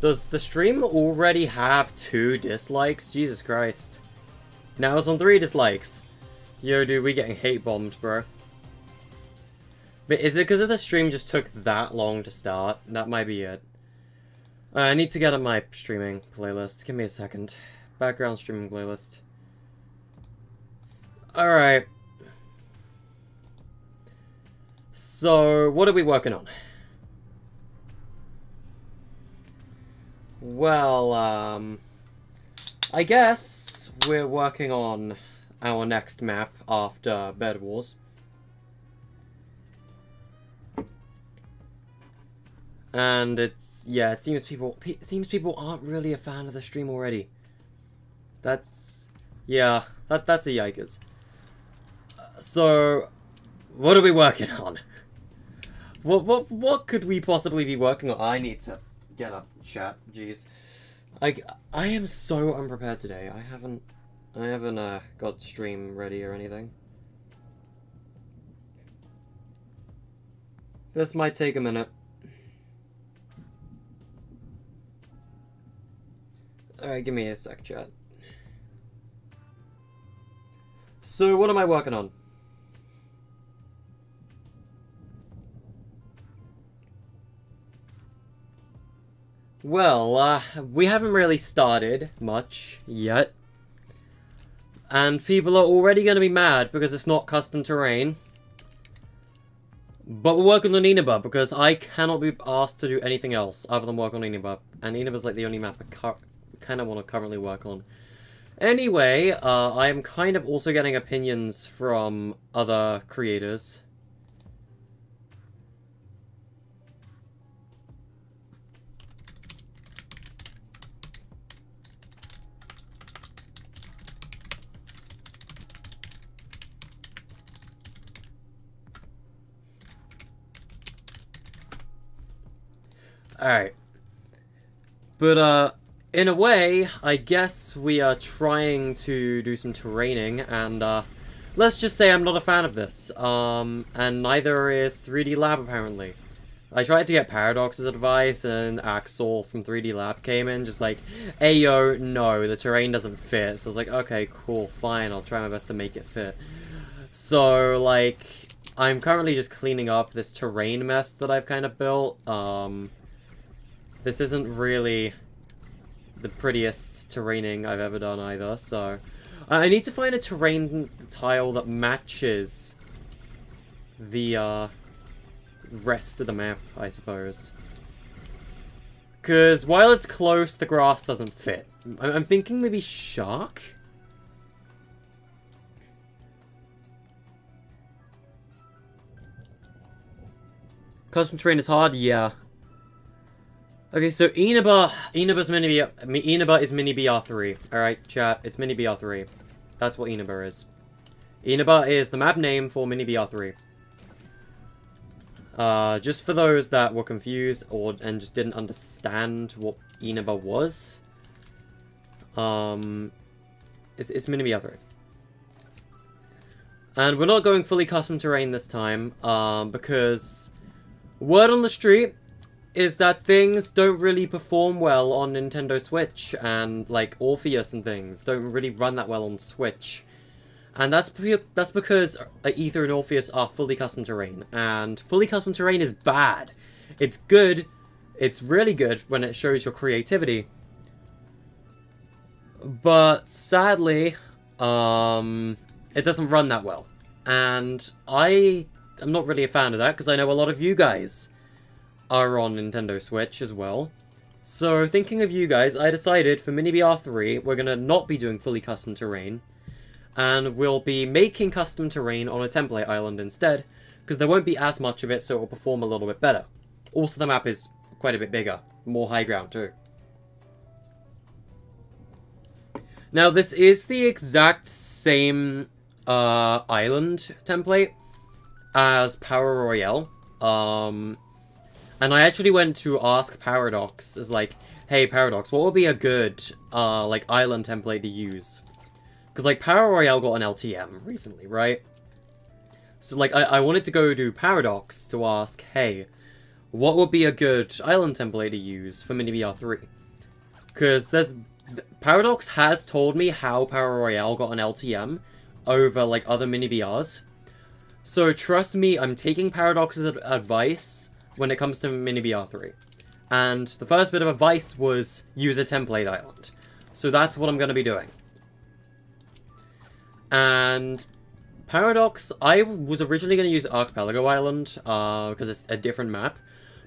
Does the stream already have 2 dislikes? Jesus Christ. Now it's on 3 dislikes. Yo, dude, we getting hate bombed, bro. But is it because the stream just took that long to start? That might be it. I need to get on my streaming playlist. Give me a second. Background streaming playlist. Alright. So, what are we working on? Well, I guess we're working on our next map after Bed Wars. And it's, yeah, it seems people aren't really a fan of the stream already. That's, yeah, that's a yikers. So, what are we working on? What could we possibly be working on? I need to get up chat, jeez. I am so unprepared today. I haven't got stream ready or anything. This might take a minute. Alright, give me a sec, chat. So, what am I working on? Well, we haven't really started much yet. And people are already going to be mad because it's not custom terrain. But we're working on Inaba because I cannot be asked to do anything else other than work on Inaba. And Inaba's like the only map I kind of want to currently work on. Anyway, I am kind of also getting opinions from other creators. Alright. But, in a way, I guess we are trying to do some terraining, and, let's just say I'm not a fan of this. And neither is 3D Lab, apparently. I tried to get Paradox's advice, and Axel from 3D Lab came in, just like, hey, yo, no, the terrain doesn't fit. So I was like, okay, cool, fine, I'll try my best to make it fit. So, like, I'm currently just cleaning up this terrain mess that I've kind of built. This isn't really the prettiest terraining I've ever done either, so... I need to find a terrain tile that matches the, rest of the map, I suppose. Because while it's close, the grass doesn't fit. I'm thinking maybe shark? Custom terrain is hard? Yeah. Okay, so Inaba is mini BR3. Alright, chat, it's mini BR3. That's what Inaba is. Inaba is the map name for mini BR3. Just for those that were confused and just didn't understand what Inaba was. It's mini BR3. And we're not going fully custom terrain this time, because word on the street is that things don't really perform well on Nintendo Switch, and, like, Orpheus and things don't really run that well on Switch. And that's because Ether and Orpheus are fully custom terrain, and fully custom terrain is bad. It's good, it's really good when it shows your creativity. But, sadly, it doesn't run that well. And I am not really a fan of that, because I know a lot of you guys are on Nintendo Switch as well. So, thinking of you guys, I decided for Mini BR3, we're gonna not be doing fully custom terrain, and we'll be making custom terrain on a template island instead, because there won't be as much of it, so it will perform a little bit better. Also, the map is quite a bit bigger, more high ground too. Now, this is the exact same island template as Power Royale. And I actually went to ask Paradox, as like, hey Paradox, what would be a good, like, island template to use? Because, like, Power Royale got an LTM recently, right? So, like, I wanted to go to Paradox to ask, hey, what would be a good island template to use for Mini BR3? Because Paradox has told me how Power Royale got an LTM over, like, other Mini BRs. So trust me, I'm taking Paradox's advice when it comes to Mini BR3. And the first bit of advice was use a template island. So that's what I'm going to be doing. And Paradox, I was originally going to use Archipelago Island, because it's a different map.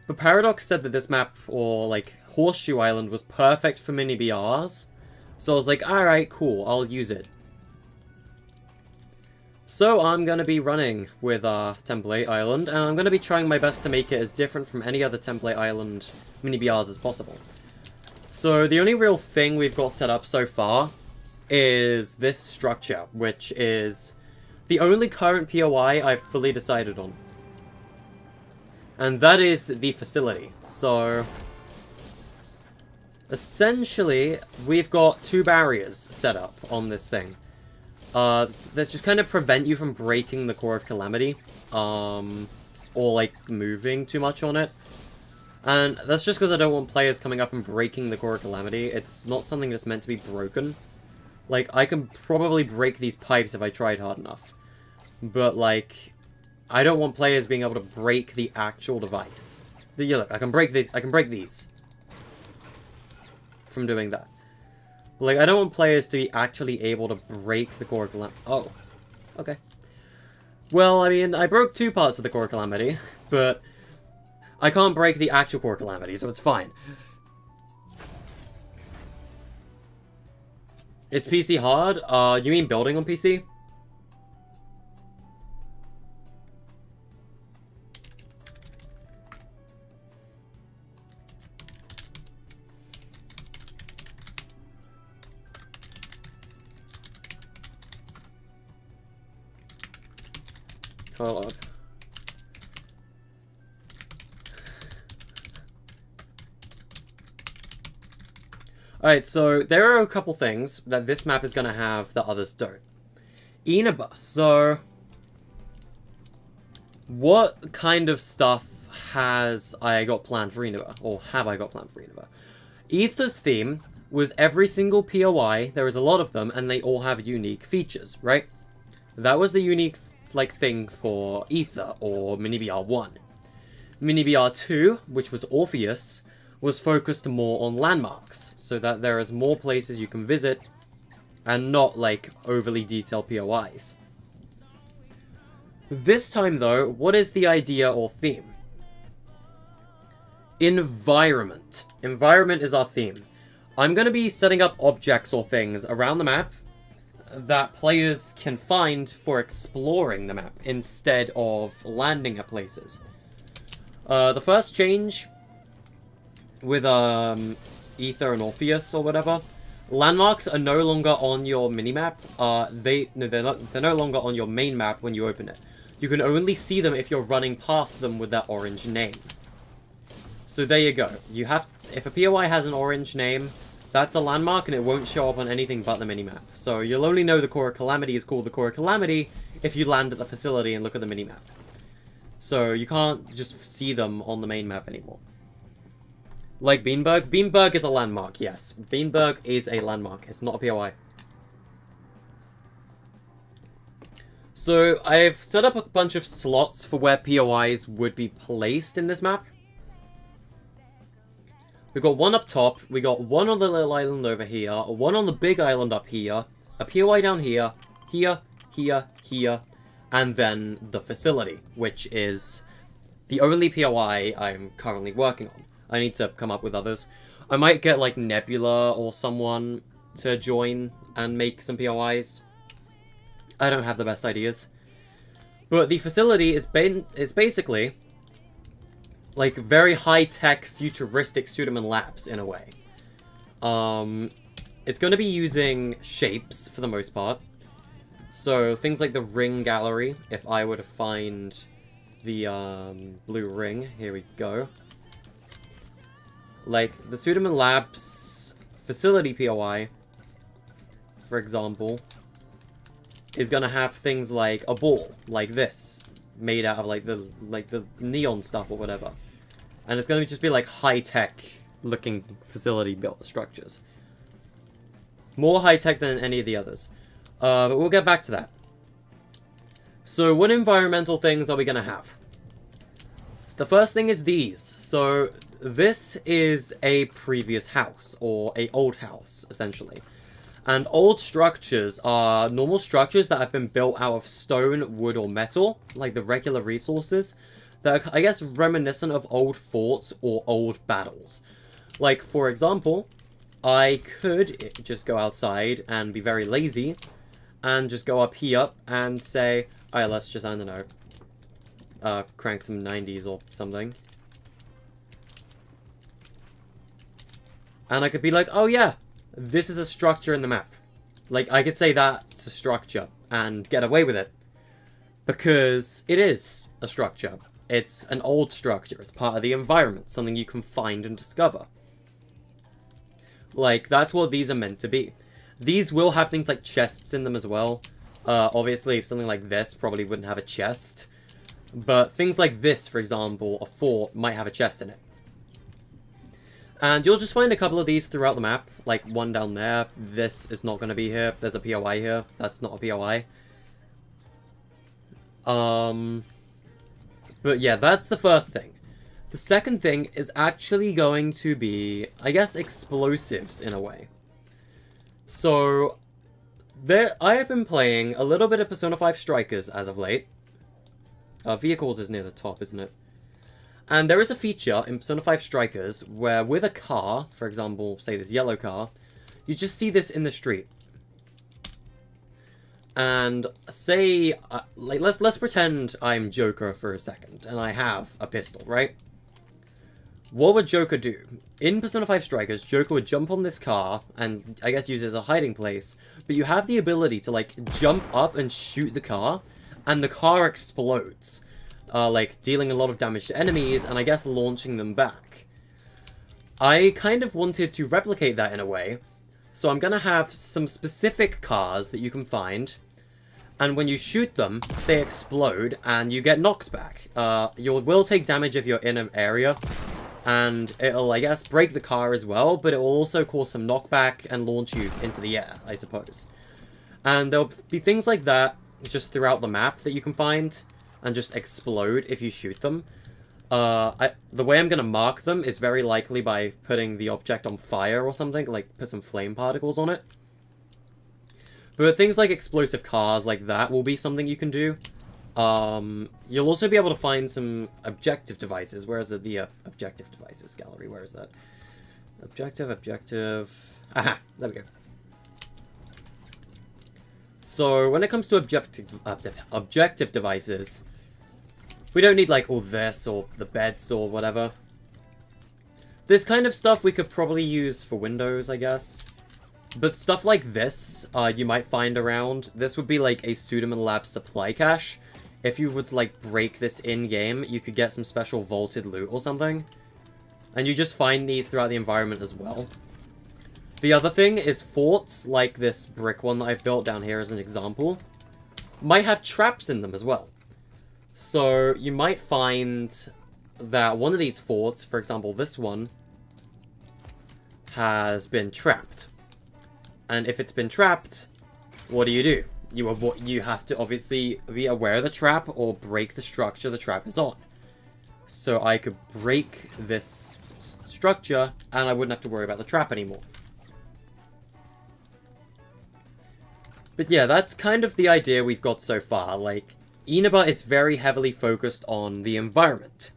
But Paradox said that this map, or like Horseshoe Island, was perfect for Mini BRs. So I was like, alright, cool, I'll use it. So I'm going to be running with Template Island, and I'm going to be trying my best to make it as different from any other Template Island Mini BRs as possible. So the only real thing we've got set up so far is this structure, which is the only current POI I've fully decided on. And that is the facility. So essentially, we've got 2 barriers set up on this thing. That just kind of prevent you from breaking the Core of Calamity, or like moving too much on it. And that's just because I don't want players coming up and breaking the Core of Calamity. It's not something that's meant to be broken. Like, I can probably break these pipes if I tried hard enough. But, like, I don't want players being able to break the actual device. Yeah, look, I can break these from doing that. Like, I don't want players to be actually able to break the Core of Calamity. Oh, okay. Well, I mean, I broke 2 parts of the Core of Calamity, but I can't break the actual Core of Calamity, so it's fine. Is PC hard? You mean building on PC? Hold on. Alright, so there are a couple things that this map is going to have that others don't. Inaba. So, what kind of stuff has I got planned for Inaba? Or have I got planned for Inaba? Aether's theme was every single POI, there is a lot of them, and they all have unique features, right? That was the unique like thing for Aether or Mini BR1. Mini BR2, which was Orpheus, was focused more on landmarks, so that there is more places you can visit and not like overly detailed POIs. This time though, what is the idea or theme? Environment. Environment is our theme. I'm going to be setting up objects or things around the map that players can find for exploring the map instead of landing at places. The first change with Aether and Orpheus or whatever, landmarks are no longer on your minimap. They're no longer on your main map when you open it. You can only see them if you're running past them with that orange name. So there you go. If a POI has an orange name, that's a landmark, and it won't show up on anything but the minimap. So you'll only know the Core of Calamity is called the Core of Calamity if you land at the facility and look at the minimap. So you can't just see them on the main map anymore. Like Beanberg. Beanberg is a landmark, yes. Beanberg is a landmark. It's not a POI. So I've set up a bunch of slots for where POIs would be placed in this map. We've got one up top, we got one on the little island over here, one on the big island up here, a POI down here, here, here, and then the facility, which is the only POI I'm currently working on. I need to come up with others. I might get like Nebula or someone to join and make some POIs. I don't have the best ideas. But the facility is basically like very high-tech, futuristic Suderman Labs, in a way. It's going to be using shapes, for the most part. So, things like the Ring Gallery, if I were to find the blue ring, here we go. Like, the Suderman Labs facility POI, for example, is going to have things like a ball, like this, made out of like the neon stuff or whatever. And it's going to just be like high-tech looking facility built structures. More high-tech than any of the others. But we'll get back to that. So what environmental things are we going to have? The first thing is these. So this is a previous house, or a old house, essentially. And old structures are normal structures that have been built out of stone, wood, or metal, like the regular resources, that are, I guess, reminiscent of old forts or old battles. Like, for example, I could just go outside and be very lazy, and just go up here and say, alright, let's just, I don't know, crank some 90s or something. And I could be like, oh yeah, this is a structure in the map. Like, I could say that's a structure and get away with it. Because it is a structure. It's an old structure. It's part of the environment. Something you can find and discover. Like, that's what these are meant to be. These will have things like chests in them as well. Obviously, something like this probably wouldn't have a chest. But things like this, for example, a fort, might have a chest in it. And you'll just find a couple of these throughout the map. Like, one down there. This is not going to be here. There's a POI here. That's not a POI. But yeah, that's the first thing. The second thing is actually going to be, I guess, explosives in a way. So, I have been playing a little bit of Persona 5 Strikers as of late. Vehicles is near the top, isn't it? And there is a feature in Persona 5 Strikers where with a car, for example, say this yellow car, you just see this in the street. And say, like, let's pretend I'm Joker for a second, and I have a pistol, right? What would Joker do? In Persona 5 Strikers, Joker would jump on this car, and I guess use it as a hiding place, but you have the ability to, like, jump up and shoot the car, and the car explodes. Like, dealing a lot of damage to enemies, and I guess launching them back. I kind of wanted to replicate that in a way, so I'm gonna have some specific cars that you can find, and when you shoot them, they explode, and you get knocked back. You will take damage if you're in an area, and it'll, I guess, break the car as well, but it will also cause some knockback and launch you into the air, I suppose. And there'll be things like that just throughout the map that you can find, and just explode if you shoot them. The way I'm going to mark them is very likely by putting the object on fire or something, like put some flame particles on it. But things like explosive cars like that will be something you can do. You'll also be able to find some objective devices. Where is it? The objective devices gallery. Where is that? Objective. Aha, there we go. So when it comes to objective devices, we don't need like all this or the beds or whatever. This kind of stuff we could probably use for Windows, I guess. But stuff like this, you might find around. This would be like a Sudaman Labs supply cache. If you were to like break this in-game, you could get some special vaulted loot or something. And you just find these throughout the environment as well. The other thing is forts, like this brick one that I've built down here as an example, might have traps in them as well. So you might find that one of these forts, for example this one, has been trapped. And if it's been trapped, what do? You have to obviously be aware of the trap or break the structure the trap is on. So I could break this structure and I wouldn't have to worry about the trap anymore. But yeah, that's kind of the idea we've got so far. Like, Inaba is very heavily focused on the environment.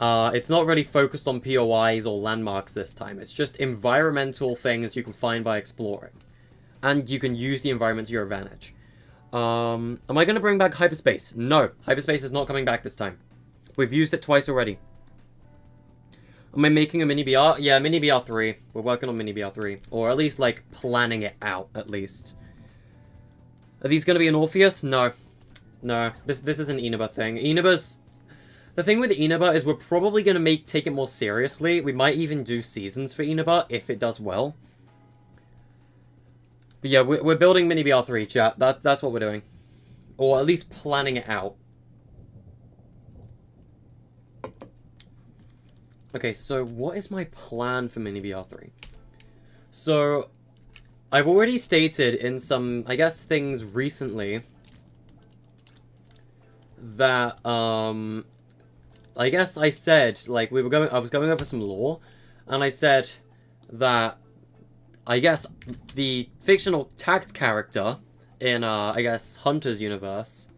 It's not really focused on POIs or landmarks this time. It's just environmental things you can find by exploring. And you can use the environment to your advantage. Am I going to bring back hyperspace? No, hyperspace is not coming back this time. We've used it twice already. Am I making a mini BR? Yeah, mini BR 3. We're working on mini BR 3. Or at least, like, planning it out, at least. Are these going to be an Orpheus? No. No, this is an Inaba thing. Inaba's... The thing with Inaba is we're probably going to take it more seriously. We might even do seasons for Inaba if it does well. But yeah, we're building mini BR 3, chat. That's what we're doing. Or at least planning it out. Okay, so what is my plan for Mini BR3? So, I've already stated in some, I guess, things recently that, I guess I said, like, I was going over some lore, and I said that, I guess, the fictional tact character in, I guess, Hunter's universe,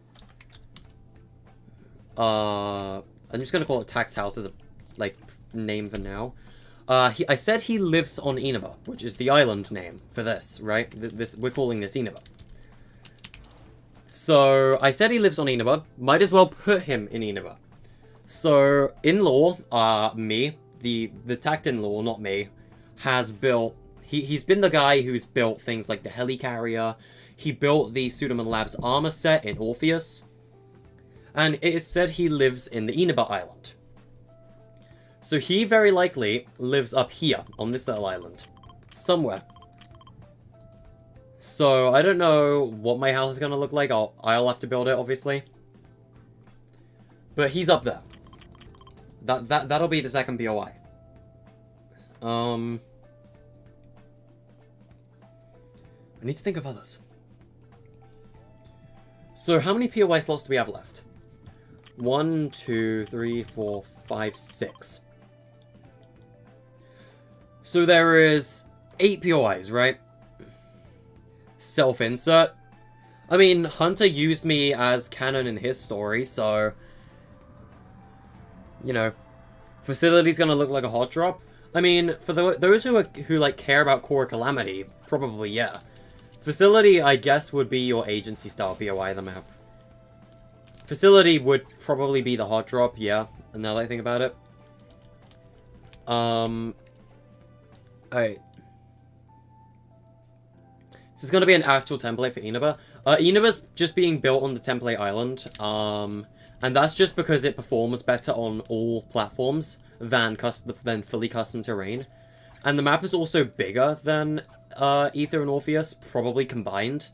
I'm just gonna call it Tax House as a, like, name for now. I said he lives on Inaba, which is the island name for this, right? We're calling this Inaba. So, I said he lives on Inaba. Might as well put him in Inaba. So, in lore, me, the tact in lore, not me, has built... He's been the guy who's built things like the helicarrier. He built the Suderman Labs armor set in Orpheus. And it is said he lives in the Inaba Island. So he very likely lives up here, on this little island. Somewhere. So, I don't know what my house is going to look like. I'll have to build it, obviously. But he's up there. That'll be the second POI. I need to think of others. So, how many POI slots do we have left? 1, 2, 3, 4, 5, 6. So there is 8 POIs, right? Self-insert. I mean, Hunter used me as canon in his story, so... You know, facility's gonna look like a hot drop. I mean, for those who like care about Core Calamity, probably yeah. Facility, I guess, would be your agency-style POI on the map. Facility would probably be the hot drop, yeah, now that I think about it. Alright. This is going to be an actual template for Inaba. Inaba's just being built on the template island, and that's just because it performs better on all platforms than fully custom terrain. And the map is also bigger than Ether and Orpheus, probably combined.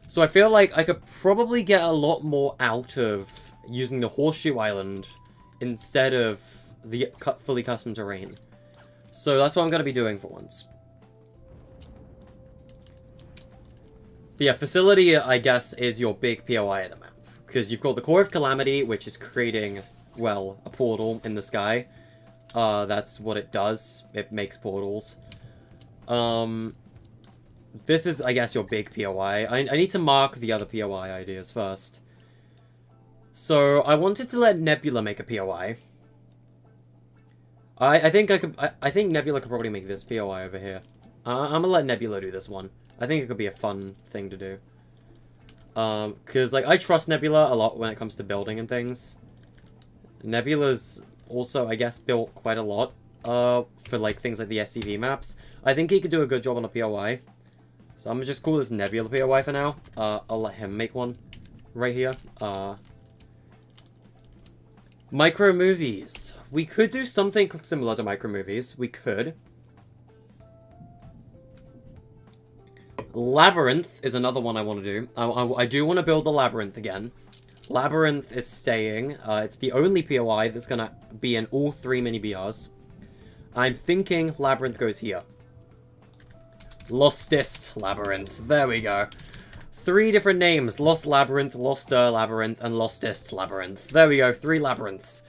So I feel like I could probably get a lot more out of using the Horseshoe Island instead of the fully custom terrain. So that's what I'm going to be doing for once. But yeah, facility, I guess, is your big POI of the map. Because you've got the Core of Calamity, which is creating, well, a portal in the sky. That's what it does. It makes portals. This is, I guess, your big POI. I need to mark the other POI ideas first. So, I wanted to let Nebula make a POI. I think Nebula could probably make this POI over here. I'm gonna let Nebula do this one. I think it could be a fun thing to do. Because, like, I trust Nebula a lot when it comes to building and things. Nebula's also, I guess, built quite a lot, for, like, things like the SCV maps. I think he could do a good job on a POI. So I'm gonna just call this Nebula POI for now. I'll let him make one right here. Micro movies. We could do something similar to micro movies. We could. Labyrinth is another one I want to do. I do want to build the Labyrinth again. Labyrinth is staying. It's the only POI that's going to be in all 3 mini BRs. I'm thinking Labyrinth goes here. Lostest Labyrinth. There we go. 3 different names. Lost Labyrinth, Loster Labyrinth, and Lostest Labyrinth. There we go. 3 labyrinths.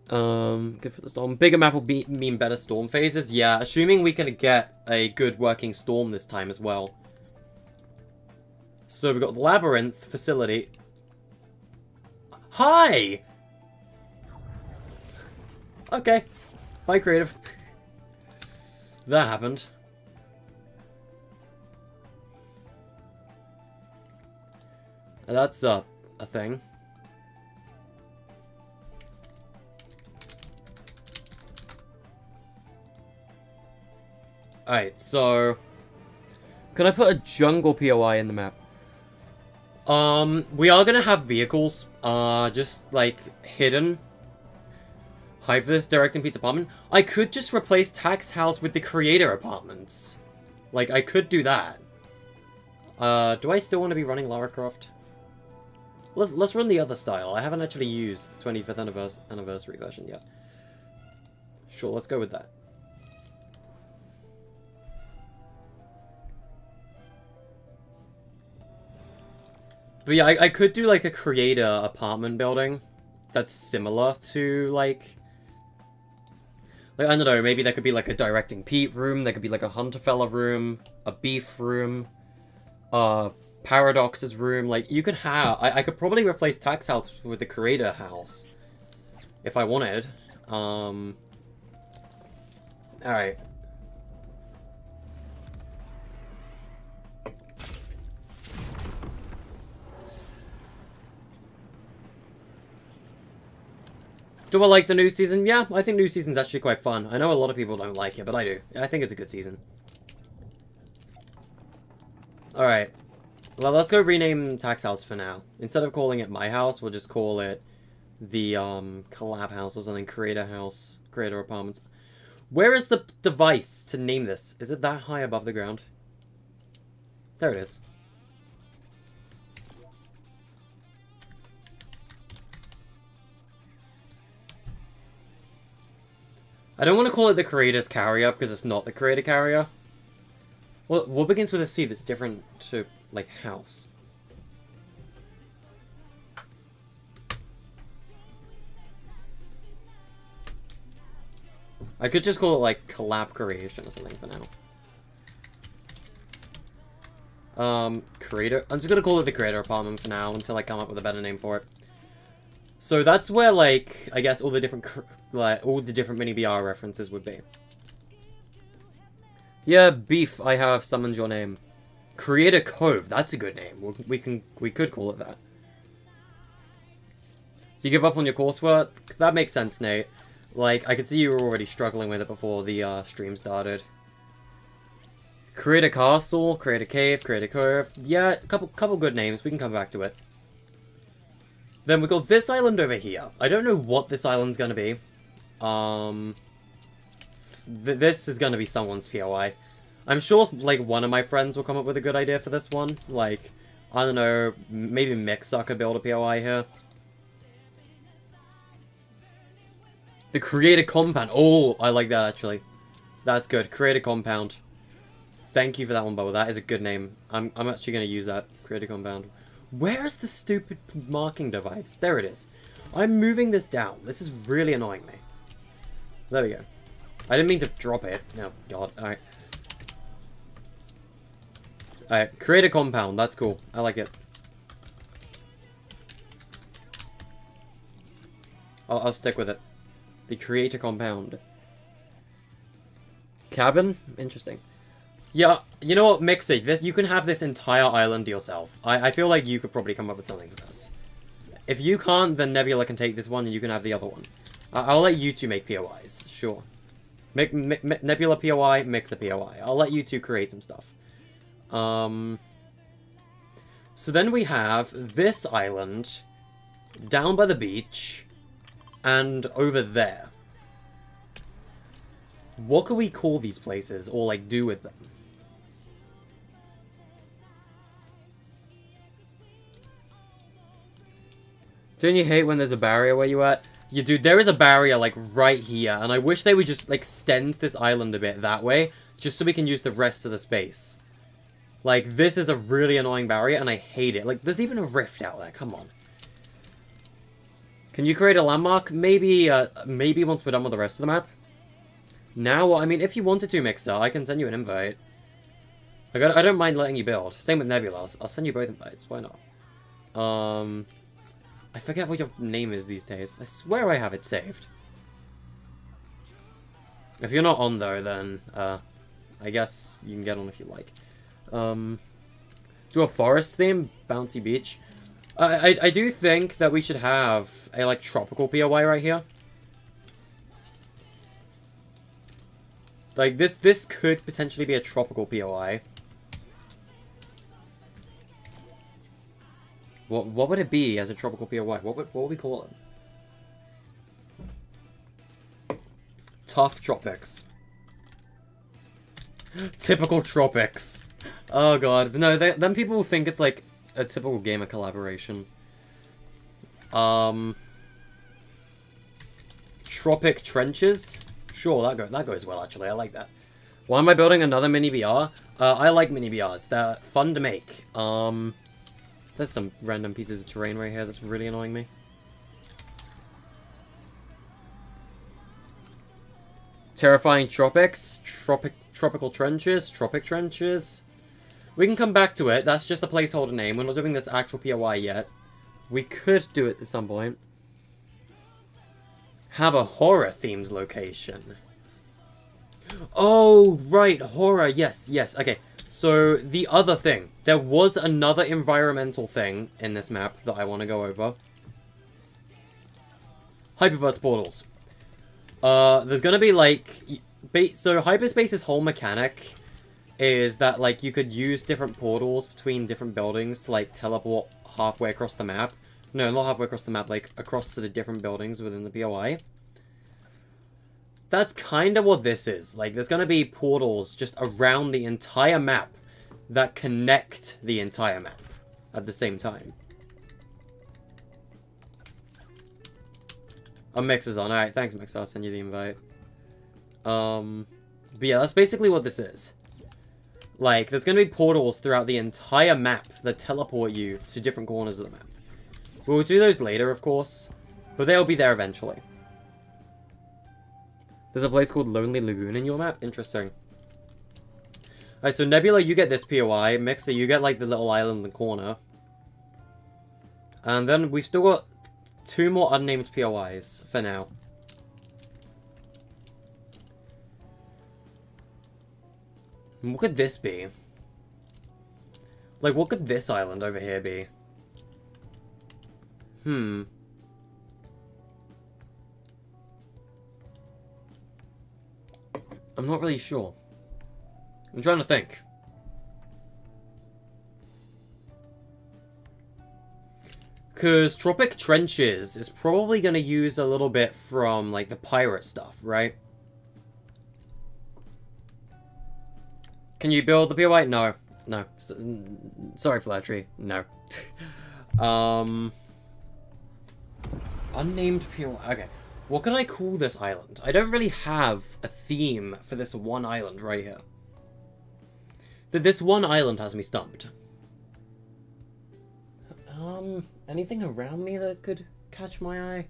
Good for the storm. Bigger map will mean better storm phases. Yeah, assuming we can get a good working storm this time as well. So we've got the Labyrinth facility. Hi! Okay. Hi, creative. That happened. That's a thing. Alright, so... Can I put a jungle POI in the map? We are gonna have vehicles, just, like, hidden. Hyperverse directing Pete's apartment. I could just replace Tax House with the creator apartments. Like, I could do that. Do I still want to be running Lara Croft? Let's run the other style. I haven't actually used the 25th anniversary version yet. Sure, let's go with that. But yeah, I could do like a creator apartment building that's similar to like I don't know, maybe there could be like a directing Pete room, there could be like a Hunter fella room, a beef room, Paradox's room. Like you could have, I could probably replace Tax House with the creator house if I wanted. Alright. Do I like the new season? Yeah, I think new season's actually quite fun. I know a lot of people don't like it, but I do. I think it's a good season. Alright. Well, let's go rename Tax House for now. Instead of calling it My House, we'll just call it the, Collab House or something. Creator House. Creator Apartments. Where is the device to name this? Is it that high above the ground? There it is. I don't want to call it the creator's carrier because it's not the creator carrier. Well, what begins with a C that's different to, like, house? I could just call it, like, collab creation or something for now. Creator. I'm just gonna call it the creator apartment for now until I come up with a better name for it. So that's where, like, I guess all the different mini BR references would be. Yeah, Beef, I have summoned your name. Creator Cove, that's a good name. We could call it that. You give up on your coursework? That makes sense, Nate. Like, I could see you were already struggling with it before the stream started. Creator Castle, Creator Cave, Creator Cove. Yeah, a couple good names. We can come back to it. Then we got this island over here. I don't know what this island's gonna be. This is gonna be someone's POI. I'm sure, like, one of my friends will come up with a good idea for this one. Like, I don't know, maybe Mixer could build a POI here. The Creator Compound. Oh, I like that, actually. That's good. Creator Compound. Thank you for that one, Bubba. That is a good name. I'm actually gonna use that. Creator Compound. Where's the stupid marking device? There it is. I'm moving this down. This is really annoying me. There we go. I didn't mean to drop it. Oh, God. Alright. Alright. Create a compound. That's cool. I like it. I'll stick with it. The creator compound. Cabin? Interesting. Yeah, you know what, Mixie, you can have this entire island yourself. I feel like you could probably come up with something for this. If you can't, then Nebula can take this one and you can have the other one. I'll let you two make POIs, sure. Nebula POI, Mixer POI. I'll let you two create some stuff. So then we have this island, down by the beach, and over there. What can we call these places, or, like, do with them? Don't you hate when there's a barrier where you at? Yeah, dude, there is a barrier, like, right here, and I wish they would just, like, extend this island a bit that way, just so we can use the rest of the space. Like, this is a really annoying barrier, and I hate it. Like, there's even a rift out there, come on. Can you create a landmark? Maybe, maybe once we're done with the rest of the map. Now, I mean, if you wanted to, Mixer, I can send you an invite. I don't mind letting you build. Same with Nebula. I'll send you both invites. Why not? I forget what your name is these days. I swear I have it saved. If you're not on, though, then, I guess you can get on if you like. Do a forest theme? Bouncy beach? I do think that we should have a, like, tropical POI right here. Like, this could potentially be a tropical POI. What would it be as a tropical POI? What would we call it? Tough tropics. Typical tropics. Oh god. No, then people will think it's like a typical gamer collaboration. Tropic trenches. Sure, that goes well, actually. I like that. Why am I building another mini BR? I like mini BRs. They're fun to make. There's some random pieces of terrain right here that's really annoying me. Terrifying tropics. Tropical trenches. Tropic trenches. We can come back to it. That's just a placeholder name. We're not doing this actual POI yet. We could do it at some point. Have a horror themes location. Oh, right. Horror. Yes, yes. Okay. So, the other thing. There was another environmental thing in this map that I want to go over. Hyperverse portals. There's gonna be, like... So, Hyperspace's whole mechanic is that, like, you could use different portals between different buildings to, like, teleport halfway across the map. No, not halfway across the map, like, across to the different buildings within the POI. That's kind of what this is. Like, there's gonna be portals just around the entire map that connect the entire map at the same time. Oh, Mix is on. Alright, thanks, Mix. I'll send you the invite. But yeah, that's basically what this is. Like, there's gonna be portals throughout the entire map that teleport you to different corners of the map. We'll do those later, of course, but they'll be there eventually. There's a place called Lonely Lagoon in your map? Interesting. Alright, so Nebula, you get this POI. Mixer, you get, like, the little island in the corner. And then we've still got 2 more unnamed POIs for now. What could this be? Like, what could this island over here be? I'm not really sure. I'm trying to think. Because Tropic Trenches is probably going to use a little bit from, like, the pirate stuff, right? Can you build the POI? No. No. Sorry, Flattery. No. Unnamed POI. Okay. What can I call this island? I don't really have a theme for this one island right here. This one island has me stumped. Anything around me that could catch my eye?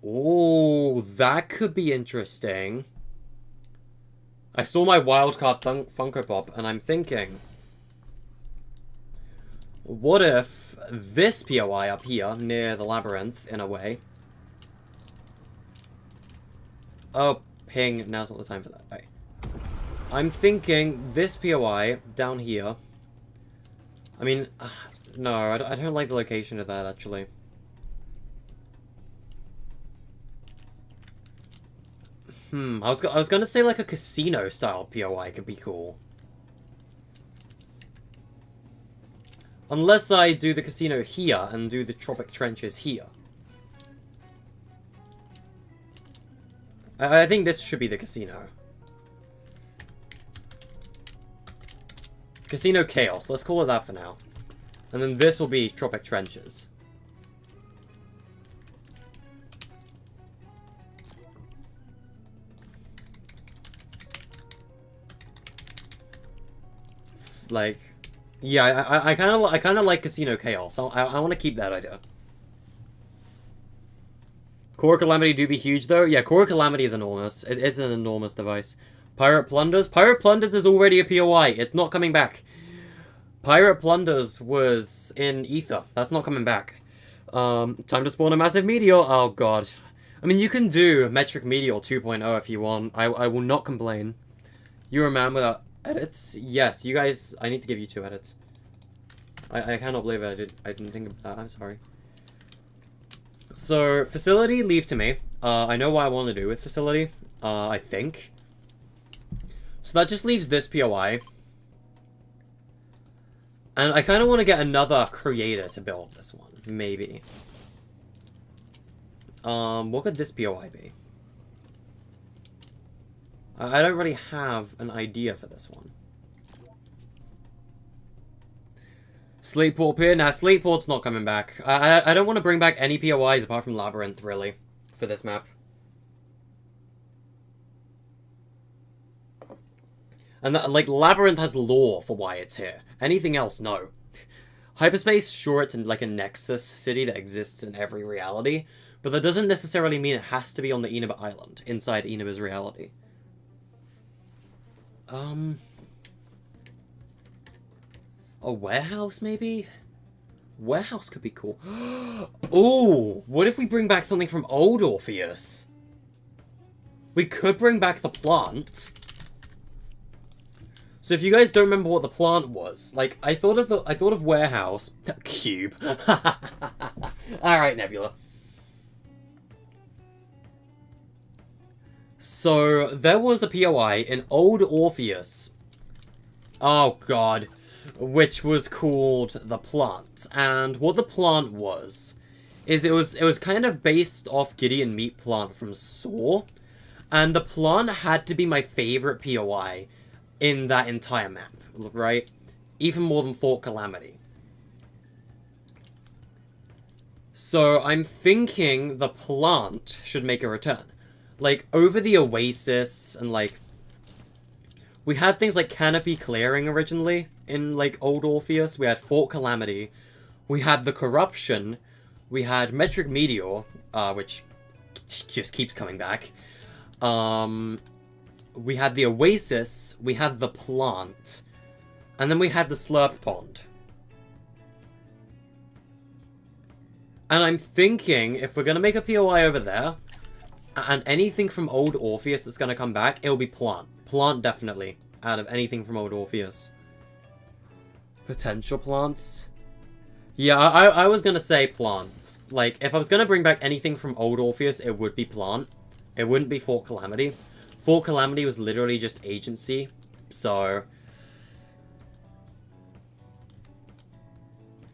Oh, that could be interesting. I saw my wildcard Funko Pop, and I'm thinking... What if this POI up here, near the Labyrinth, in a way... Oh, ping. Now's not the time for that. Okay. I'm thinking this POI down here... I mean, no, I don't like the location of that, actually. I was gonna say, like, a casino-style POI could be cool. Unless I do the casino here and do the Tropic Trenches here. I think this should be the casino. Casino Chaos. Let's call it that for now. And then this will be Tropic Trenches. Like, yeah, I kind of like Casino Chaos. I want to keep that idea. Core Calamity do be huge though. Yeah, Core Calamity is enormous. It's an enormous device. Pirate Plunders. Pirate Plunders is already a POI. It's not coming back. Pirate Plunders was in Ether. That's not coming back. Time to spawn a massive meteor. Oh god. I mean, you can do Metric Meteor 2.0 if you want. I will not complain. You're a man without edits? Yes, you guys... I need to give you 2 edits. I cannot believe I didn't think of that. I'm sorry. So, Facility, leave to me. I know what I want to do with Facility. I think. So that just leaves this POI. And I kind of want to get another creator to build this one. Maybe. What could this POI be? I don't really have an idea for this one. Sleepport Pier? Nah, Sleepport's not coming back. I don't want to bring back any POIs apart from Labyrinth, really, for this map. And, like, Labyrinth has lore for why it's here. Anything else, no. Hyperspace, sure, it's like a nexus city that exists in every reality, but that doesn't necessarily mean it has to be on the Inaba Island, inside Inaba's reality. A warehouse, maybe? Warehouse could be cool. Ooh, what if we bring back something from old Orpheus? We could bring back the plant. So if you guys don't remember what the plant was, like, I thought of warehouse. Cube. Alright, Nebula. So, there was a POI in Old Orpheus. Oh, God. Which was called the plant. And what the plant was, is it was kind of based off Gideon Meat Plant from Saw. And the plant had to be my favorite POI in that entire map, right? Even more than Fort Calamity. So I'm thinking the plant should make a return. Like, over the Oasis, and like... We had things like Canopy Clearing originally, in like Old Orpheus. We had Fort Calamity. We had the Corruption. We had Metric Meteor, which just keeps coming back. We had the Oasis, we had the plant, and then we had the Slurp Pond. And I'm thinking, if we're going to make a POI over there, and anything from Old Orpheus that's going to come back, it'll be plant. Plant, definitely, out of anything from Old Orpheus. Potential plants? Yeah, I was going to say plant. Like, if I was going to bring back anything from Old Orpheus, it would be plant. It wouldn't be Fort Calamity. Fort Calamity was literally just agency, so...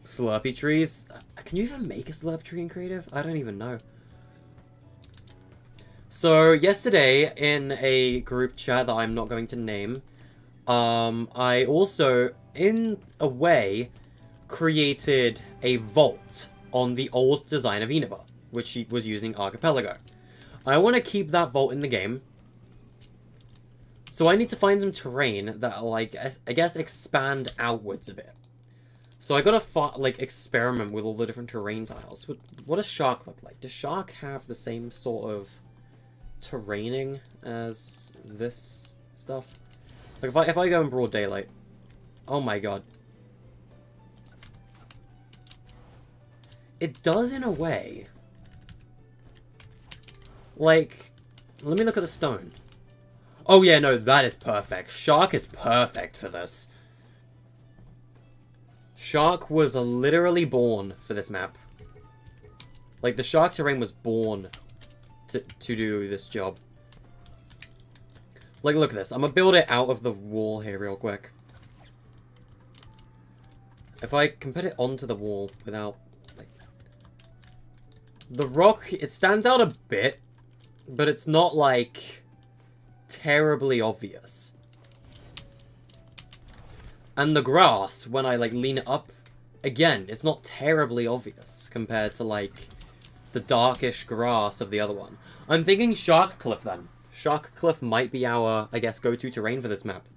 Slurpy trees? Can you even make a slurp tree in creative? I don't even know. So, yesterday, in a group chat that I'm not going to name, I also, in a way, created a vault on the old design of Inaba, which was using Archipelago. I want to keep that vault in the game. So I need to find some terrain that, like, I guess expand outwards a bit. So I gotta, like, experiment with all the different terrain tiles. What does Shark look like? Does Shark have the same sort of terraining as this stuff? Like, if I go in broad daylight... Oh my god. It does in a way. Like, let me look at the stone. Oh yeah, no, that is perfect. Shark is perfect for this. Shark was literally born for this map. Like, the Shark terrain was born to do this job. Like, look at this. I'm gonna build it out of the wall here real quick. If I can put it onto the wall without, like... The rock, it stands out a bit, but it's not, like... terribly obvious. And the grass, when I, like, lean it up, again, it's not terribly obvious compared to, like, the darkish grass of the other one. I'm thinking Shark Cliff, then. Shark Cliff might be our, I guess, go-to terrain for this map.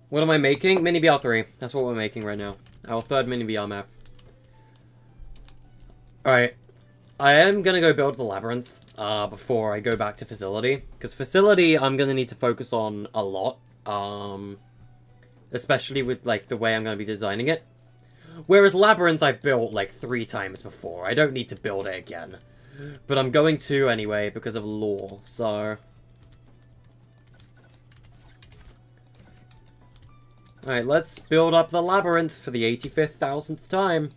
What am I making? Mini BR 3. That's what we're making right now. Our third Mini BR map. Alright. I am going to go build the Labyrinth before I go back to Facility. Because Facility, I'm going to need to focus on a lot. Especially with, like, the way I'm going to be designing it. Whereas Labyrinth, I've built, like, 3 times before. I don't need to build it again. But I'm going to anyway because of lore, so... Alright, let's build up the Labyrinth for the 85,000th time.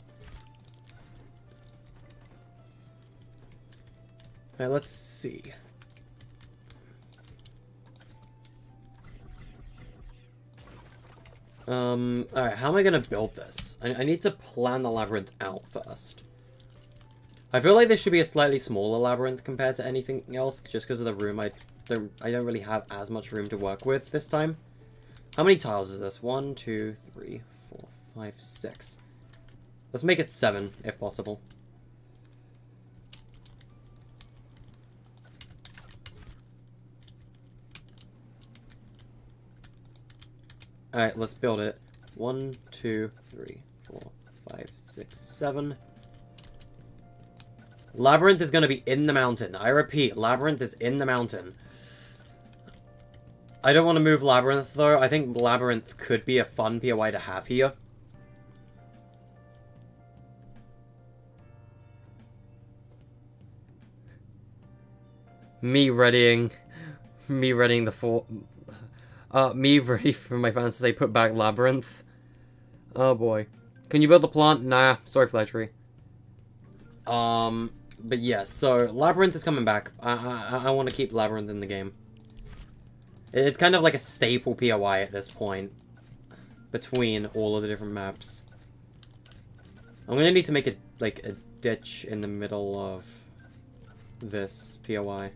Alright, let's see. Alright, how am I gonna build this? I need to plan the Labyrinth out first. I feel like this should be a slightly smaller Labyrinth compared to anything else, just because of the room I I don't really have as much room to work with this time. How many tiles is this? 1, 2, 3, 4, 5, 6. Let's make it 7, if possible. Alright, let's build it. 1, 2, 3, 4, 5, 6, 7. Labyrinth is going to be in the mountain. I repeat, Labyrinth is in the mountain. I don't want to move Labyrinth, though. I think Labyrinth could be a fun POI to have here. Me readying the fort. Me ready for my fans to say put back Labyrinth. Oh boy. Can you build the plant? Nah. Sorry, Fletchery. But yeah, so Labyrinth is coming back. I want to keep Labyrinth in the game. It's kind of like a staple POI at this point. Between all of the different maps. I'm gonna need to make a ditch in the middle of this POI.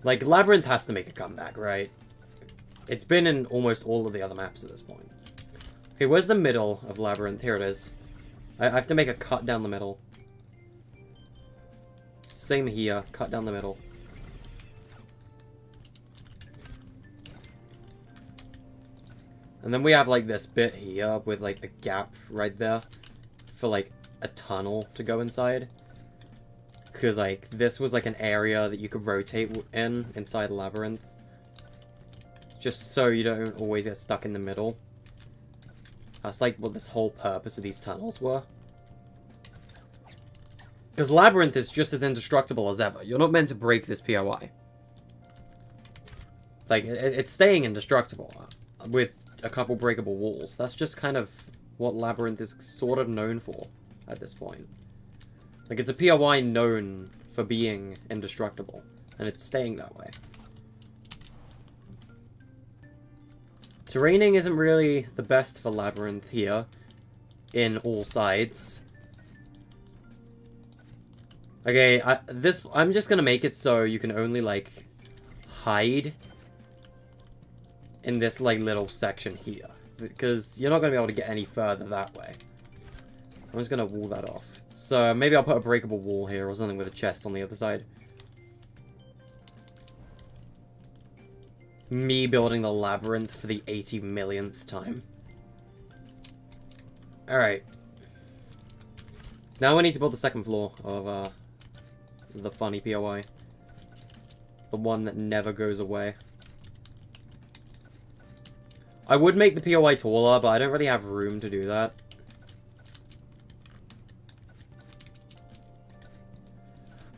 Like, Labyrinth has to make a comeback, right? It's been in almost all of the other maps at this point. Okay, where's the middle of Labyrinth? Here it is. I have to make a cut down the middle. Same here. Cut down the middle. And then we have, like, this bit here with, like, a gap right there for, like, a tunnel to go inside. Because, like, this was, like, an area that you could rotate inside Labyrinth. Just so you don't always get stuck in the middle. That's, like, what this whole purpose of these tunnels were. Because Labyrinth is just as indestructible as ever. You're not meant to break this POI. Like, it's staying indestructible with a couple breakable walls. That's just kind of what Labyrinth is sort of known for at this point. Like, it's a POI known for being indestructible, and it's staying that way. Terraining isn't really the best for Labyrinth here, in all sides. Okay, I'm just gonna make it so you can only, like, hide in this, like, little section here. Because you're not gonna be able to get any further that way. I'm just gonna wall that off. So, maybe I'll put a breakable wall here or something with a chest on the other side. Me building the Labyrinth for the 80 millionth time. Alright. Now we need to build the second floor of, the funny POI. The one that never goes away. I would make the POI taller, but I don't really have room to do that.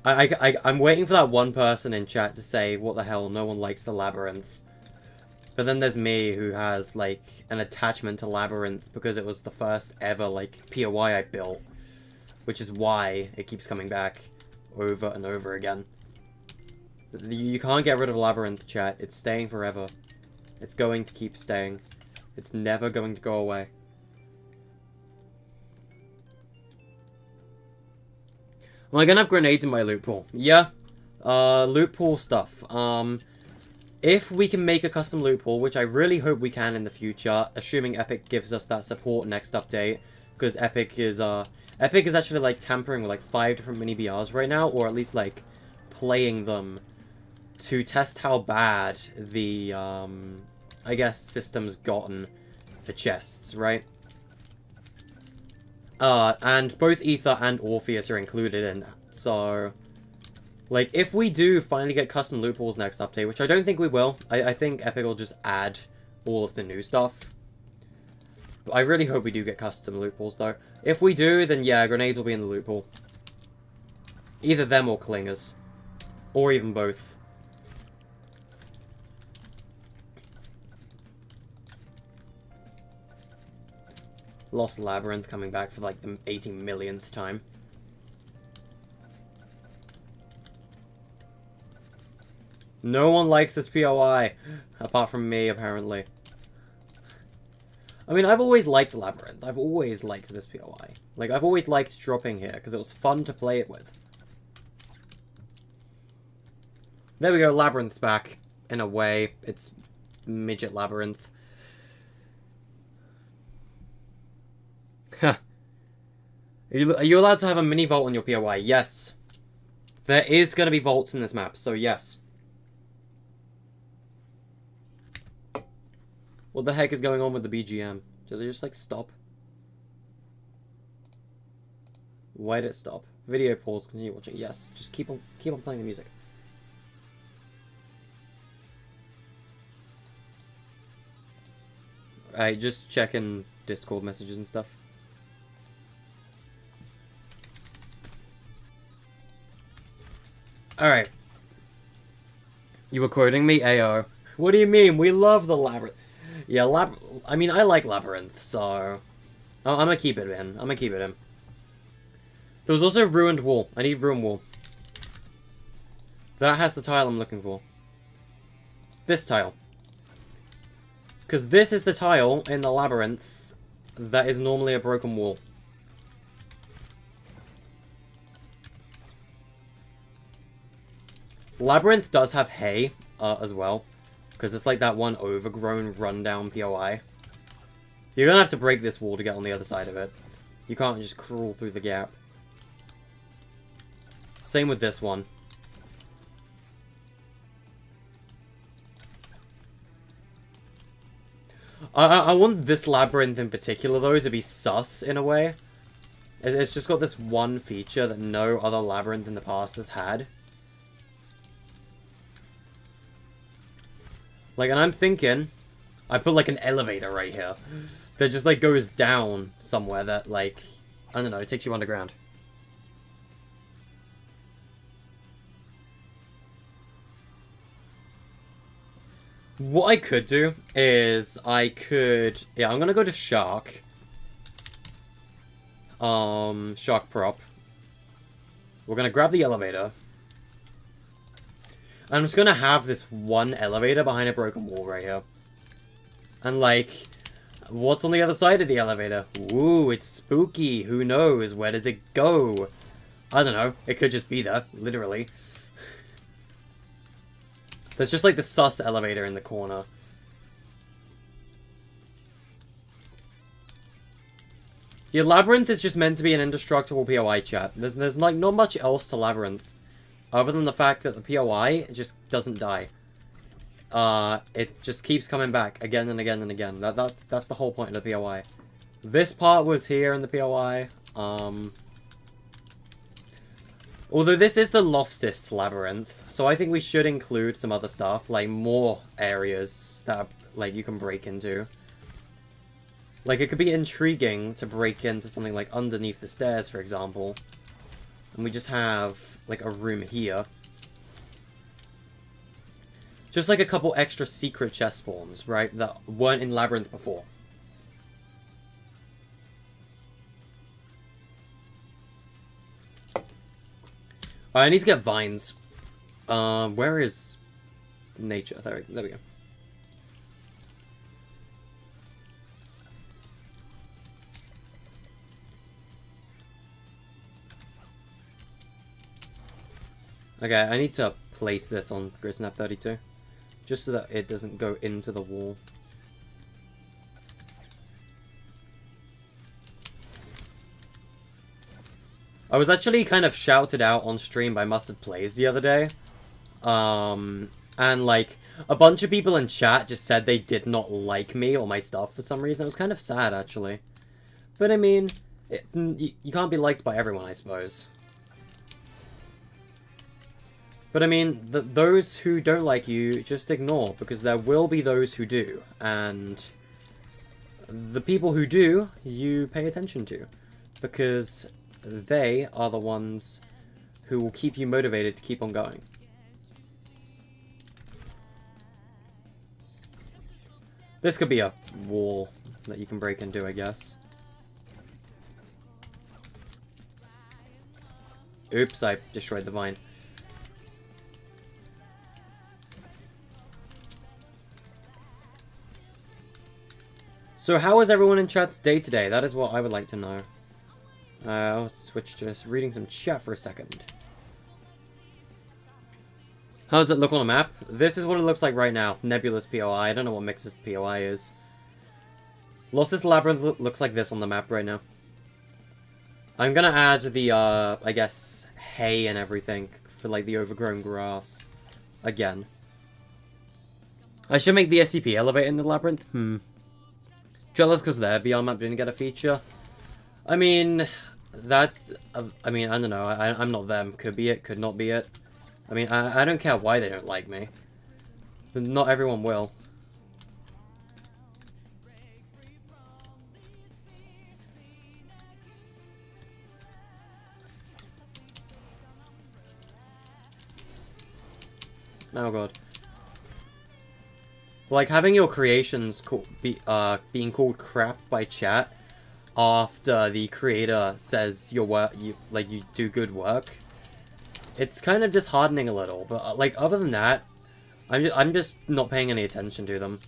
I'm waiting for that one person in chat to say, what the hell, no one likes the Labyrinth. But then there's me, who has, like, an attachment to Labyrinth because it was the first ever, like, POI I built. Which is why it keeps coming back over and over again. You can't get rid of Labyrinth, chat. It's staying forever. It's going to keep staying. It's never going to go away. Am I gonna have grenades in my loot pool? Yeah. Loot pool stuff. If we can make a custom loot pool, which I really hope we can in the future, assuming Epic gives us that support next update, because Epic is actually, like, tampering with, like, 5 different mini BRs right now, or at least, like, playing them to test how bad the, I guess, system's gotten for chests, right? And both Ether and Orpheus are included in that, so... Like, if we do finally get custom loot pools next update, which I don't think we will, I think Epic will just add all of the new stuff. I really hope we do get custom loot pools, though. If we do, then yeah, grenades will be in the loot pool. Either them or clingers. Or even both. Lost Labyrinth coming back for, like, the 80 millionth time. No one likes this POI. Apart from me, apparently. I mean, I've always liked Labyrinth. I've always liked this POI. Like, I've always liked dropping here, because it was fun to play it with. There we go, Labyrinth's back. In a way, it's midget Labyrinth. Huh. Are you allowed to have a mini vault on your POI? Yes. There is going to be vaults in this map, so yes. What the heck is going on with the BGM? Did they just, like, stop? Why did it stop? Video pause, continue watching. Yes, just keep on playing the music. Alright, just checking Discord messages and stuff. Alright. You were quoting me? Ayo. What do you mean? We love the Labyrinth. Yeah, I mean, I like Labyrinth, so... I'm gonna keep it in. I'm gonna keep it in. There was also Ruined Wall. I need Ruined Wall. That has the tile I'm looking for. This tile. Because this is the tile in the Labyrinth that is normally a broken wall. Labyrinth does have hay as well. Because it's like that one overgrown, rundown POI. You're gonna have to break this wall to get on the other side of it. You can't just crawl through the gap. Same with this one. I want this Labyrinth in particular, though, to be sus in a way. It's just got this one feature that no other Labyrinth in the past has had. Like, and I'm thinking, I put, like, an elevator right here that just, like, goes down somewhere that, like, I don't know, it takes you underground. What I could do is I could... Yeah, I'm gonna go to Shark. Shark prop. We're gonna grab the elevator. I'm just gonna have this one elevator behind a broken wall right here. And, like, what's on the other side of the elevator? Ooh, it's spooky. Who knows? Where does it go? I don't know. It could just be there, literally. There's just, like, the sus elevator in the corner. Yeah, Labyrinth is just meant to be an indestructible POI, chat. There's like, not much else to Labyrinth. Other than the fact that the POI just doesn't die. It just keeps coming back again and again and again. That's the whole point of the POI. This part was here in the POI. Although this is the lostest Labyrinth, so I think we should include some other stuff, like more areas that, like, you can break into. Like, it could be intriguing to break into something like underneath the stairs, for example. And we just have, like, a room here. Just like a couple extra secret chest spawns, right, that weren't in Labyrinth before. I need to get vines. Where is nature? There we go. Okay, I need to place this on Grid Snap 32. Just so that it doesn't go into the wall. I was actually kind of shouted out on stream by Mustard Plays the other day. And, like, a bunch of people in chat just said they did not like me or my stuff for some reason. It was kind of sad, actually. But, I mean, you can't be liked by everyone, I suppose. But, I mean, those who don't like you, just ignore, because there will be those who do. And the people who do, you pay attention to. Because they are the ones who will keep you motivated to keep on going. This could be a wall that you can break into, I guess. Oops, I destroyed the vine. So how was everyone in chat's day today? That is what I would like to know. I'll switch to reading some chat for a second. How does it look on a map? This is what it looks like right now. Nebulous POI. I don't know what Mix's POI is. Lossless Labyrinth looks like this on the map right now. I'm gonna add the, I guess, hay and everything for, like, the overgrown grass. Again. I should make the SCP elevator in the Labyrinth. Jealous because their Beyond map didn't get a feature. I mean, that's... I mean, I don't know. I'm not them. Could be it, could not be it. I mean, I don't care why they don't like me. But not everyone will. Oh god. Like, having your creations being called crap by chat after the creator says your work, you do good work, it's kind of disheartening a little. But like, other than that, I'm just not paying any attention to them,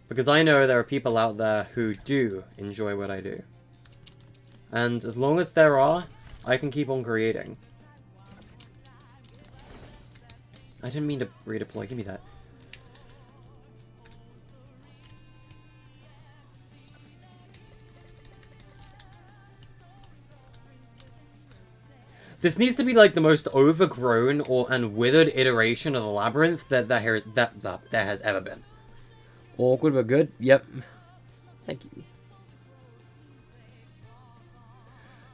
because I know there are people out there who do enjoy what I do, and as long as there are, I can keep on creating. I didn't mean to redeploy. Give me that. This needs to be like the most overgrown and withered iteration of the Labyrinth that there has ever been. Awkward but good. Yep. Thank you.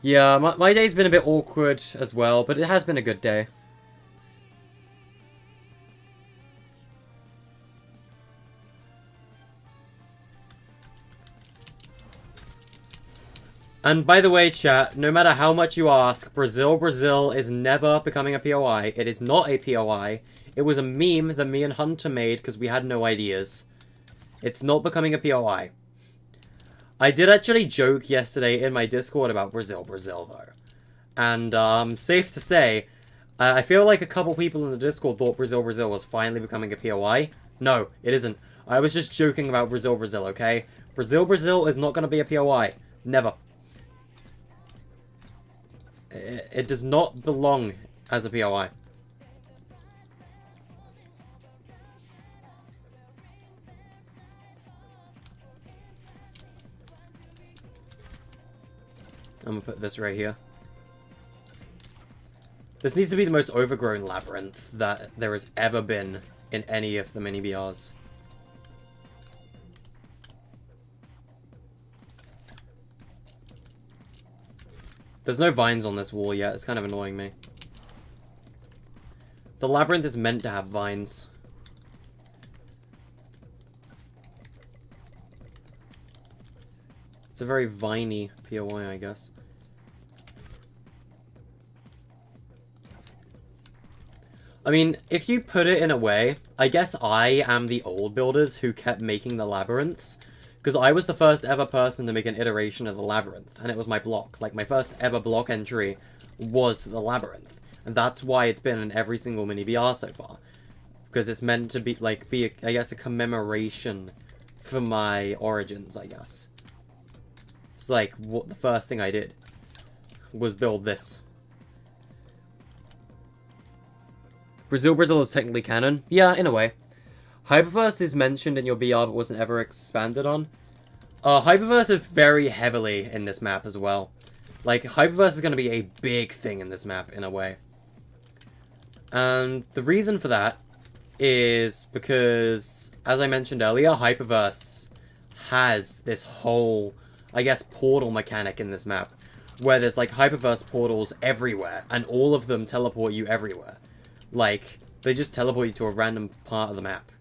Yeah, my day's been a bit awkward as well, but it has been a good day. And by the way, chat, no matter how much you ask, Brazil is never becoming a POI. It is not a POI. It was a meme that me and Hunter made because we had no ideas. It's not becoming a POI. I did actually joke yesterday in my Discord about Brazil though. And, safe to say, I feel like a couple people in the Discord thought Brazil was finally becoming a POI. No, it isn't. I was just joking about Brazil, okay? Brazil is not going to be a POI. Never. It does not belong as a POI. I'm gonna put this right here. This needs to be the most overgrown labyrinth that there has ever been in any of the mini BRs. There's no vines on this wall yet. It's kind of annoying me. The labyrinth is meant to have vines. It's a very viney POI, I guess. I mean, if you put it in a way, I guess I am the old builders who kept making the labyrinths. Because I was the first ever person to make an iteration of the Labyrinth, and it was my block. Like, my first ever block entry was the Labyrinth. And that's why it's been in every single mini BR so far. Because it's meant to be, like, I guess, a commemoration for my origins, I guess. It's like, what the first thing I did was build this. Brazil is technically canon? Yeah, in a way. Hyperverse is mentioned in your BR but wasn't ever expanded on. Hyperverse is very heavily in this map as well. Like, Hyperverse is going to be a big thing in this map, in a way. And the reason for that is because, as I mentioned earlier, Hyperverse has this whole, I guess, portal mechanic in this map. Where there's, like, Hyperverse portals everywhere, and all of them teleport you everywhere. Like, they just teleport you to a random part of the map.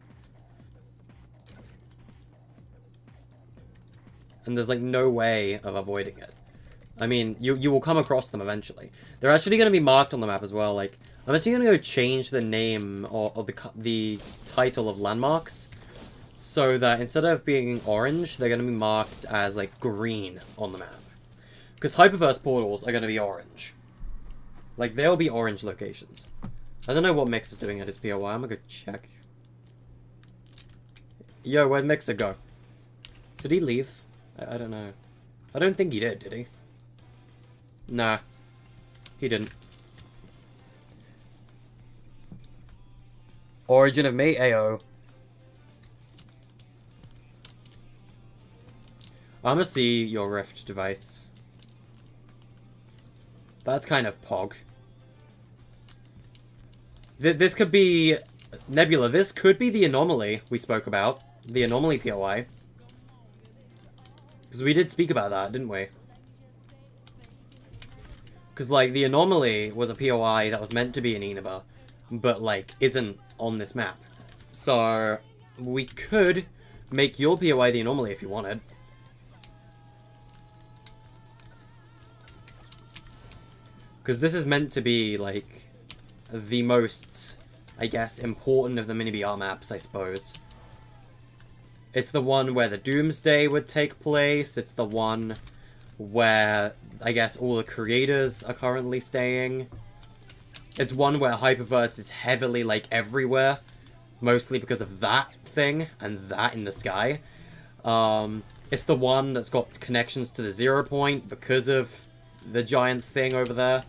And there's, like, no way of avoiding it. I mean, you will come across them eventually. They're actually going to be marked on the map as well. Like, I'm actually going to go change the name or the title of landmarks. So that instead of being orange, they're going to be marked as, like, green on the map. Because Hyperverse portals are going to be orange. Like, they'll be orange locations. I don't know what Mix is doing at his POI. I'm going to go check. Yo, where'd Mixer go? Did he leave? I don't know. I don't think he did he? Nah. He didn't. Origin of me, AO. I'm gonna see your Rift device. That's kind of pog. This could be... Nebula, this could be the anomaly we spoke about. The anomaly POI. Because we did speak about that, didn't we? Because, like, the anomaly was a POI that was meant to be an Inaba, but, like, isn't on this map. So, we could make your POI the anomaly if you wanted. Because this is meant to be, like, the most, I guess, important of the mini-BR maps, I suppose. It's the one where the Doomsday would take place. It's the one where, I guess, all the creators are currently staying. It's one where Hyperverse is heavily, like, everywhere. Mostly because of that thing and that in the sky. It's the one that's got connections to the 0 point because of the giant thing over there.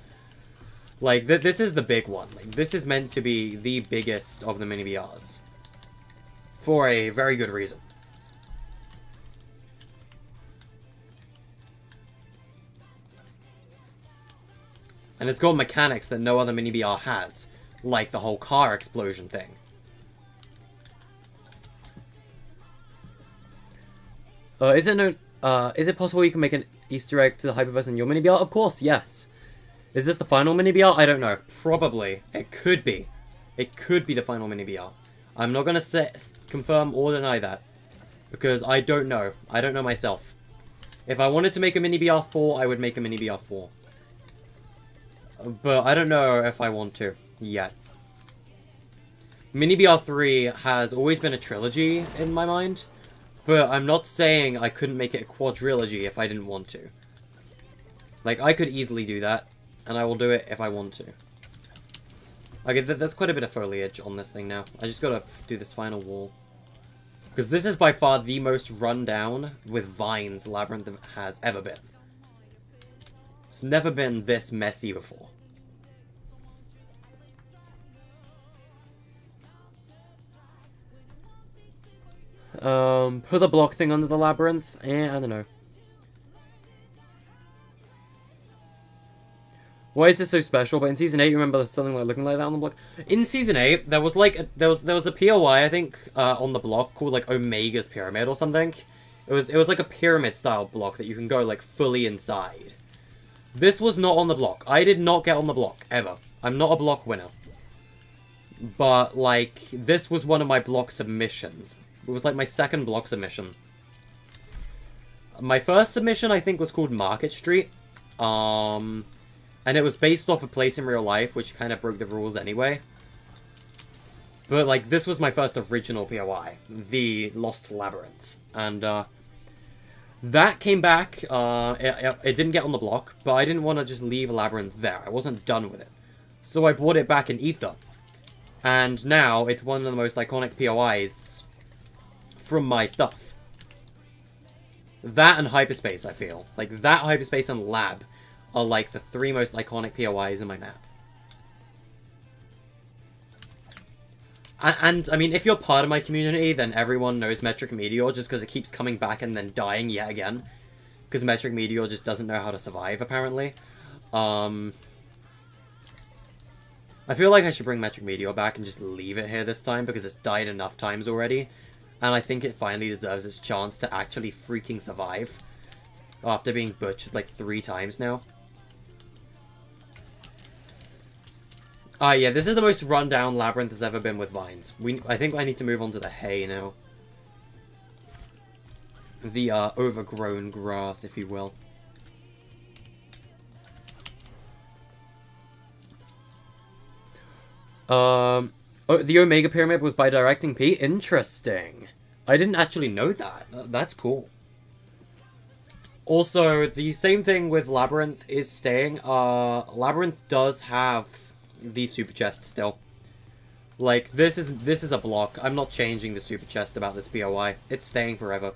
Like, this is the big one. Like, this is meant to be the biggest of the mini-BRs. For a very good reason. And it's got mechanics that no other mini-BR has. Like the whole car explosion thing. Is it possible you can make an Easter egg to the Hyperverse in your mini-BR? Of course, yes. Is this the final mini-BR? I don't know. Probably. It could be. It could be the final mini-BR. I'm not going to confirm or deny that. Because I don't know. I don't know myself. If I wanted to make a mini-BR 4, I would make a mini-BR 4. But I don't know if I want to yet. Mini-BR 3 has always been a trilogy in my mind. But I'm not saying I couldn't make it a quadrilogy if I didn't want to. Like, I could easily do that. And I will do it if I want to. Okay, there's quite a bit of foliage on this thing now. I just gotta do this final wall. Because this is by far the most run down with vines Labyrinth has ever been. It's never been this messy before. Put a block thing under the Labyrinth? I don't know. Why is this so special? But in Season 8, you remember something like looking like that on the block? In Season 8, there was like, there was a POI, I think, on the block called like Omega's Pyramid or something. It was like a pyramid style block that you can go like fully inside. This was not on the block. I did not get on the block, ever. I'm not a block winner. But like, this was one of my block submissions. It was like my second block submission. My first submission, I think, was called Market Street. And it was based off a place in real life, which kind of broke the rules anyway. But, like, this was my first original POI. The Lost Labyrinth. And, that came back. It didn't get on the block, but I didn't want to just leave Labyrinth there. I wasn't done with it. So I brought it back in Ether. And now, it's one of the most iconic POIs from my stuff. That and Hyperspace, I feel. Like, that, Hyperspace, and Lab are like the 3 most iconic POIs in my map. And I mean, if you're part of my community, then everyone knows Metric Meteor just because it keeps coming back and then dying yet again. Because Metric Meteor just doesn't know how to survive, apparently. I feel like I should bring Metric Meteor back and just leave it here this time because it's died enough times already. And I think it finally deserves its chance to actually freaking survive. After being butchered like 3 times now. Yeah, this is the most run-down Labyrinth has ever been with vines. I think I need to move on to the hay now. The, overgrown grass, if you will. Oh, the Omega Pyramid was by Directing P? Interesting. I didn't actually know that. That's cool. Also, the same thing with Labyrinth is staying. Labyrinth does have the super chest still. Like, this is a block. I'm not changing the super chest about this POI. It's staying forever.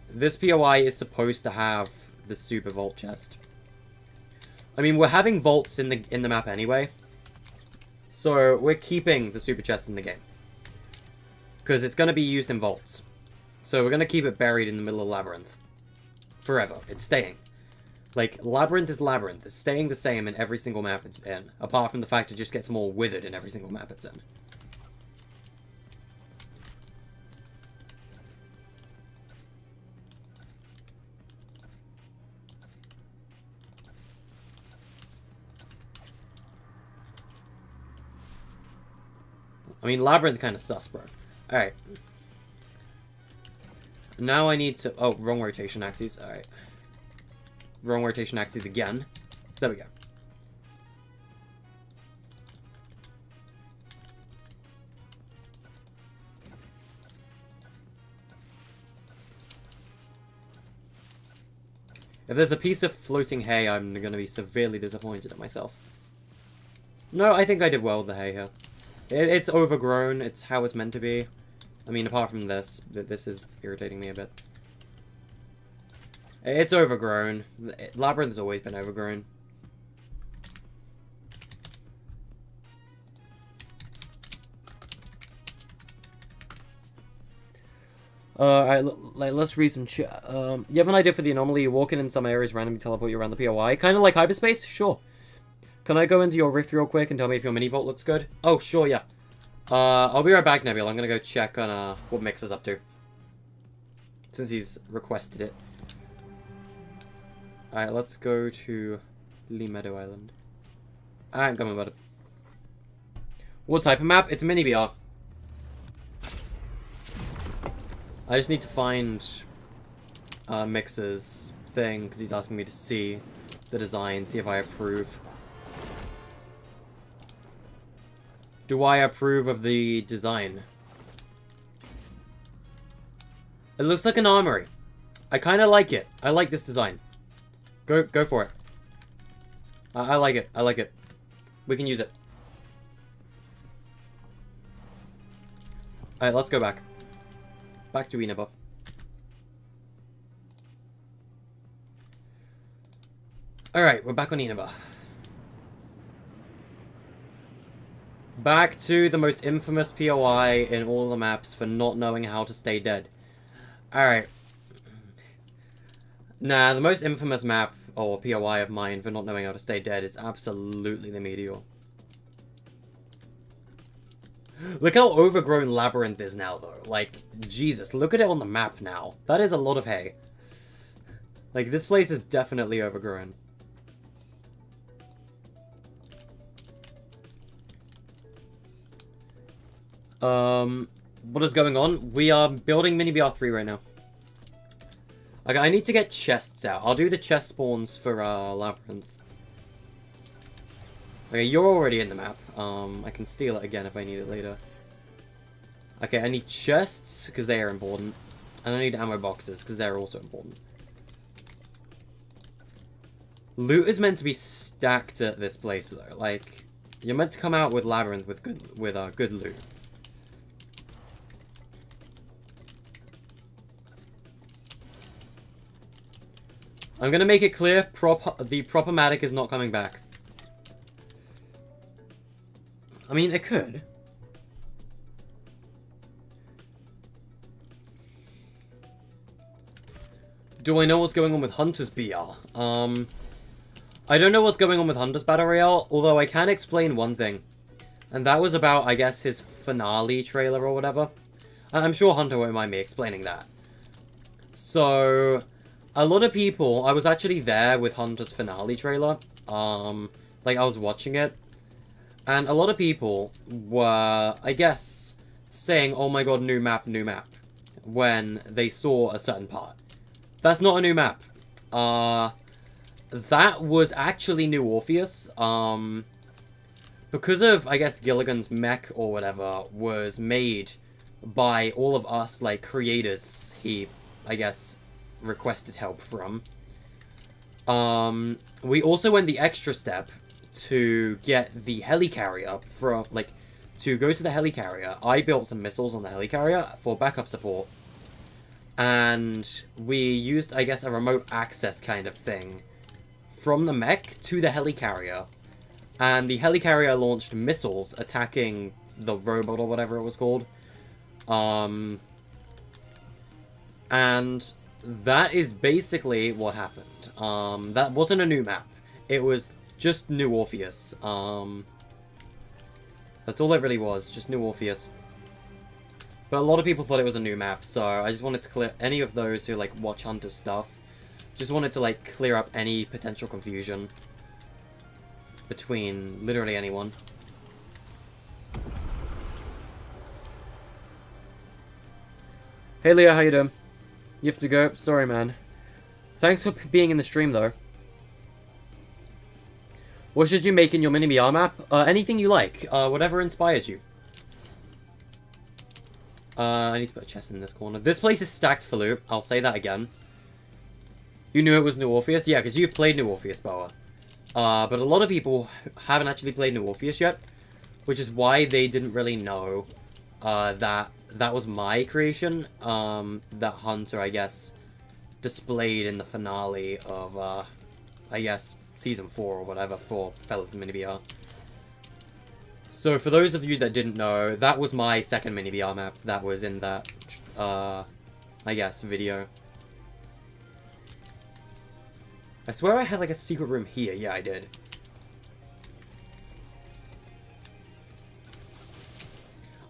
This POI is supposed to have the super vault chest. I mean, we're having vaults in the map anyway. So we're keeping the super chest in the game. Because it's going to be used in vaults. So we're going to keep it buried in the middle of Labyrinth. Forever. It's staying. Like, Labyrinth is Labyrinth. It's staying the same in every single map it's in. Apart from the fact it just gets more withered in every single map it's in. I mean, Labyrinth kind of sus, bro. Alright. Now I need to... Oh, wrong rotation axes. Alright. Wrong rotation axes again. There we go. If there's a piece of floating hay, I'm going to be severely disappointed at myself. No, I think I did well with the hay here. It's overgrown. It's how it's meant to be. I mean, apart from this, this is irritating me a bit. It's overgrown. Labyrinth has always been overgrown. Alright, let's read some chat. You have an idea for the anomaly? You walk in some areas, randomly teleport you around the POI? Kind of like hyperspace? Sure. Can I go into your rift real quick and tell me if your mini vault looks good? Oh, sure, yeah. I'll be right back, Nebula. I'm gonna go check on what Mix is up to. Since he's requested it. Alright, let's go to Lee Meadow Island. I'm coming about it. What type of map? It's a mini BR. I just need to find Mix's thing, because he's asking me to see the design, see if I approve. Do I approve of the design? It looks like an armory. I kind of like it. I like this design. Go for it. I like it. I like it. We can use it. Alright, let's go back. Back to Inaba. Alright, we're back on Inaba. Back to the most infamous POI in all the maps for not knowing how to stay dead. Alright. Nah, the most infamous map, or POI of mine for not knowing how to stay dead is absolutely the Meteor. Look how overgrown Labyrinth is now, though. Like, Jesus, look at it on the map now. That is a lot of hay. Like, this place is definitely overgrown. What is going on? We are building Mini BR3 right now. Okay, I need to get chests out. I'll do the chest spawns for, Labyrinth. Okay, you're already in the map. I can steal it again if I need it later. Okay, I need chests, because they are important. And I need ammo boxes, because they're also important. Loot is meant to be stacked at this place, though. Like, you're meant to come out with Labyrinth with good loot. I'm gonna make it clear, the Propomatic is not coming back. I mean, it could. Do I know what's going on with Hunter's BR? I don't know what's going on with Hunter's Battle Royale, although I can explain one thing. And that was about, I guess, his finale trailer or whatever. And I'm sure Hunter won't mind me explaining that. So, a lot of people, I was actually there with Hunter's finale trailer. Like, I was watching it. And a lot of people were, I guess, saying, oh my god, new map, when they saw a certain part. That's not a new map. That was actually New Orpheus. Because of, I guess, Gilligan's mech or whatever was made by all of us, like, creators he, I guess, requested help from. We also went the extra step to get the helicarrier from, like, to go to the helicarrier. I built some missiles on the helicarrier for backup support. And we used, I guess, a remote access kind of thing from the mech to the helicarrier. And the helicarrier launched missiles attacking the robot or whatever it was called. And that is basically what happened. That wasn't a new map. It was just New Orpheus. That's all it really was, just New Orpheus. But a lot of people thought it was a new map, so I just wanted to clear any of those who, like, watch Hunter stuff. Just wanted to, like, clear up any potential confusion between literally anyone. Hey Leo, how you doing? You have to go? Sorry, man. Thanks for being in the stream, though. What should you make in your mini-BR map? Anything you like. Whatever inspires you. I need to put a chest in this corner. This place is stacked for loot. I'll say that again. You knew it was New Orpheus? Yeah, because you've played New Orpheus, Boa. But a lot of people haven't actually played New Orpheus yet. Which is why they didn't really know that was my creation. That Hunter, I guess, displayed in the finale of, I guess, Season 4 or whatever for Fellas Mini-BR. So for those of you that didn't know, that was my second Mini-BR map that was in that, I guess, video. I swear I had like a secret room here. Yeah, I did.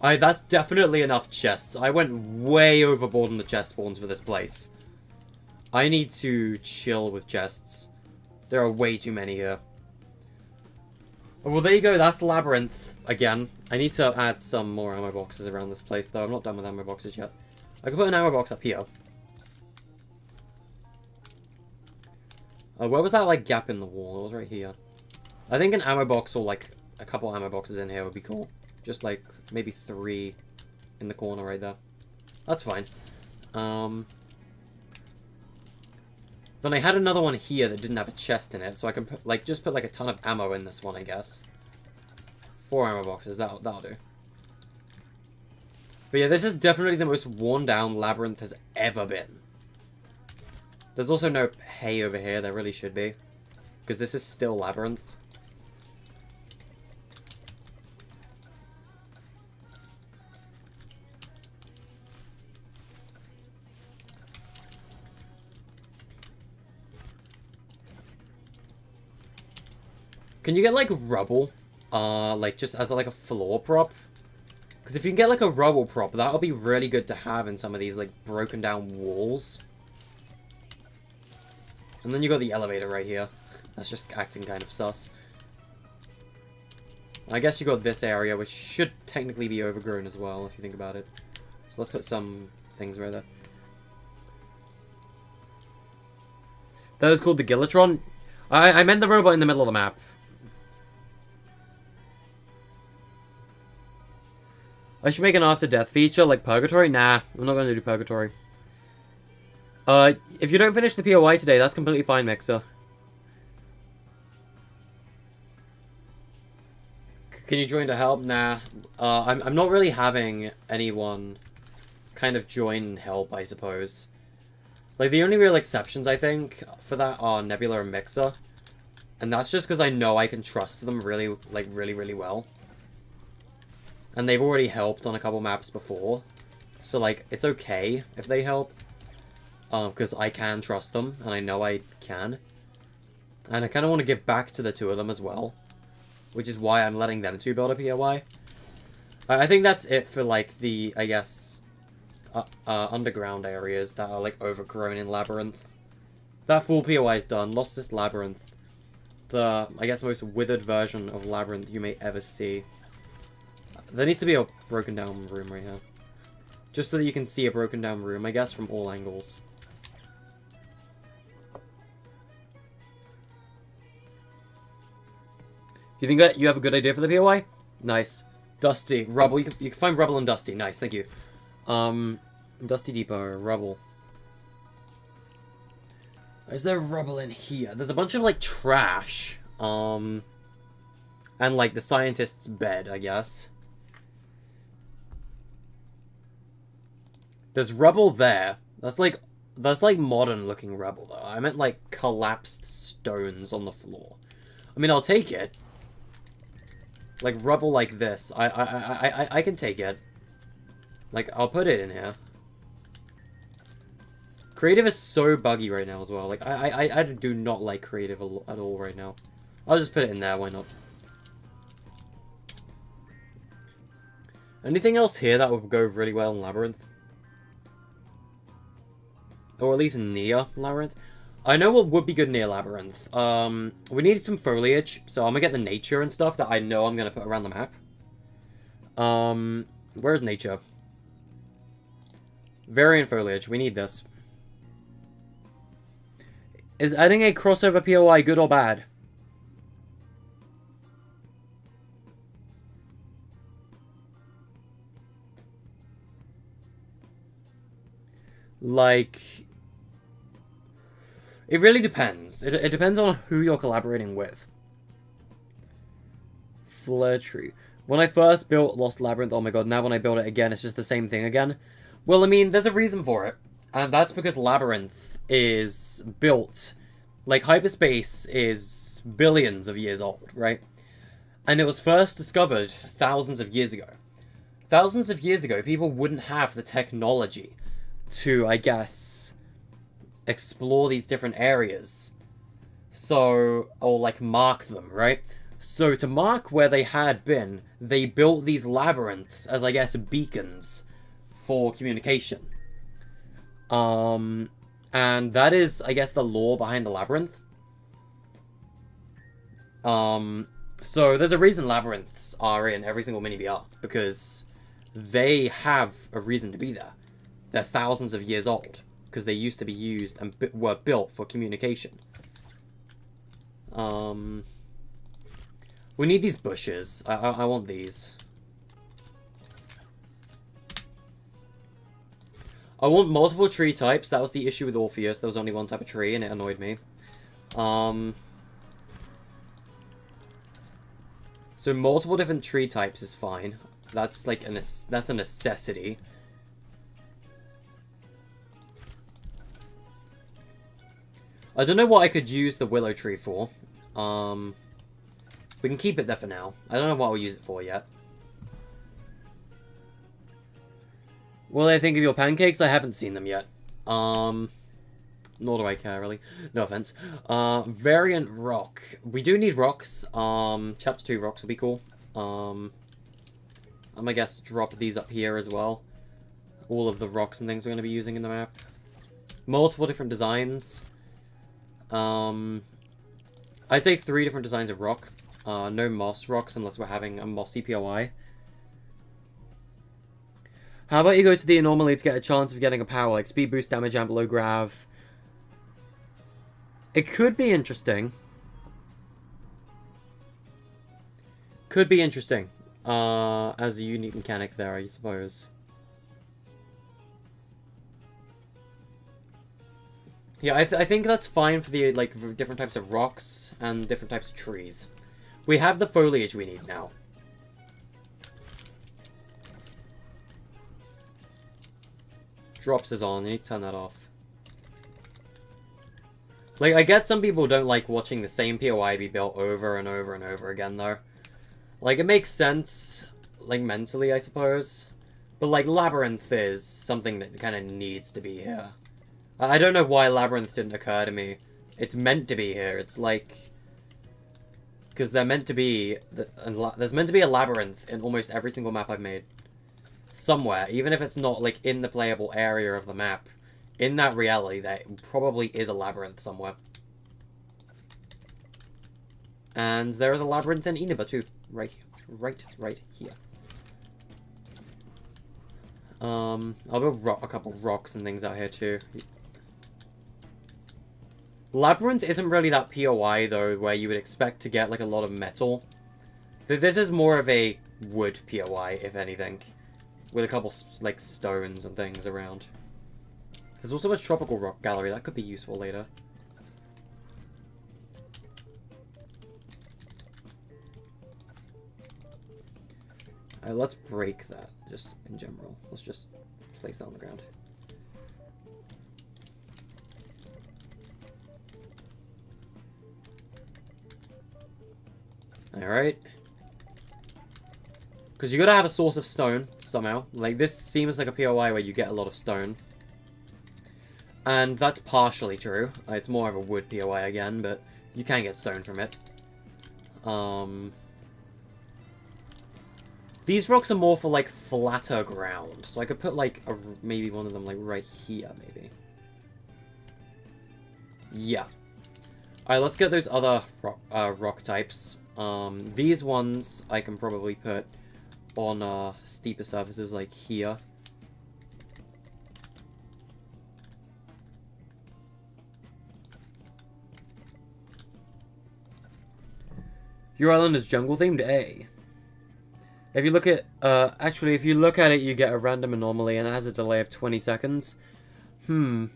That's definitely enough chests. I went way overboard on the chest spawns for this place. I need to chill with chests. There are way too many here. Well, there you go. That's Labyrinth again. I need to add some more ammo boxes around this place, though. I'm not done with ammo boxes yet. I can put an ammo box up here. Where was that, like, gap in the wall? It was right here. I think an ammo box or, like, a couple ammo boxes in here would be cool. Just, like, maybe 3 in the corner right there. That's fine. Then I had another one here that didn't have a chest in it, so I can put, like, just put, like, a ton of ammo in this one, I guess. 4 ammo boxes, that'll do. But yeah, this is definitely the most worn down Labyrinth has ever been. There's also no hay over here, there really should be. Because this is still Labyrinth. Can you get, like, rubble? Like, just as, like, a floor prop? Because if you can get, like, a rubble prop, that'll be really good to have in some of these, like, broken down walls. And then you got the elevator right here. That's just acting kind of sus. I guess you got this area, which should technically be overgrown as well, if you think about it. So let's put some things right there. That is called the Gillatron? I meant the robot in the middle of the map. I should make an after-death feature, like Purgatory? Nah, I'm not going to do Purgatory. If you don't finish the POI today, that's completely fine, Mixer. Can you join to help? Nah. I'm not really having anyone kind of join and help, I suppose. Like, the only real exceptions, I think, for that are Nebula and Mixer. And that's just because I know I can trust them really, like, really well. And they've already helped on a couple maps before. So, like, it's okay if they help. Because I can trust them, and I know I can. And I kind of want to give back to the two of them as well. Which is why I'm letting them two build a POI. I think that's it for, like, the, I guess, underground areas that are, like, overgrown in Labyrinth. That full POI is done. Lost this Labyrinth. The, I guess, most withered version of Labyrinth you may ever see. There needs to be a broken down room right here. Just so that you can see a broken down room, I guess, from all angles. You think that you have a good idea for the POI? Nice. Dusty. Rubble. You can find Rubble and Dusty. Nice, thank you. Dusty Depot. Rubble. Is there rubble in here? There's a bunch of, like, trash. And, like, the scientist's bed, I guess. There's rubble there. That's like modern looking rubble though. I meant like collapsed stones on the floor. I mean, I'll take it. Like, rubble like this. I can take it. Like, I'll put it in here. Creative is so buggy right now as well. Like, I do not like creative at all right now. I'll just put it in there, why not? Anything else here that would go really well in Labyrinth? Or at least near Labyrinth? I know what would be good near Labyrinth. We needed some foliage, so I'm gonna get the nature and stuff that I know I'm gonna put around the map. Where's nature? Variant foliage, we need this. Is adding a crossover POI good or bad? Like, it really depends. It depends on who you're collaborating with. Flare tree. When I first built Lost Labyrinth, oh my god, now when I build it again, it's just the same thing again. Well, I mean, there's a reason for it. And that's because Labyrinth is built, like, hyperspace is billions of years old, right? And it was first discovered thousands of years ago. Thousands of years ago, people wouldn't have the technology to, I guess, explore these different areas. So, or like mark them, right? So to mark where they had been, they built these labyrinths as, I guess, beacons for communication. And that is, I guess, the lore behind the labyrinth. So there's a reason labyrinths are in every single mini BR, because they have a reason to be there. They're thousands of years old, because they used to be used and were built for communication. We need these bushes. I want these. I want multiple tree types. That was the issue with Orpheus. There was only one type of tree, and it annoyed me. So multiple different tree types is fine. That's like that's a necessity. I don't know what I could use the willow tree for. We can keep it there for now. I don't know what I'll use it for yet. What do I think of your pancakes? I haven't seen them yet. Nor do I care, really. No offense. Variant rock. We do need rocks. Chapter 2 rocks would be cool. I'm gonna guess drop these up here as well. All of the rocks and things we're gonna be using in the map. Multiple different designs. I'd say 3 different designs of rock. No moss rocks unless we're having a mossy POI. How about you go to the anomaly to get a chance of getting a power, like speed boost, damage, and below grav? It could be interesting. Could be interesting. As a unique mechanic there, I suppose. Yeah, I think that's fine for the, like, different types of rocks and different types of trees. We have the foliage we need now. Drops is on. You need to turn that off. Like, I get some people don't like watching the same POI be built over and over and over again, though. Like, it makes sense, like, mentally, I suppose. But, like, Labyrinth is something that kind of needs to be here. I don't know why Labyrinth didn't occur to me. It's meant to be here. It's like... because they're meant to be... there's meant to be a Labyrinth in almost every single map I've made. Somewhere. Even if it's not, like, in the playable area of the map. In that reality, there probably is a Labyrinth somewhere. And there is a Labyrinth in Inaba, too. Right here. I'll build a couple rocks and things out here, too. Labyrinth isn't really that POI, though, where you would expect to get, like, a lot of metal. This is more of a wood POI, if anything. With a couple, like, stones and things around. There's also a tropical rock gallery. That could be useful later. Alright, let's break that, just in general. Let's just place that on the ground. Alright. Because you gotta have a source of stone, somehow. Like, this seems like a POI where you get a lot of stone. And that's partially true. It's more of a wood POI again, but you can get stone from it. These rocks are more for, like, flatter ground. So I could put, like, maybe one of them, like, right here, maybe. Yeah. Alright, let's get those other rock types. These ones I can probably put on steeper surfaces, like here. Your island is jungle themed? A. If you look at, actually, if you look at it, you get a random anomaly, and it has a delay of 20 seconds. You're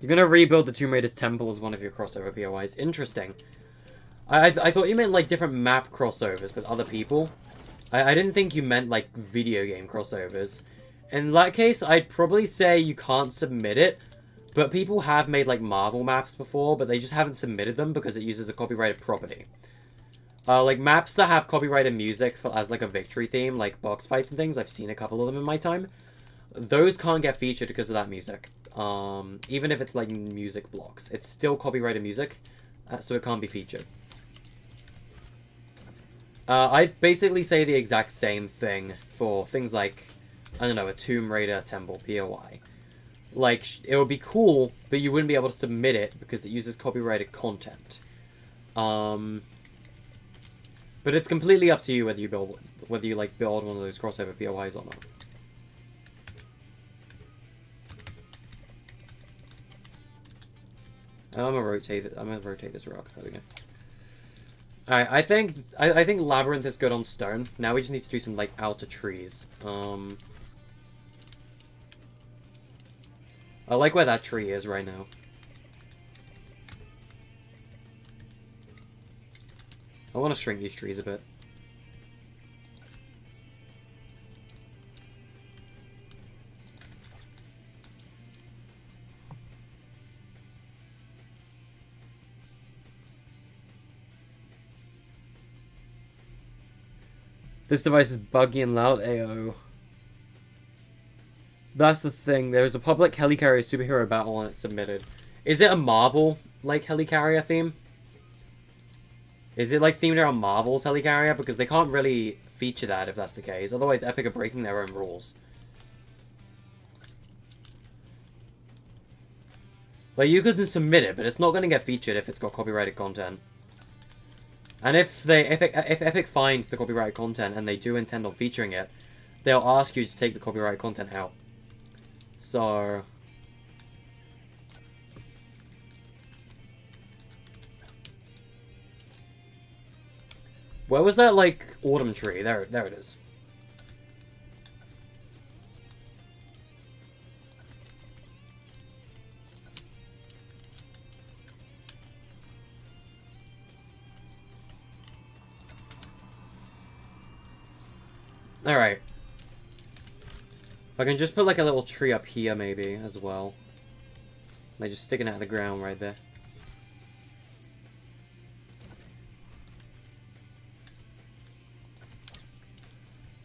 gonna rebuild the Tomb Raider's temple as one of your crossover POIs. Interesting. I thought you meant, like, different map crossovers with other people. I didn't think you meant, like, video game crossovers. In that case, I'd probably say you can't submit it. But people have made, like, Marvel maps before, but they just haven't submitted them because it uses a copyrighted property. Like, maps that have copyrighted music as, like, a victory theme, like box fights and things, I've seen a couple of them in my time. Those can't get featured because of that music. Even if it's, like, music blocks. It's still copyrighted music, so it can't be featured. I'd basically say the exact same thing for things like, I don't know, a Tomb Raider temple POI. Like, it would be cool, but you wouldn't be able to submit it because it uses copyrighted content. But it's completely up to you whether you build one of those crossover POIs or not. I'm gonna rotate this rock. There we go. Alright, I think Labyrinth is good on stone. Now we just need to do some, like, outer trees. I like where that tree is right now. I want to shrink these trees a bit. This device is buggy and loud, AO. That's the thing. There's a public helicarrier superhero battle on it submitted. Is it a Marvel, like, helicarrier theme? Is it, like, themed around Marvel's helicarrier? Because they can't really feature that if that's the case. Otherwise, Epic are breaking their own rules. Like, you could submit it, but it's not going to get featured if it's got copyrighted content. And if Epic finds the copyrighted content and they do intend on featuring it, they'll ask you to take the copyrighted content out. So... where was that, like, autumn tree? There it is. Alright. I can just put, like, a little tree up here, maybe, as well. Like, just sticking out of the ground right there.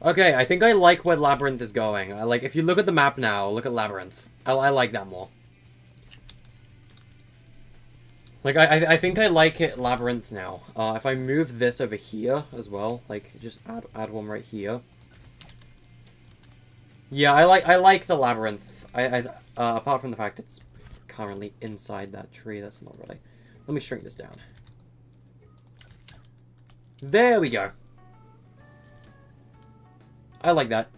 Okay, I think I like where Labyrinth is going. Like, if you look at the map now, look at Labyrinth. I like that more. Like, I think I like it Labyrinth now. If I move this over here as well, like, just add one right here. Yeah, I like the Labyrinth. Apart from the fact it's currently inside that tree, that's not really... Let me shrink this down. There we go. I like that.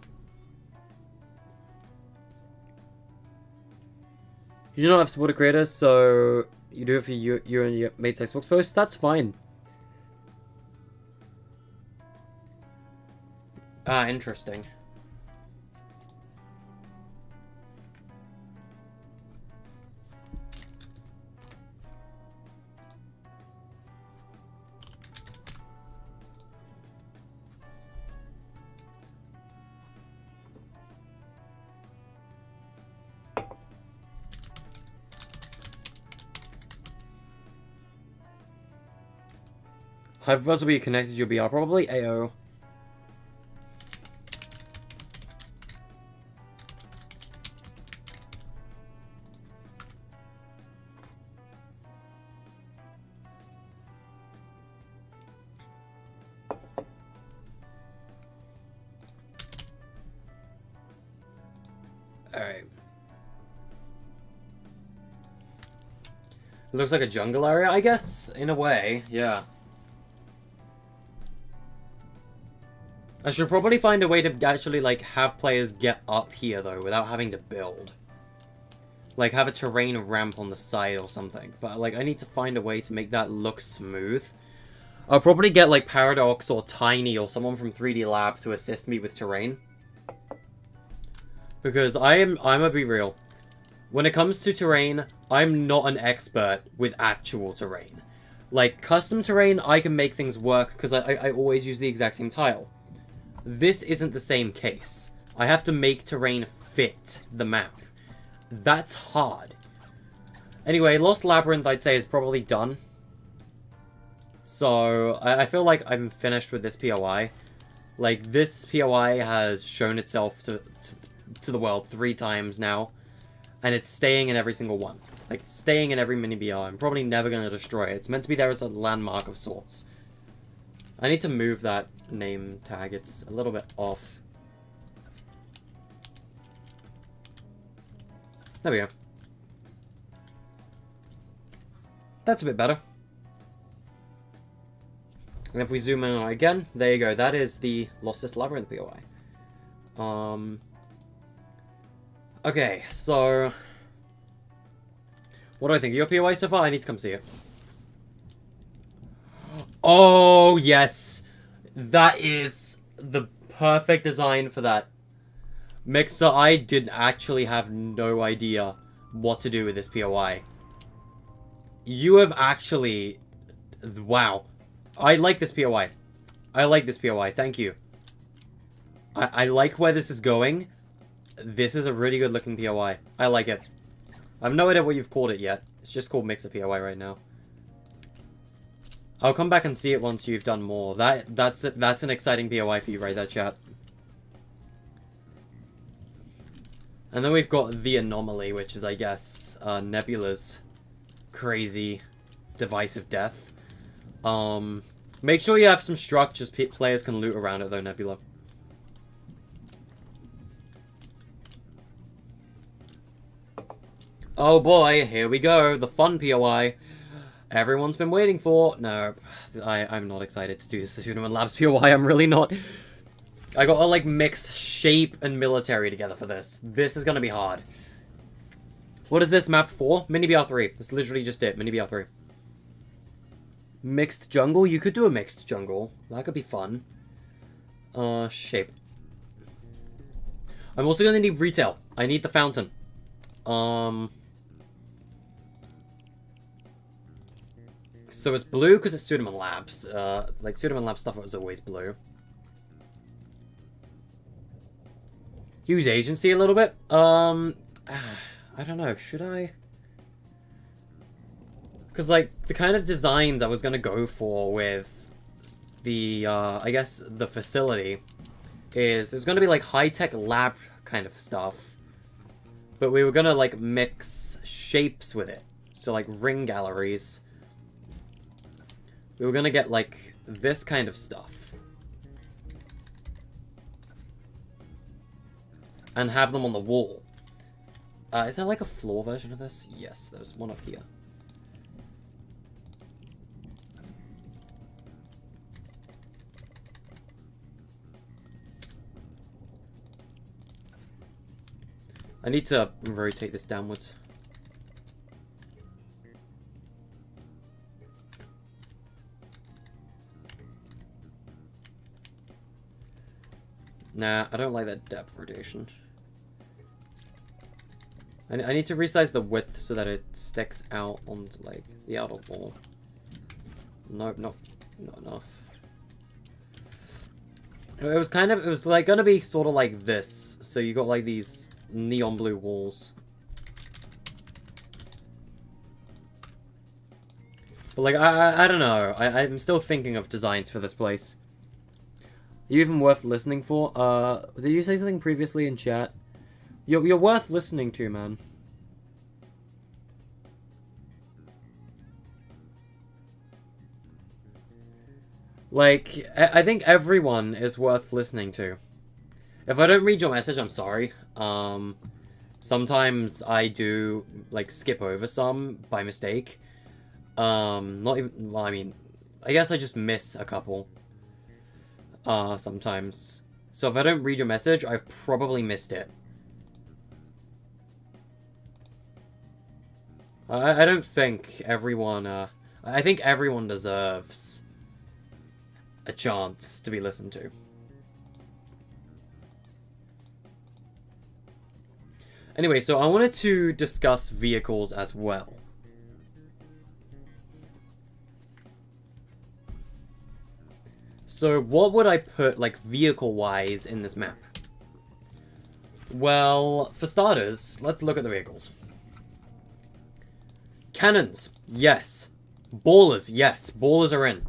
You do not have supported creators, so you do it for you and your mate's Xbox posts. That's fine. Ah, interesting. Hyperverse will be connected to your BR, probably. AO. Alright. It looks like a jungle area, I guess, in a way, yeah. I should probably find a way to actually, like, have players get up here, though, without having to build. Like, have a terrain ramp on the side or something. But, like, I need to find a way to make that look smooth. I'll probably get, like, Paradox or Tiny or someone from 3D Lab to assist me with terrain. Because I'm gonna be real. When it comes to terrain, I'm not an expert with actual terrain. Like, custom terrain, I can make things work because I always use the exact same tile. This isn't the same case. I have to make terrain fit the map. That's hard. Anyway, Lost Labyrinth, I'd say, is probably done. So, I feel like I'm finished with this POI. Like, this POI has shown itself to the world 3 times now. And it's staying in every single one. Like, staying in every mini BR. I'm probably never going to destroy it. It's meant to be there as a landmark of sorts. I need to move that name tag. It's a little bit off. There we go. That's a bit better. And if we zoom in on it again, there you go. That is the Lostest Labyrinth POI. Okay, so... What do I think of your POI so far? I need to come see it. Oh, yes! That is the perfect design for that. Mixer, I did actually have no idea what to do with this POI. You have actually... Wow. I like this POI. I like this POI. Thank you. I like where this is going. This is a really good looking POI. I like it. I have no idea what you've called it yet. It's just called Mixer POI right now. I'll come back and see it once you've done more. That's an exciting POI for you right there, chat. And then we've got the Anomaly, which is, I guess, Nebula's crazy device of death. Make sure you have some structures players can loot around it, though, Nebula. Oh boy, here we go, the fun POI. Everyone's been waiting for. No, I'm not excited to do this Tsunoman Labs POI, I'm really not. I gotta, like, mix shape and military together for this. This is gonna be hard. What is this map for? Mini BR3. That's literally just it, Mini BR3. Mixed jungle? You could do a mixed jungle. That could be fun. Shape. I'm also gonna need retail. I need the fountain. So it's blue because it's Tsunoman Labs. Like, Tsunoman Labs stuff was always blue. Use agency a little bit. I don't know. Should I? Because, like, the kind of designs I was going to go for with the, I guess, the facility is there's going to be, like, high-tech lab kind of stuff. But we were going to, like, mix shapes with it. So, like, ring galleries. We were going to get, like, this kind of stuff. And have them on the wall. Is there, like, a floor version of this? Yes, there's one up here. I need to rotate this downwards. Nah, I don't like that depth rotation. I need to resize the width so that it sticks out onto, like, the outer wall. Nope, not enough. It was like gonna be sort of like this. So you got like these neon blue walls. But like, I don't know. I'm still thinking of designs for this place. Are you even worth listening for? Did you say something previously in chat? You're worth listening to, man. Like, I think everyone is worth listening to. If I don't read your message, I'm sorry. Sometimes I do, like, skip over some by mistake. Not even, well, I mean, I guess I just miss a couple. Sometimes. So if I don't read your message, I've probably missed it. I don't think everyone, I think everyone deserves a chance to be listened to. Anyway, so I wanted to discuss vehicles as well. So what would I put, like, vehicle-wise in this map? Well, for starters, let's look at the vehicles. Cannons, yes. Ballers, yes. Ballers are in.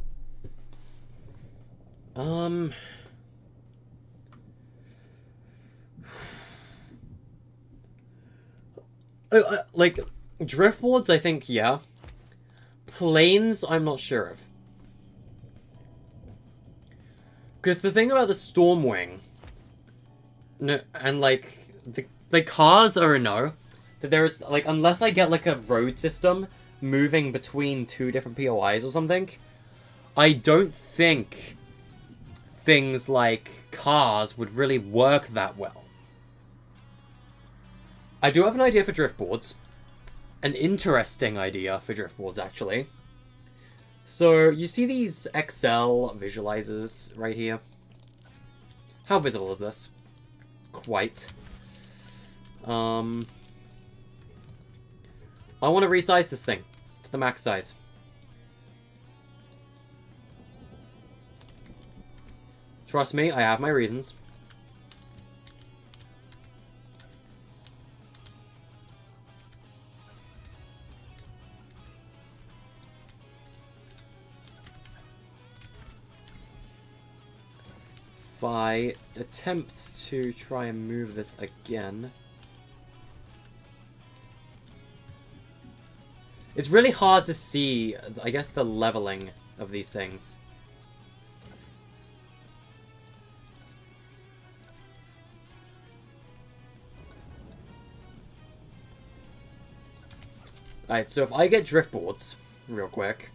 Like, driftboards, I think, yeah. Planes, I'm not sure of. Because the thing about the Stormwing, no, and, like, the cars are a no. That there's, like, unless I get, like, a road system moving between two different POIs or something, I don't think things like cars would really work that well. I do have an idea for driftboards. An interesting idea for driftboards, actually. So, you see these Excel visualizers right here? How visible is this? Quite. I want to resize this thing to the max size. Trust me, I have my reasons. If I attempt to try and move this again... It's really hard to see, I guess, the leveling of these things. Alright, so if I get driftboards, real quick...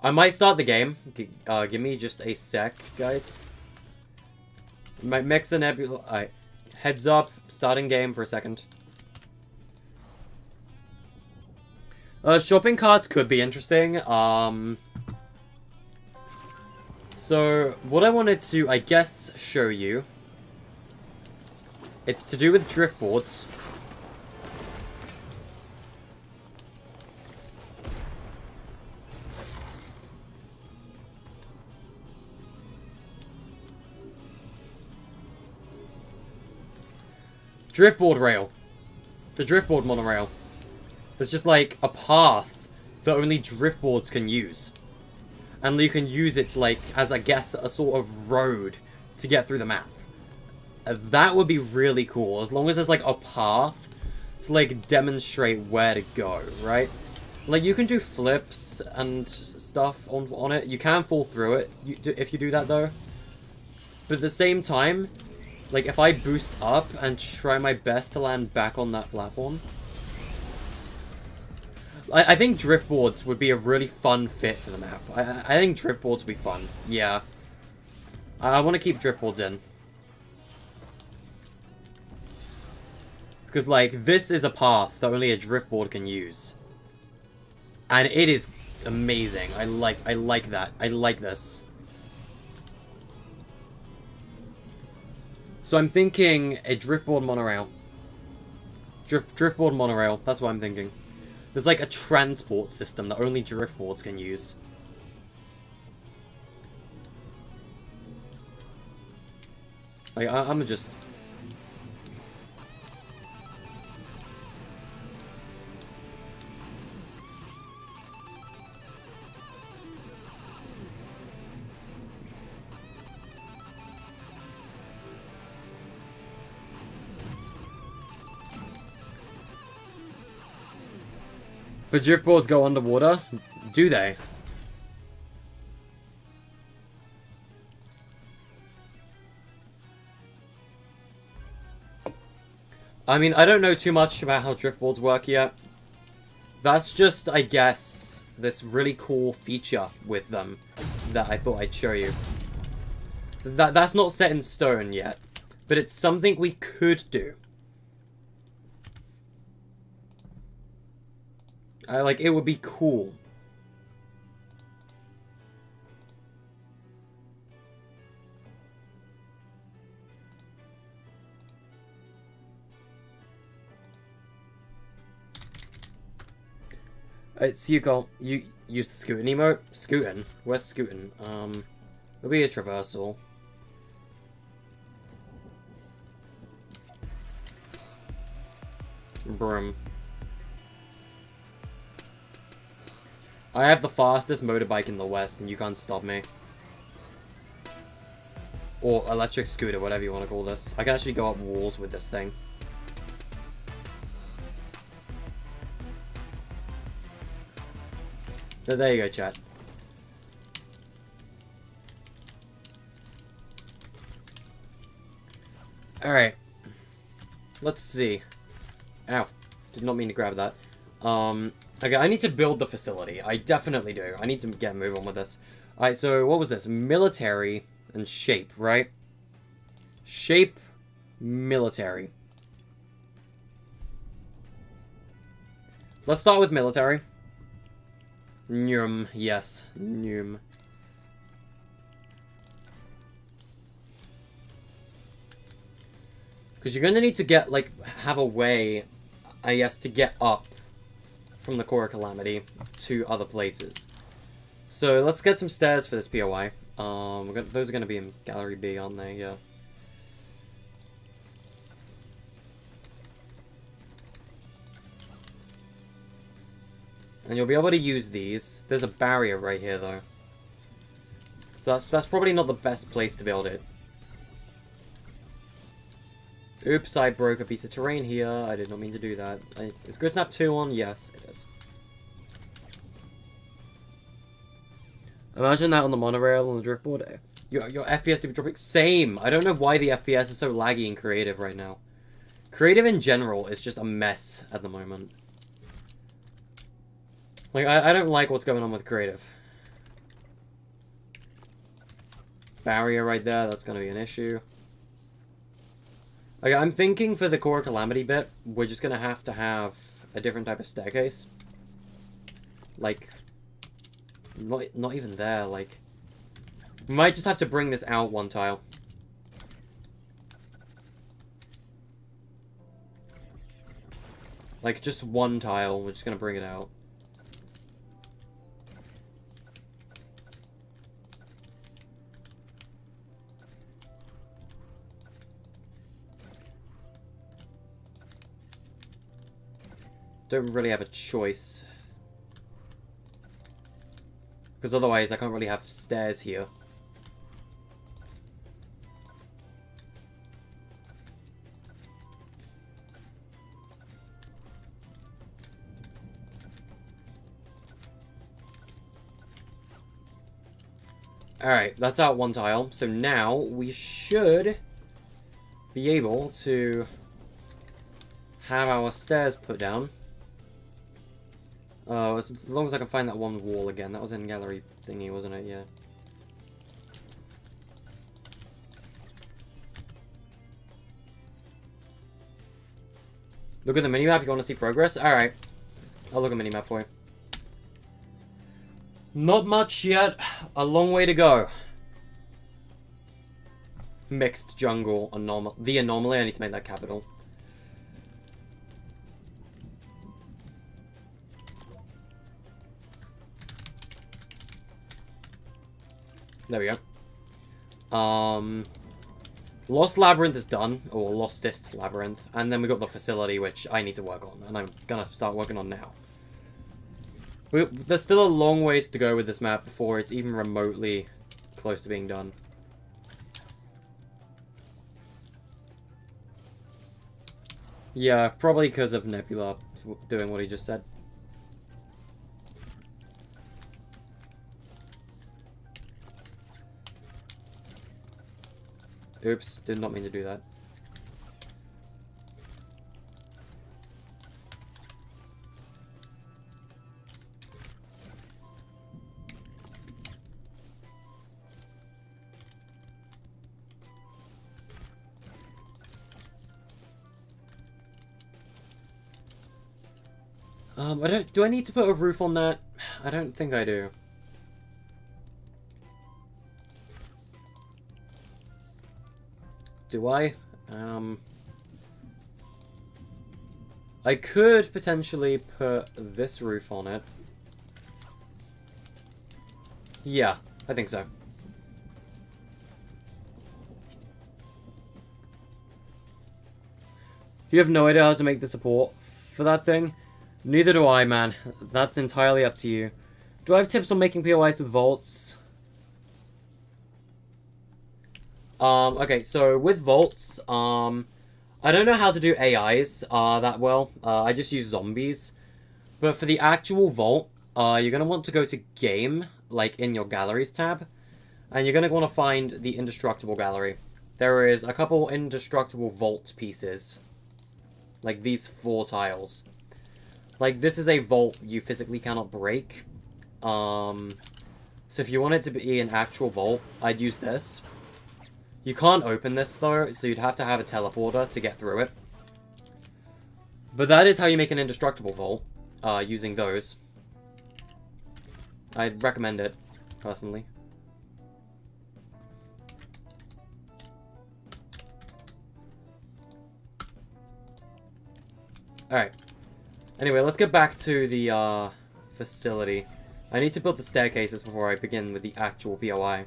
I might start the game. Give me just a sec, guys. Might mix a nebula... Alright. Heads up, starting game for a second. Shopping carts could be interesting. So, what I wanted to, I guess, show you... It's to do with driftboards. Driftboard rail. The driftboard monorail. There's just like a path that only driftboards can use. And you can use it to, like, as I guess, a sort of road to get through the map. That would be really cool, as long as there's like a path to like demonstrate where to go, right? Like, you can do flips and stuff on it. You can fall through it if you do that, though. But at the same time, like, if I boost up and try my best to land back on that platform... I think driftboards would be a really fun fit for the map. I think driftboards would be fun. Yeah. I want to keep driftboards in. Because, like, this is a path that only a driftboard can use. And it is amazing. I like that. I like this. So I'm thinking a driftboard monorail. Driftboard monorail. That's what I'm thinking. There's like a transport system that only driftboards can use. Like, I'm just... But driftboards go underwater? Do they? I mean, I don't know too much about how driftboards work yet. That's just, I guess, this really cool feature with them that I thought I'd show you. That's not set in stone yet, but it's something we could do. Like, it would be cool. So you use the scooting emote? Scooting? Where's scooting? It'll be a traversal. Broom. I have the fastest motorbike in the West, and you can't stop me. Or electric scooter, whatever you want to call this. I can actually go up walls with this thing. So there you go, chat. Alright. Let's see. Ow. Did not mean to grab that. Okay, I need to build the facility. I definitely do. I need to get a move on with this. Alright, so what was this? Military and shape, right? Shape, military. Let's start with military. Nyum, yes. Nyum. Because you're going to need to get, like, have a way, I guess, to get up from the Core Calamity to other places. So let's get some stairs for this POI. Those are going to be in Gallery B, aren't they? Yeah. And you'll be able to use these. There's a barrier right here, though. So that's probably not the best place to build it. Oops, I broke a piece of terrain here. I did not mean to do that. Is Grid Snap 2 on? Yes, it is. Imagine that on the monorail on the driftboard. Your FPS to be dropping. Same! I don't know why the FPS is so laggy and creative right now. Creative in general is just a mess at the moment. Like, I don't like what's going on with creative. Barrier right there, that's going to be an issue. Okay, I'm thinking for the Core Calamity bit, we're just going to have a different type of staircase. Like, not even there, like... We might just have to bring this out one tile. Like, just one tile, we're just going to bring it out. Don't really have a choice. Because otherwise I can't really have stairs here. Alright, that's out one tile. So now we should be able to have our stairs put down. As long as I can find that one wall again. That was in gallery thingy, wasn't it? Yeah. Look at the minimap. You want to see progress? Alright. I'll look at the minimap for you. Not much yet. A long way to go. Mixed jungle anomaly. The anomaly. I need to make that capital. There we go. Lost Labyrinth is done, or Lostest Labyrinth, and then we got the facility, which I need to work on, and I'm gonna start working on now. There's still a long ways to go with this map before it's even remotely close to being done. Yeah, probably because of Nebula doing what he just said. Oops, did not mean to do that. Do I need to put a roof on that? I don't think I do. Do I? I could potentially put this roof on it. Yeah, I think so. You have no idea how to make the support for that thing? Neither do I, man. That's entirely up to you. Do I have tips on making POIs with vaults? Okay, so with vaults, I don't know how to do AIs that well. I just use zombies. But for the actual vault, you're going to want to go to Game, like in your Galleries tab. And you're going to want to find the Indestructible Gallery. There is a couple Indestructible Vault pieces. Like these 4 tiles. Like, this is a vault you physically cannot break. So if you want it to be an actual vault, I'd use this. You can't open this, though, so you'd have to have a teleporter to get through it. But that is how you make an indestructible vault, using those. I'd recommend it, personally. Alright. Anyway, let's get back to the, facility. I need to build the staircases before I begin with the actual POI.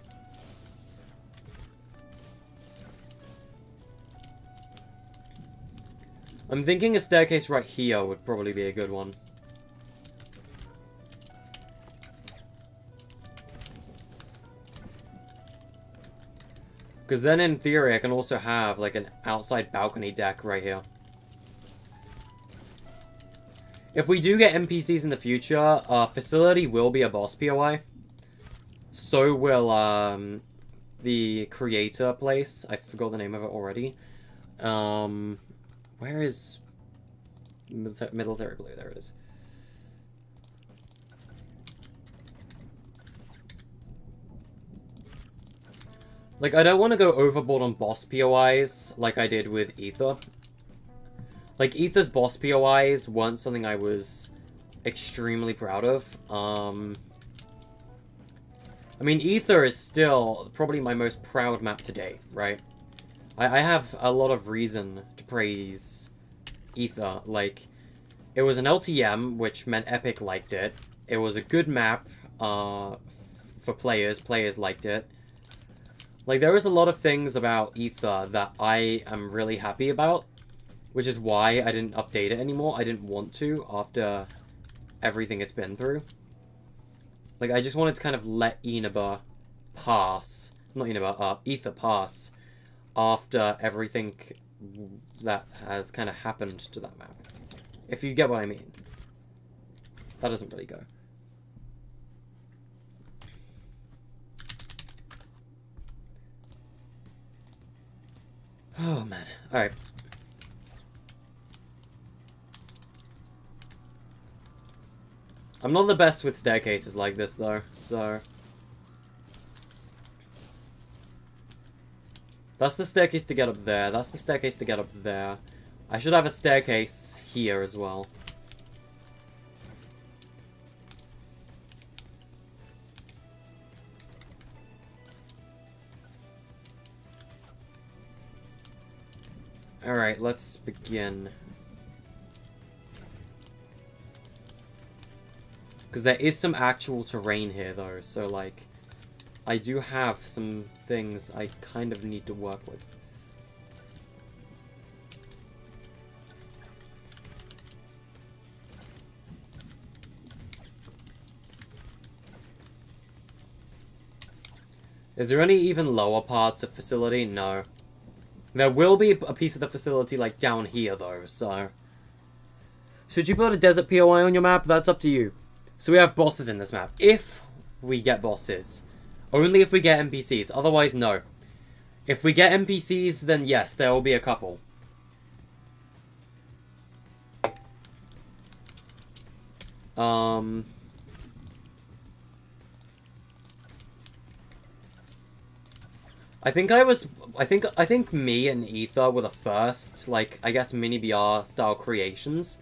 I'm thinking a staircase right here would probably be a good one. Because then, in theory, I can also have, like, an outside balcony deck right here. If we do get NPCs in the future, facility will be a boss POI. So will, the creator place. I forgot the name of it already. Where is military blue? There it is. Like, I don't want to go overboard on boss POIs like I did with Ether. Like, Ether's boss POIs weren't something I was extremely proud of. I mean, Ether is still probably my most proud map to date, right? I have a lot of reason to praise Ether. Like, it was an LTM, which meant Epic liked it. It was a good map for players. Players liked it. Like, there is a lot of things about Ether that I am really happy about, which is why I didn't update it anymore. I didn't want to after everything it's been through. Like, I just wanted to kind of let Eneba pass. Not Eneba, Ether pass after everything that has kind of happened to that map. If you get what I mean. That doesn't really go. Oh, man. Alright. I'm not the best with staircases like this, though, so... That's the staircase to get up there. That's the staircase to get up there. I should have a staircase here as well. Alright, let's begin. Because there is some actual terrain here, though, so, like... I do have some things I kind of need to work with. Is there any even lower parts of facility? No. There will be a piece of the facility, like, down here, though, so... Should you build a desert POI on your map? That's up to you. So we have bosses in this map. If we get bosses... Only if we get NPCs, otherwise no. If we get NPCs, then yes, there will be a couple. I think me and Ether were the first, like, I guess mini BR style creations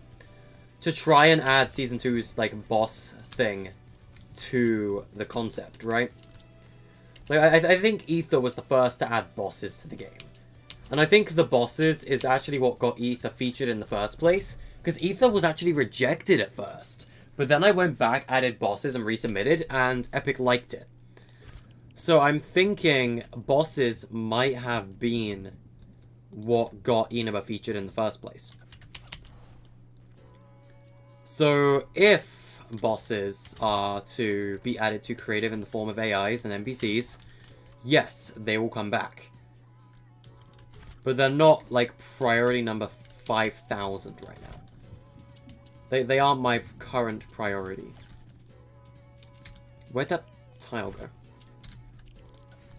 to try and add Season 2's, like, boss thing to the concept, right? Like, I think Ether was the first to add bosses to the game. And I think the bosses is actually what got Ether featured in the first place, because Ether was actually rejected at first. But then I went back, added bosses, and resubmitted, and Epic liked it. So I'm thinking bosses might have been what got Inaba featured in the first place. So if bosses are to be added to creative in the form of AIs and NPCs, yes, they will come back. But they're not, like, priority number 5,000 right now. They aren't my current priority. Where'd that tile go?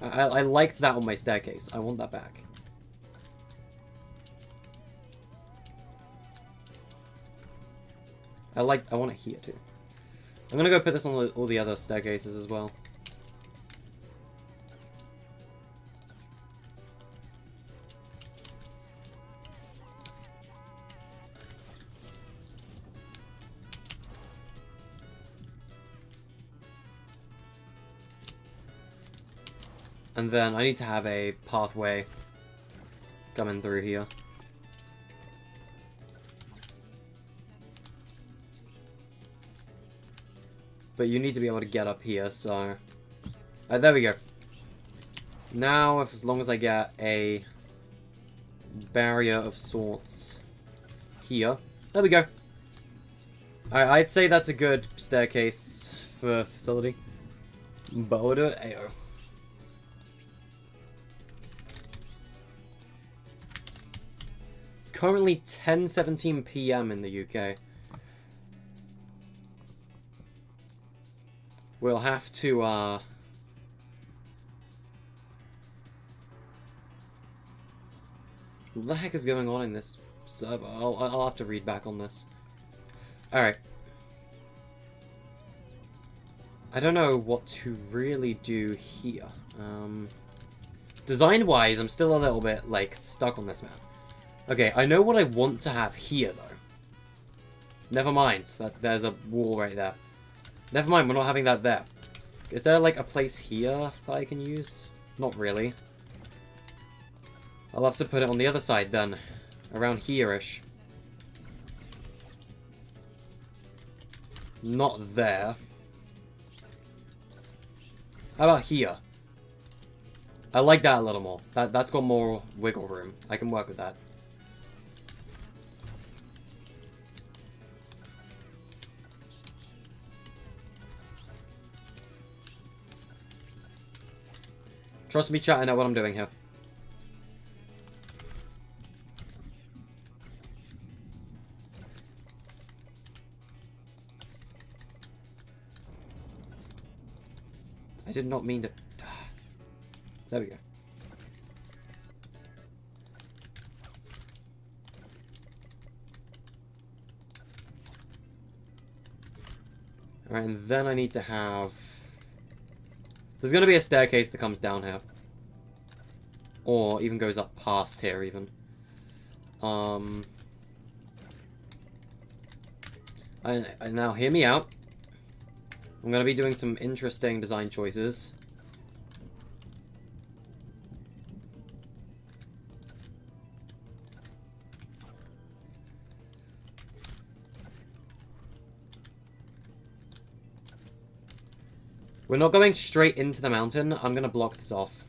I liked that on my staircase. I want that back. I want it here too. I'm gonna go put this on all the other staircases as well. And then I need to have a pathway coming through here. But you need to be able to get up here, so... there we go. Now, as long as I get a barrier of sorts here. There we go. I'd say that's a good staircase for facility. Boda Ayo. It's currently 10:17 PM in the UK. We'll have to, what the heck is going on in this server? I'll have to read back on this. Alright. I don't know what to really do here. Design-wise, I'm still a little bit, like, stuck on this map. Okay, I know what I want to have here, though. Never mind. There's a wall right there. Never mind, we're not having that there. Is there, like, a place here that I can use? Not really. I'll have to put it on the other side, then. Around here-ish. Not there. How about here? I like that a little more. That's got more wiggle room. I can work with that. Trust me, chat, I know what I'm doing here. I did not mean to... There we go. Alright, and then I need to have... There's going to be a staircase that comes down here. Or even goes up past here, even. And now, hear me out. I'm going to be doing some interesting design choices. We're not going straight into the mountain. I'm going to block this off.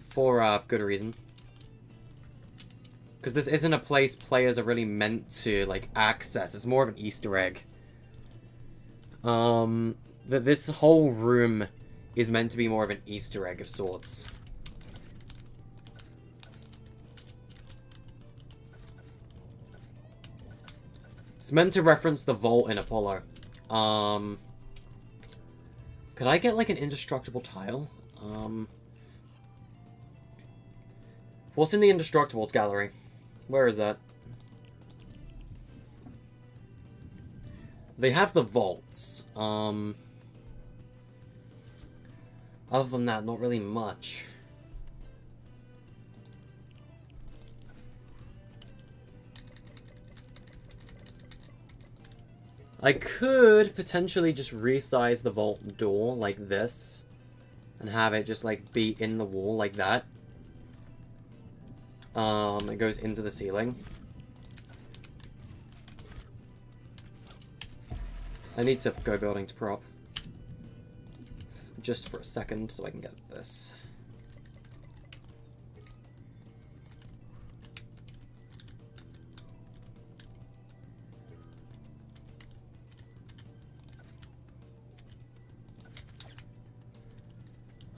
For good reason. Because this isn't a place players are really meant to, like, access. It's more of an Easter egg. This whole room is meant to be more of an Easter egg of sorts. It's meant to reference the vault in Apollo. Could I get, like, an indestructible tile? What's in the Indestructibles gallery? Where is that? They have the vaults. Other than that, not really much. I could potentially just resize the vault door like this. And have it just, like, be in the wall like that. It goes into the ceiling. I need to go building to prop. Just for a second so I can get this.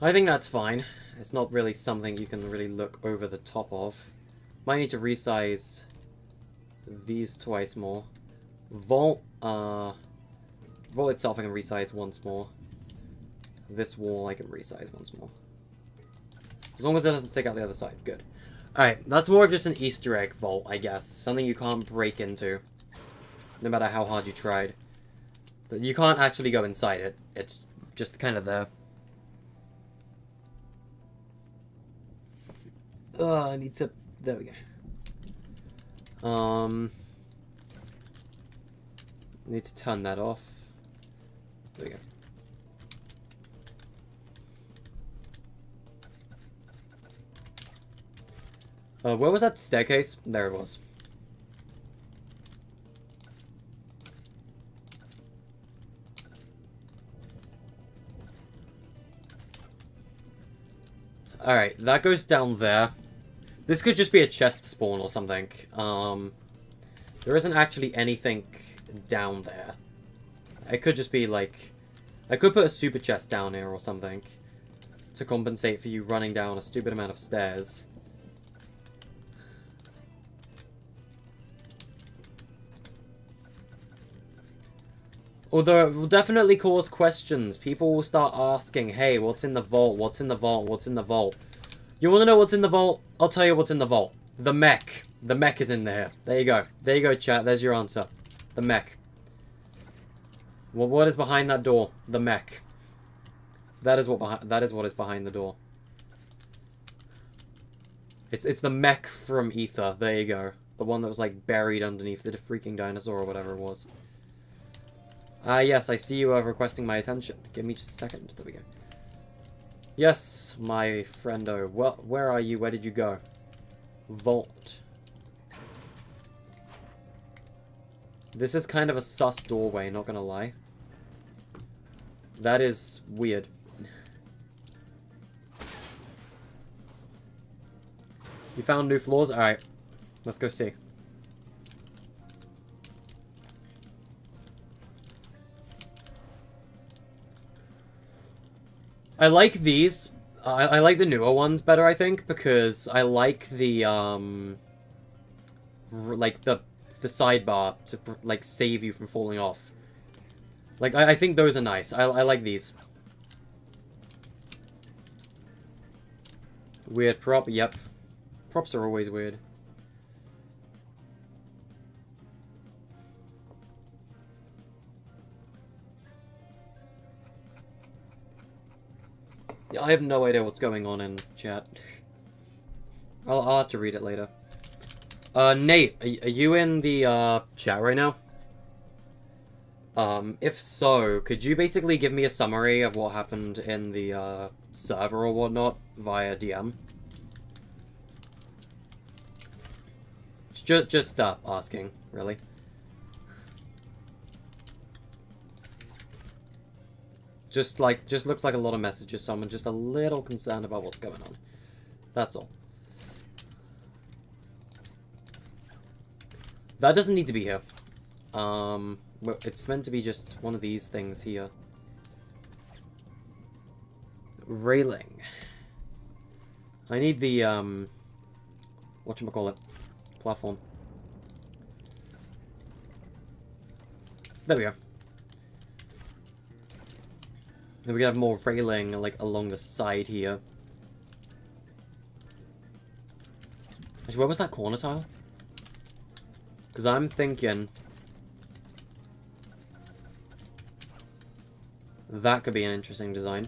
I think that's fine. It's not really something you can really look over the top of. Might need to resize these twice more. Vault itself I can resize once more. This wall I can resize once more. As long as it doesn't stick out the other side. Good. Alright, that's more of just an Easter egg vault, I guess. Something you can't break into. No matter how hard you tried. You can't actually go inside it. It's just kind of there. I need to... There we go. Need to turn that off. There we go. Where was that staircase? There it was. Alright, that goes down there. This could just be a chest spawn or something. There isn't actually anything down there. It could just be like... I could put a super chest down here or something. To compensate for you running down a stupid amount of stairs. Although it will definitely cause questions. People will start asking, hey, what's in the vault? What's in the vault? What's in the vault? You want to know what's in the vault? I'll tell you what's in the vault. The mech. The mech is in there. There you go. There you go, chat. There's your answer. The mech. Well, what is behind that door? The mech. That is what is behind the door. It's the mech from Ether. There you go. The one that was like buried underneath the freaking dinosaur or whatever it was. Yes, I see you are requesting my attention. Give me just a second. There we go. Yes, my friendo. Well, where are you? Where did you go? Vault. This is kind of a sus doorway, not gonna lie. That is weird. You found new floors? Alright. Let's go see. I like these. I like the newer ones better, I think, because I like the, like, the sidebar to, like, save you from falling off. Like, I think those are nice. I like these. Weird prop, yep. Props are always weird. Yeah, I have no idea what's going on in chat. I'll have to read it later. Nate, are you in the, chat right now? If so, could you basically give me a summary of what happened in the, server or whatnot via DM? Just asking, really. Just looks like a lot of messages, so I'm just a little concerned about what's going on. That's all. That doesn't need to be here. Well, it's meant to be just one of these things here. Railing. I need the, whatchamacallit, platform. There we go. Then we can have more railing, like, along the side here. Actually, where was that corner tile? Because I'm thinking... that could be an interesting design.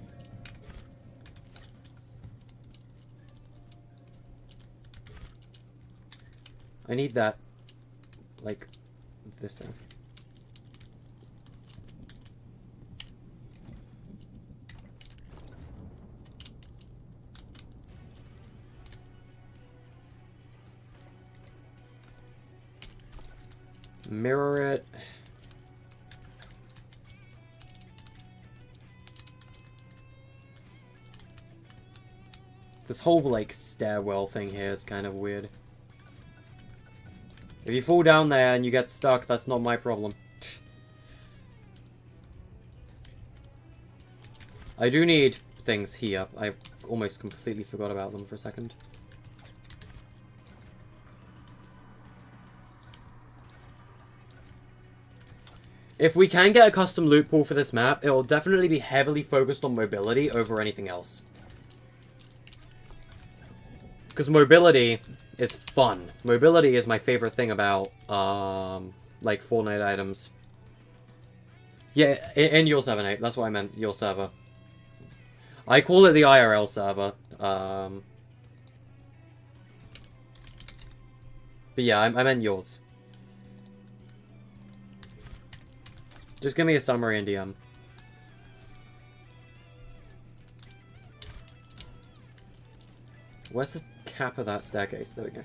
I need that, like, this thing. Mirror it. This whole, like, stairwell thing here is kind of weird. If you fall down there and you get stuck, that's not my problem. I do need things here. I almost completely forgot about them for a second. If we can get a custom loot pool for this map, it will definitely be heavily focused on mobility over anything else. Because mobility is fun. Mobility is my favorite thing about, like, Fortnite items. Yeah, in your server, Nate. That's what I meant, your server. I call it the IRL server. But yeah, I meant yours. Just give me a summary in DM. Where's the cap of that staircase? There we go.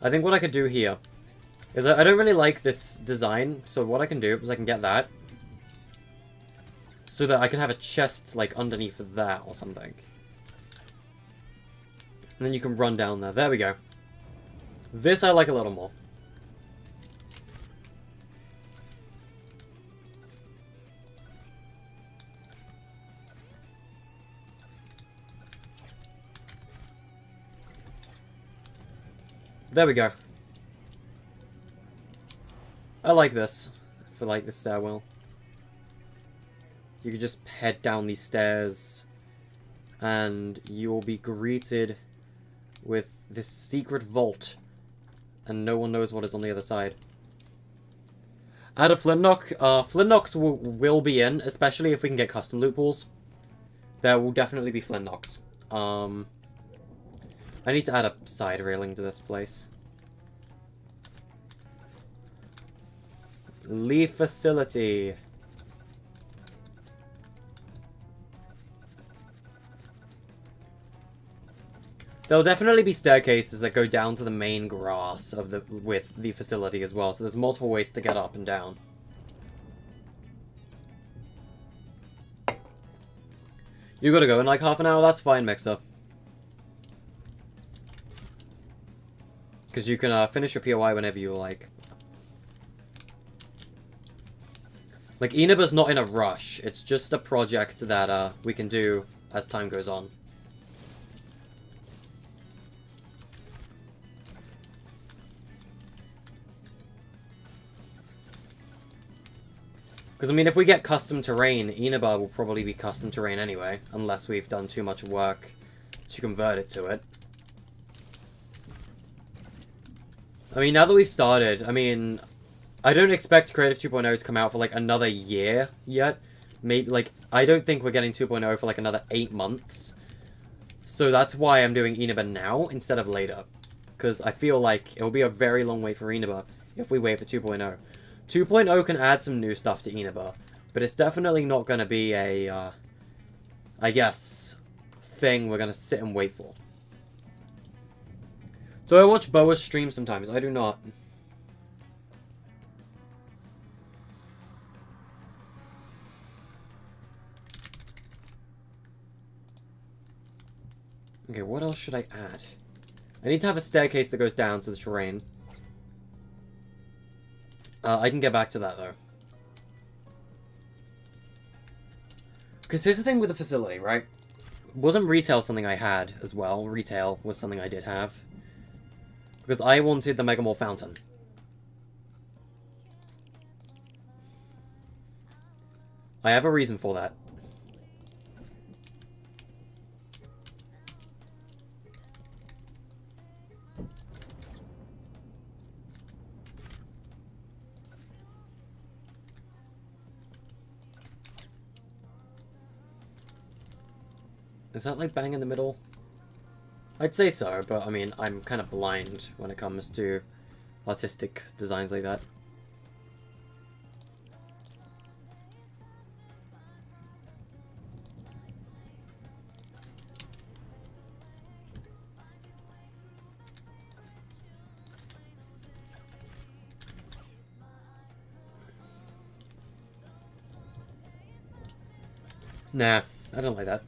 I think what I could do here is I don't really like this design, so what I can do is I can get that so that I can have a chest like underneath of that or something. And then you can run down there. There we go. This I like a little more. There we go. I like this for like the stairwell. You can just head down these stairs and you will be greeted with this secret vault and no one knows what is on the other side. Add a Flintknock. Flintknocks will be in, especially if we can get custom loot pools. There will definitely be Flintknocks. I need to add a side railing to this place. Leaf facility. There'll definitely be staircases that go down to the main grass of with the facility as well, so there's multiple ways to get up and down. You gotta go in like half an hour, that's fine, Mixer. Because you can finish your POI whenever you like. Like, Inaba's not in a rush. It's just a project that we can do as time goes on. Because, I mean, if we get custom terrain, Inaba will probably be custom terrain anyway, unless we've done too much work to convert it to it. I mean, now that we've started, I mean, I don't expect Creative 2.0 to come out for, like, another year yet. Maybe, like, I don't think we're getting 2.0 for, like, another 8 months. So that's why I'm doing Inaba now instead of later. Because I feel like it'll be a very long wait for Inaba if we wait for 2.0. 2.0 can add some new stuff to Inaba, but it's definitely not going to be a, I guess, thing we're going to sit and wait for. So I watch Boa's stream sometimes, I do not. Okay, what else should I add? I need to have a staircase that goes down to the terrain. I can get back to that, though. Because here's the thing with the facility, right? Wasn't retail something I had as well? Retail was something I did have. Because I wanted the Mega Mall fountain. I have a reason for that. Is that like bang in the middle? I'd say so, but I mean, I'm kind of blind when it comes to artistic designs like that. Nah, I don't like that.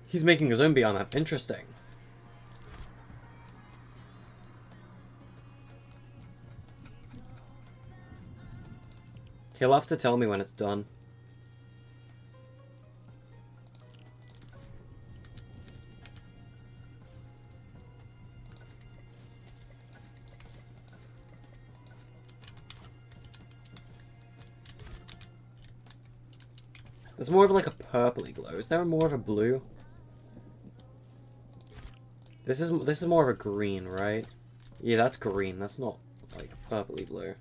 He's making his own BR map. Interesting. He'll have to tell me when it's done. It's more of like a purpley glow. Is there more of a blue? This is more of a green, right? Yeah, that's green. That's not like purpley blue.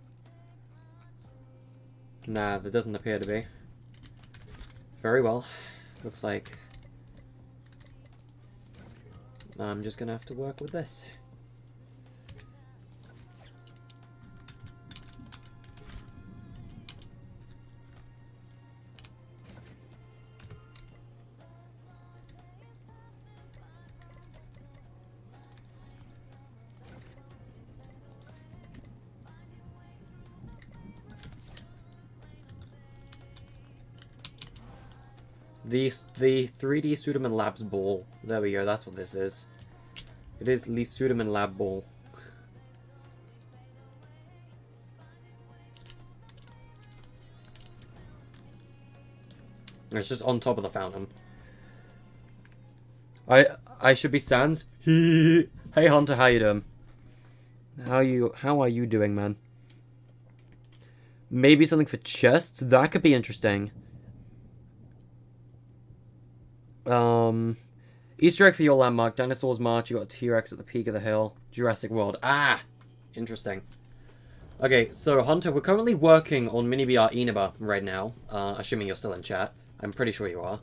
Nah, there doesn't appear to be. Very well. Looks like I'm just gonna have to work with this. The 3D Suderman Labs ball. There we go, that's what this is. It is the Suderman Lab ball. It's just on top of the fountain. I should be Sans. Hey Hunter, how you doing? How are you doing, man? Maybe something for chests? That could be interesting. Easter egg for your landmark. Dinosaurs March. You got a T-Rex at the peak of the hill. Jurassic World. Ah! Interesting. Okay, so Hunter, we're currently working on Mini BR Inaba right now. Assuming you're still in chat. I'm pretty sure you are.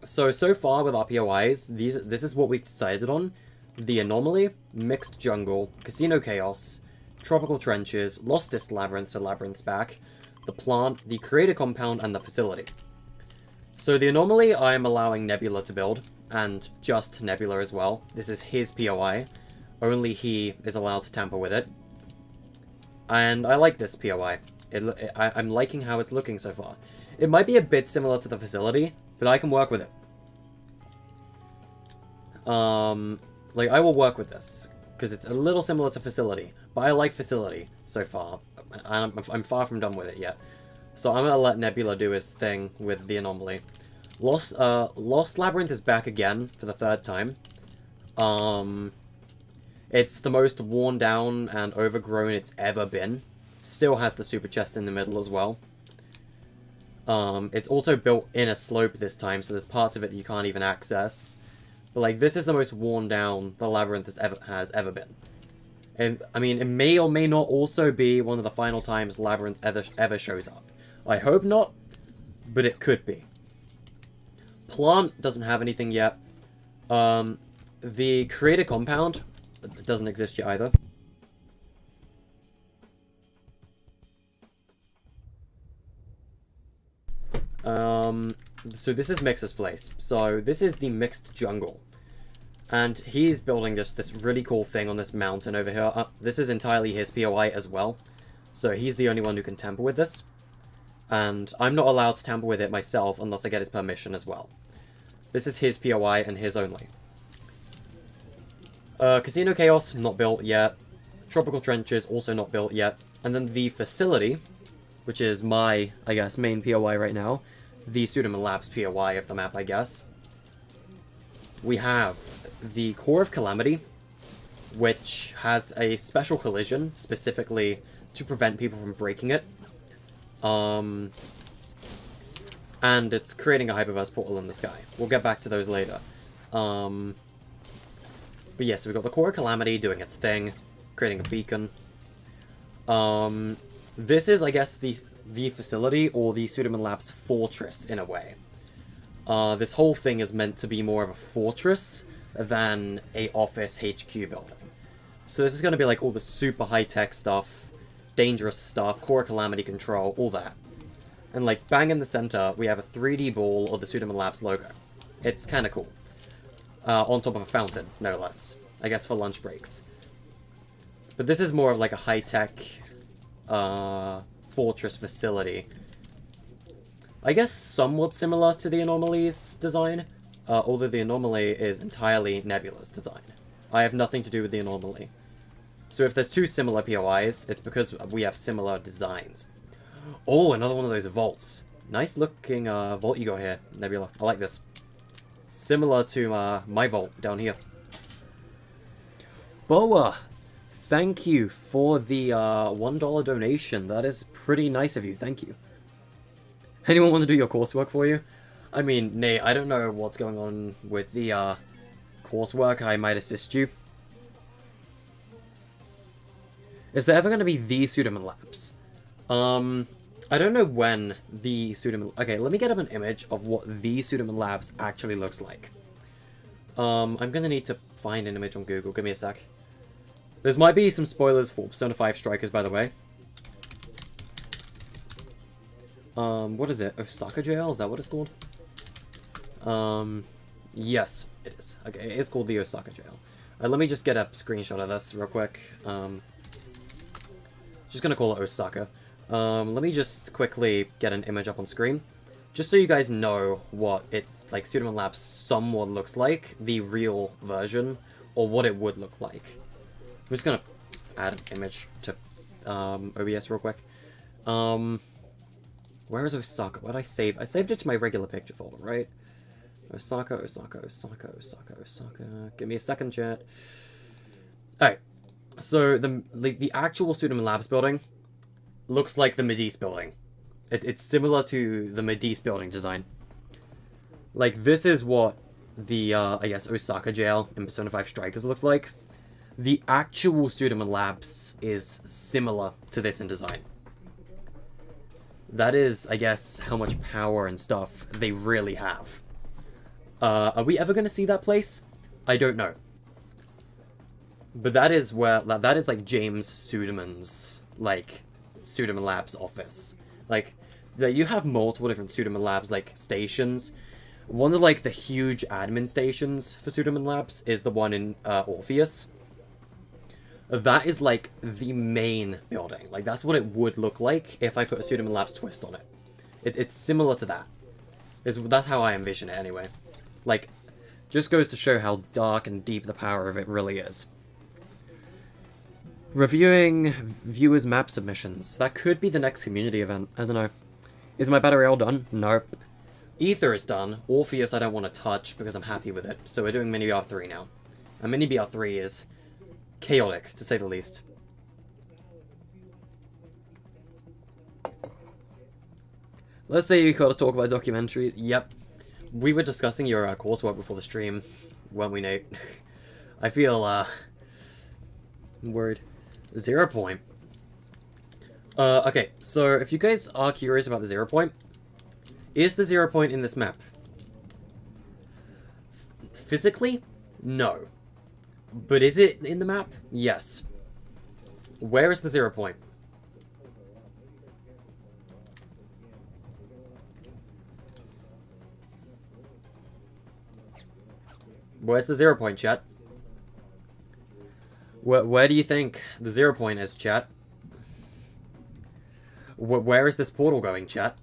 So far with our POIs, this is what we've decided on. The Anomaly, Mixed Jungle, Casino Chaos, Tropical Trenches, Lostest Labyrinth, so Labyrinth's back, the Plant, the Creator Compound, and the Facility. So the Anomaly I'm allowing Nebula to build, and just Nebula as well. This is his POI. Only he is allowed to tamper with it. And I like this POI. I'm liking how it's looking so far. It might be a bit similar to the Facility, but I can work with it. Like, I will work with this, because it's a little similar to Facility, but I like Facility so far. I'm far from done with it yet. So I'm gonna let Nebula do his thing with the Anomaly. Lost Labyrinth is back again for the third time. It's the most worn down and overgrown it's ever been. Still has the super chest in the middle as well. It's also built in a slope this time, so there's parts of it that you can't even access. But like, this is the most worn down the Labyrinth has ever been. And I mean, it may or may not also be one of the final times Labyrinth ever shows up. I hope not, but it could be. Plant doesn't have anything yet. The Creator Compound doesn't exist yet either. So this is Mix's place. So this is the Mixed Jungle. And he's building this really cool thing on this mountain over here. This is entirely his POI as well. So he's the only one who can tamper with this. And I'm not allowed to tamper with it myself unless I get his permission as well. This is his POI and his only. Casino Chaos, not built yet. Tropical Trenches, also not built yet. And then the Facility, which is my, I guess, main POI right now. The Suderman Labs POI of the map, I guess. We have the Core of Calamity, which has a special collision, specifically to prevent people from breaking it. And it's creating a Hyperverse portal in the sky. We'll get back to those later. But yeah, so we've got the Core of Calamity doing its thing, creating a beacon. This is, I guess, the Facility, or the Suderman Labs fortress, in a way. This whole thing is meant to be more of a fortress than a office HQ building. So this is going to be like all the super high-tech stuff, dangerous stuff, Core Calamity control, all that. And like, bang in the center, we have a 3D ball of the Suderman Labs logo. It's kind of cool. On top of a fountain, no less. I guess for lunch breaks. But this is more of like a high-tech fortress facility. I guess somewhat similar to the Anomaly's design, although the Anomaly is entirely Nebula's design. I have nothing to do with the Anomaly. So if there's two similar POIs, it's because we have similar designs. Oh, another one of those vaults. Nice looking vault you got here, Nebula. I like this. Similar to my vault down here. Boa, thank you for the $1 donation. That is pretty nice of you. Thank you. Anyone want to do your coursework for you? I mean, Nate, I don't know what's going on with the coursework. I might assist you. Is there ever going to be the Pseudoman Labs? I don't know when the Pseudoman... Okay, let me get up an image of what the Pseudoman Labs actually looks like. I'm going to need to find an image on Google. Give me a sec. There might be some spoilers for Persona 5 Strikers, by the way. What is it? Osaka Jail? Is that what it's called? Yes, it is. Okay, it is called the Osaka Jail. Let me just get a screenshot of this real quick. Just gonna call it Osaka. Let me just quickly get an image up on screen. Just so you guys know what it's like Pseudoman Labs somewhat looks like, the real version, or what it would look like. I'm just gonna add an image to OBS real quick. Where is Osaka? What did I save? I saved it to my regular picture folder, right? Osaka, Osaka, Osaka, Osaka, Osaka. Give me a second, chat. Alright. So, the actual Pseudoman Labs building looks like the Medice building. It's similar to the Medice building design. Like, this is what the, I guess, Osaka Jail in Persona 5 Strikers looks like. The actual Pseudoman Labs is similar to this in design. That is, I guess, how much power and stuff they really have. Are we ever going to see that place? I don't know. But that is where, that is like James Pseudoman's, like, Pseudoman Labs office. Like, you have multiple different Pseudoman Labs, like, stations. One of, like, the huge admin stations for Pseudoman Labs is the one in Orpheus. That is, like, the main building. Like, that's what it would look like if I put a Pseudoman Labs twist on it. It's similar to that. That's how I envision it, anyway. Like, just goes to show how dark and deep the power of it really is. Reviewing viewers' map submissions. That could be the next community event. I don't know. Is my battery all done? No. Ether is done. Orpheus I don't want to touch because I'm happy with it. So we're doing Mini BR3 now. And Mini BR3 is chaotic, to say the least. Let's say you gotta talk about documentaries. Yep. We were discussing your coursework before the stream, weren't we, Nate? I feel, worried. 0 point. Okay, so if you guys are curious about the 0 point, is the 0 point in this map? Physically? No. But is it in the map? Yes. Where is the 0 point? Where's the 0 point, chat? Where do you think the 0 point is, chat? Where is this portal going, chat?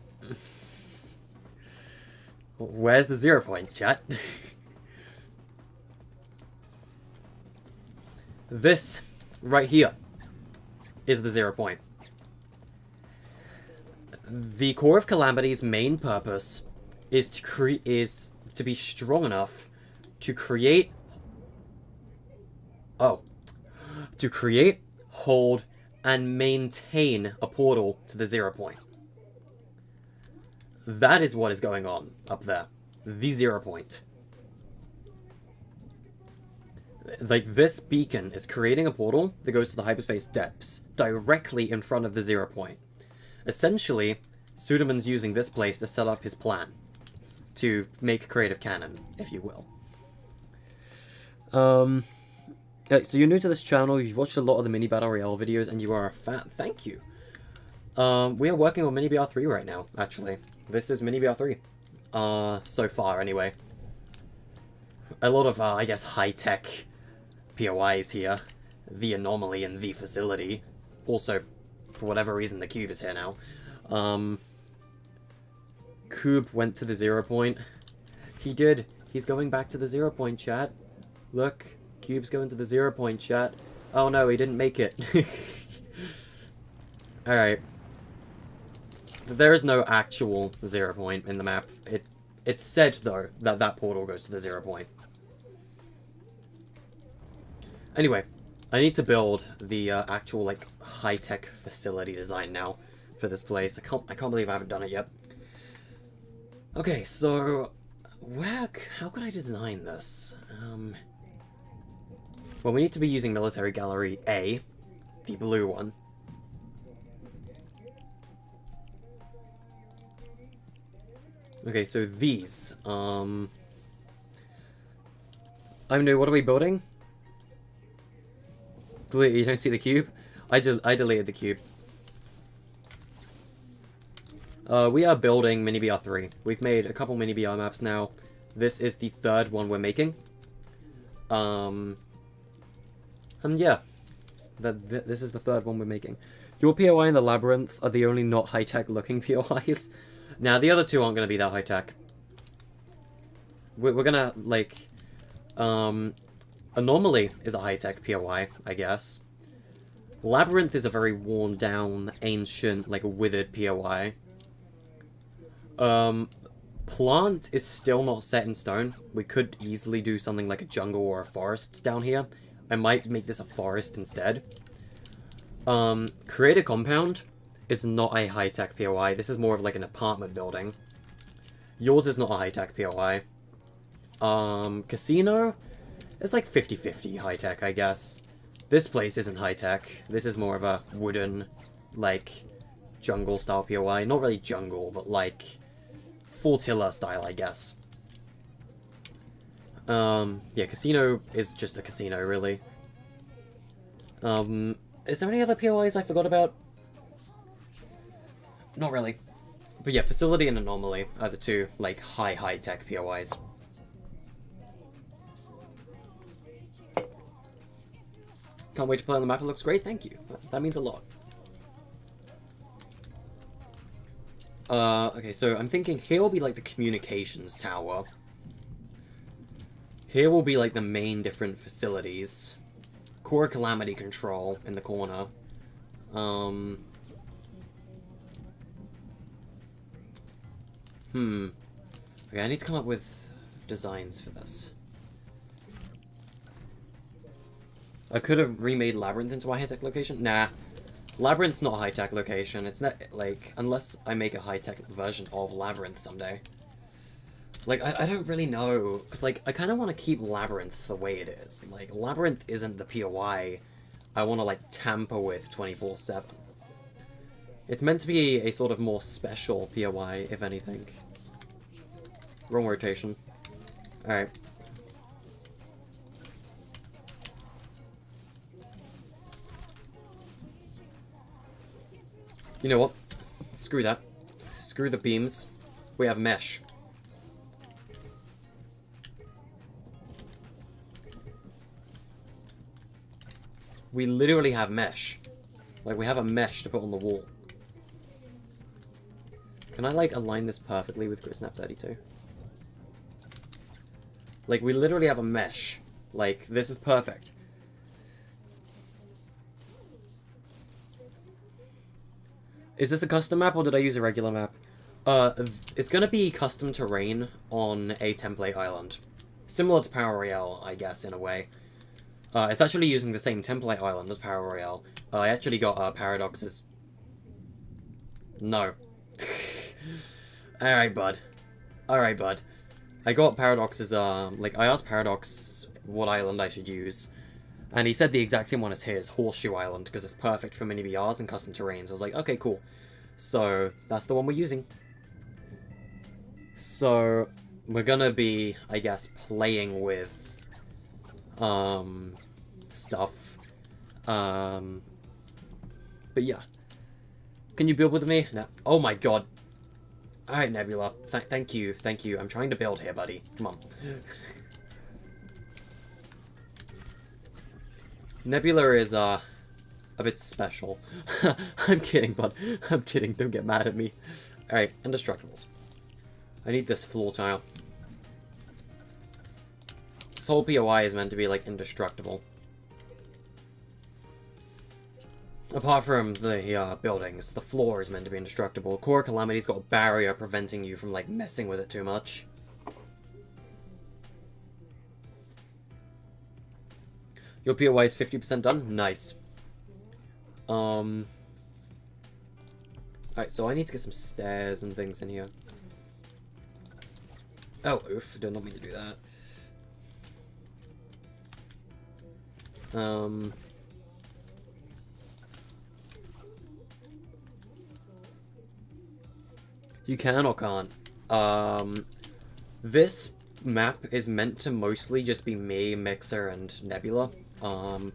Where's the 0 point, chat? This, right here, is the 0 point. The Core of Calamity's main purpose is to be strong enough to create... to create, hold, and maintain a portal to the 0 point. That is what is going on up there. The 0 point. Like, this beacon is creating a portal that goes to the hyperspace depths, directly in front of the 0 point. Essentially, Pseudoman's using this place to set up his plan. To make creative canon, if you will. So you're new to this channel, you've watched a lot of the Mini Battle Royale videos, and you are a fan. Thank you. We are working on Mini BR3 right now, actually. This is Mini BR3. So far, anyway. A lot of, I guess, high-tech POIs here. The Anomaly and the Facility. Also, for whatever reason, the Cube is here now. Cube went to the 0 point. He did. He's going back to the 0 point, chat. Look, Cube's going to the 0 point, chat. Oh no, he didn't make it. Alright. There is no actual 0 point in the map. It's said, though, that that portal goes to the 0 point. Anyway, I need to build the actual, like, high-tech facility design now for this place. I can't believe I haven't done it yet. Okay, so how could I design this? Well, we need to be using Military Gallery A, the blue one. Okay, so these, I'm new, what are we building? Delete, you don't see the cube? I deleted the cube. We are building Mini BR 3. We've made a couple Mini BR maps now. This is the third one we're making. And yeah, this is the third one we're making. Your POI and the Labyrinth are the only not high-tech looking POIs. Now, the other two aren't going to be that high-tech. We're going to, like, Anomaly is a high-tech POI, I guess. Labyrinth is a very worn-down, ancient, like, withered POI. Plant is still not set in stone. We could easily do something like a jungle or a forest down here. I might make this a forest instead. Create a compound is not a high-tech POI. This is more of like an apartment building. Yours is not a high-tech POI. Casino is like 50-50 high-tech, I guess. This place isn't high-tech. This is more of a wooden, like, jungle-style POI. Not really jungle, but like Fortilla style, I guess. Yeah, casino is just a casino, really. Is there any other POIs I forgot about? Not really. But yeah, facility and anomaly are the two, like, high-tech POIs. Can't wait to play on the map, it looks great, thank you. That means a lot. Okay, so I'm thinking here will be like the communications tower. Here will be like the main different facilities. Core calamity control in the corner. Okay, I need to come up with designs for this. I could have remade Labyrinth into a high-tech location. Nah. Labyrinth's not a high-tech location. It's not, like, unless I make a high-tech version of Labyrinth someday. Like, I don't really know. Because, like, I kind of want to keep Labyrinth the way it is. Like, Labyrinth isn't the POI I want to, like, tamper with 24/7. It's meant to be a sort of more special POI, if anything. Wrong rotation. Alright. You know what? Screw that. Screw the beams. We have mesh. We literally have mesh. Like, we have a mesh to put on the wall. Can I, like, align this perfectly with GridSnap 32? Like, we literally have a mesh. Like, this is perfect. Is this a custom map, or did I use a regular map? It's gonna be custom terrain on a template island. Similar to Power Royale, I guess, in a way. It's actually using the same template island as Power Royale. I actually got, Paradox's... No. Alright, bud. Alright, bud. I got Paradox's, like, I asked Paradox what island I should use. And he said the exact same one as his, Horseshoe Island, because it's perfect for mini BRs and custom terrains. I was like, okay, cool. So, that's the one we're using. So, we're gonna be, I guess, playing with, stuff. But yeah. Can you build with me? No. Oh my god. Alright, Nebula. Thank you, thank you. I'm trying to build here, buddy. Come on. Nebula is, a bit special. I'm kidding, bud. I'm kidding. Don't get mad at me. Alright, Indestructibles. I need this floor tile. This whole POI is meant to be, like, indestructible. Apart from the buildings, the floor is meant to be indestructible. Core Calamity's got a barrier preventing you from, like, messing with it too much. Your POI is 50% done? Nice. Alright, so I need to get some stairs and things in here. Oh, oof, did not mean to do that. You can or can't. This map is meant to mostly just be me, Mixer, and Nebula. I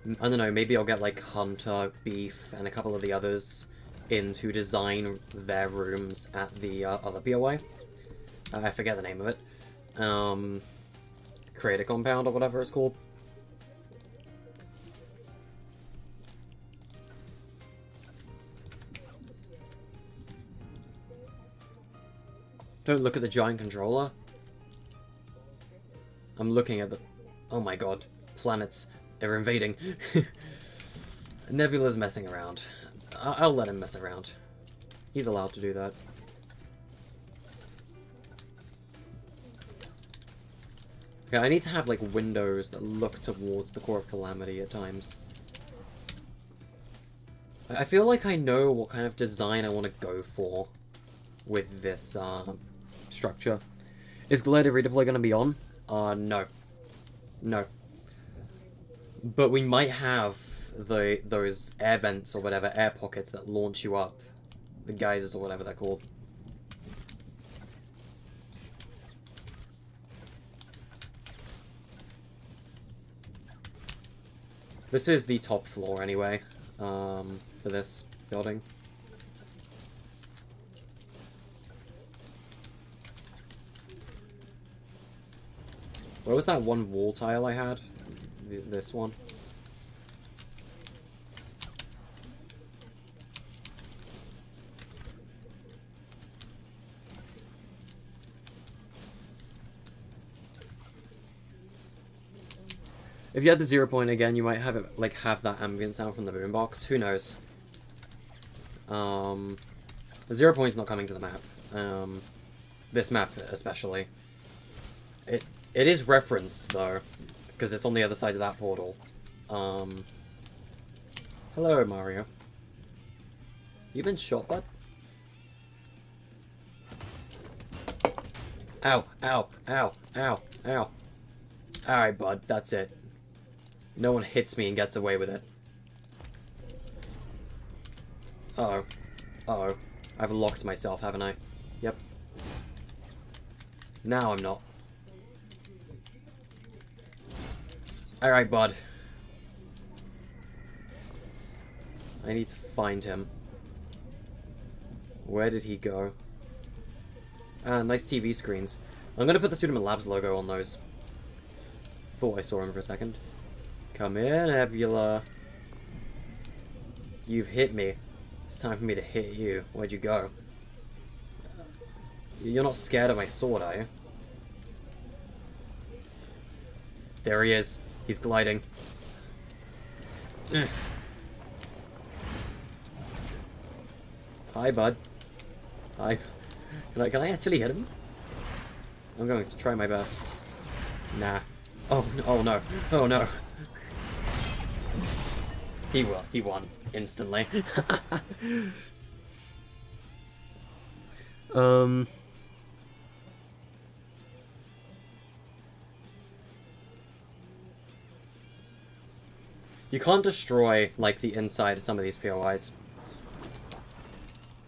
don't know, maybe I'll get, like, Hunter, Beef, and a couple of the others in to design their rooms at the other POI. I forget the name of it. Create a compound or whatever it's called. Don't look at the giant controller. I'm looking at the... Oh my god. Planets. They're invading. Nebula's messing around. I'll let him mess around. He's allowed to do that. Okay, I need to have, like, windows that look towards the Core of Calamity at times. I feel like I know what kind of design I want to go for with this, structure. Is Glider Redeploy going to be on? No. No. But we might have those air vents or whatever, air pockets that launch you up. The geysers or whatever they're called. This is the top floor anyway, for this building. Where was that one wall tile I had? This one. If you had the 0 point again, you might have it, like, have that ambient sound from the boombox. Who knows? The 0 point's not coming to the map. This map especially. It is referenced though, because it's on the other side of that portal. Hello, Mario. You been shot, bud? Ow, ow, ow, ow, ow. Alright, bud, that's it. No one hits me and gets away with it. Uh-oh. Uh-oh. I've locked myself, haven't I? Yep. Now I'm not. Alright, bud. I need to find him. Where did he go? Ah, nice TV screens. I'm gonna put the Pseudonym Labs logo on those. Thought I saw him for a second. Come here, Nebula. You've hit me. It's time for me to hit you. Where'd you go? You're not scared of my sword, are you? There he is. He's gliding. Hi, bud. Hi. Can I actually hit him? I'm going to try my best. Nah. Oh no. Oh no. He won instantly. You can't destroy, like, the inside of some of these POIs.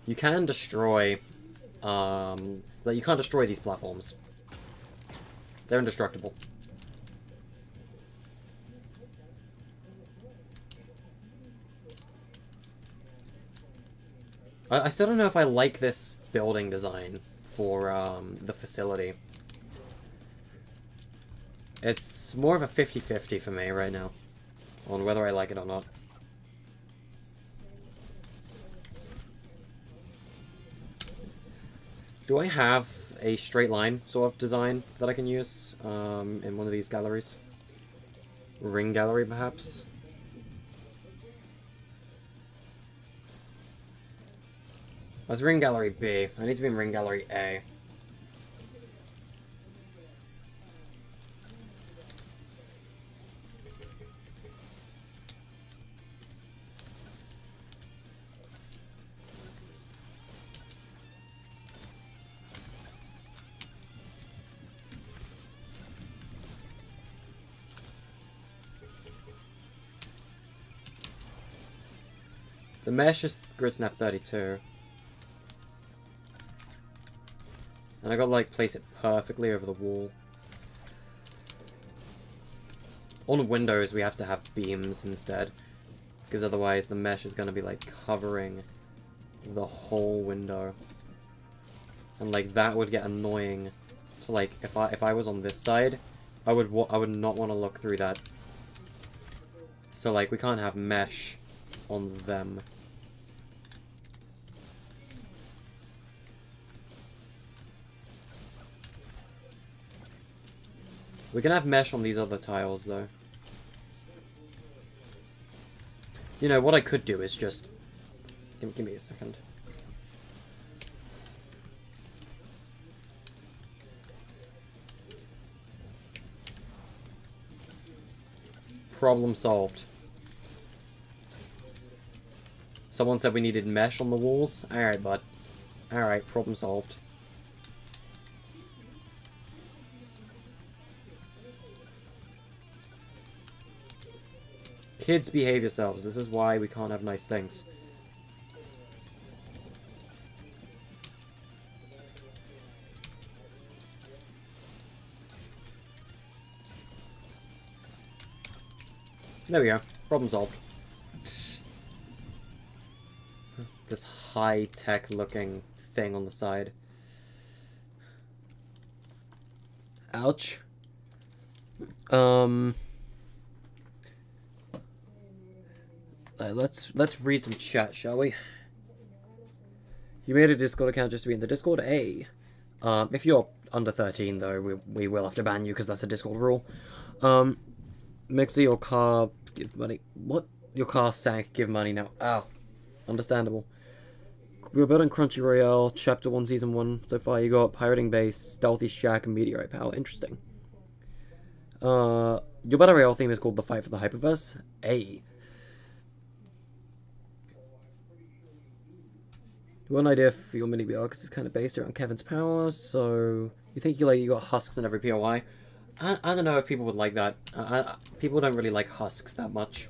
You can destroy, like, you can't destroy these platforms. They're indestructible. I still don't know if I like this building design for, the facility. It's more of a 50-50 for me right now, on whether I like it or not. Do I have a straight line sort of design that I can use in one of these galleries. Ring gallery, perhaps. That's ring gallery B. I need to be in ring gallery A. The mesh is grid snap 32. And I gotta like place it perfectly over the wall. On windows we have to have beams instead. Because otherwise the mesh is gonna be like covering the whole window. And like that would get annoying. So like if I was on this side, I would not want to look through that. So like we can't have mesh on them. We can have mesh on these other tiles, though. You know, what I could do is just... Give me a second. Problem solved. Someone said we needed mesh on the walls. Alright, bud. Alright, problem solved. Kids, behave yourselves. This is why we can't have nice things. There we go. Problem solved. This high-tech looking thing on the side. Ouch. Let's read some chat, shall we? You made a Discord account just to be in the Discord? A. If you're under 13, though, we will have to ban you because that's a Discord rule. Mixer, your car, give money. What? Your car sank, give money now. Ow. Understandable. We were building Crunchy Royale, Chapter 1, Season 1. So far, you got Pirating Base, Stealthy Shack, and Meteorite Power. Interesting. Your Battle Royale theme is called The Fight for the Hyperverse. A. One idea for your mini BR, because it's kind of based around Kevin's power, so... You think you got husks in every POI? I don't know if people would like that. People don't really like husks that much.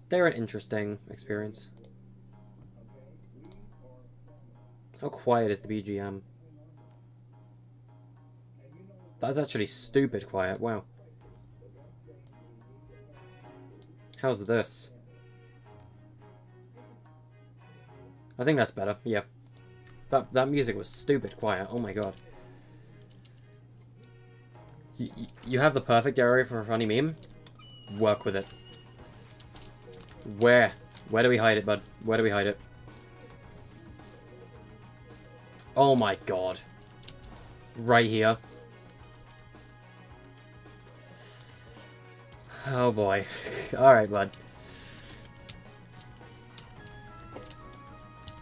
They're an interesting experience. How quiet is the BGM? That's actually stupid quiet, wow. How's this? I think that's better, yeah. That music was stupid quiet, oh my god. You have the perfect area for a funny meme? Work with it. Where? Where do we hide it, bud? Where do we hide it? Oh my god. Right here. Oh boy. Alright, bud.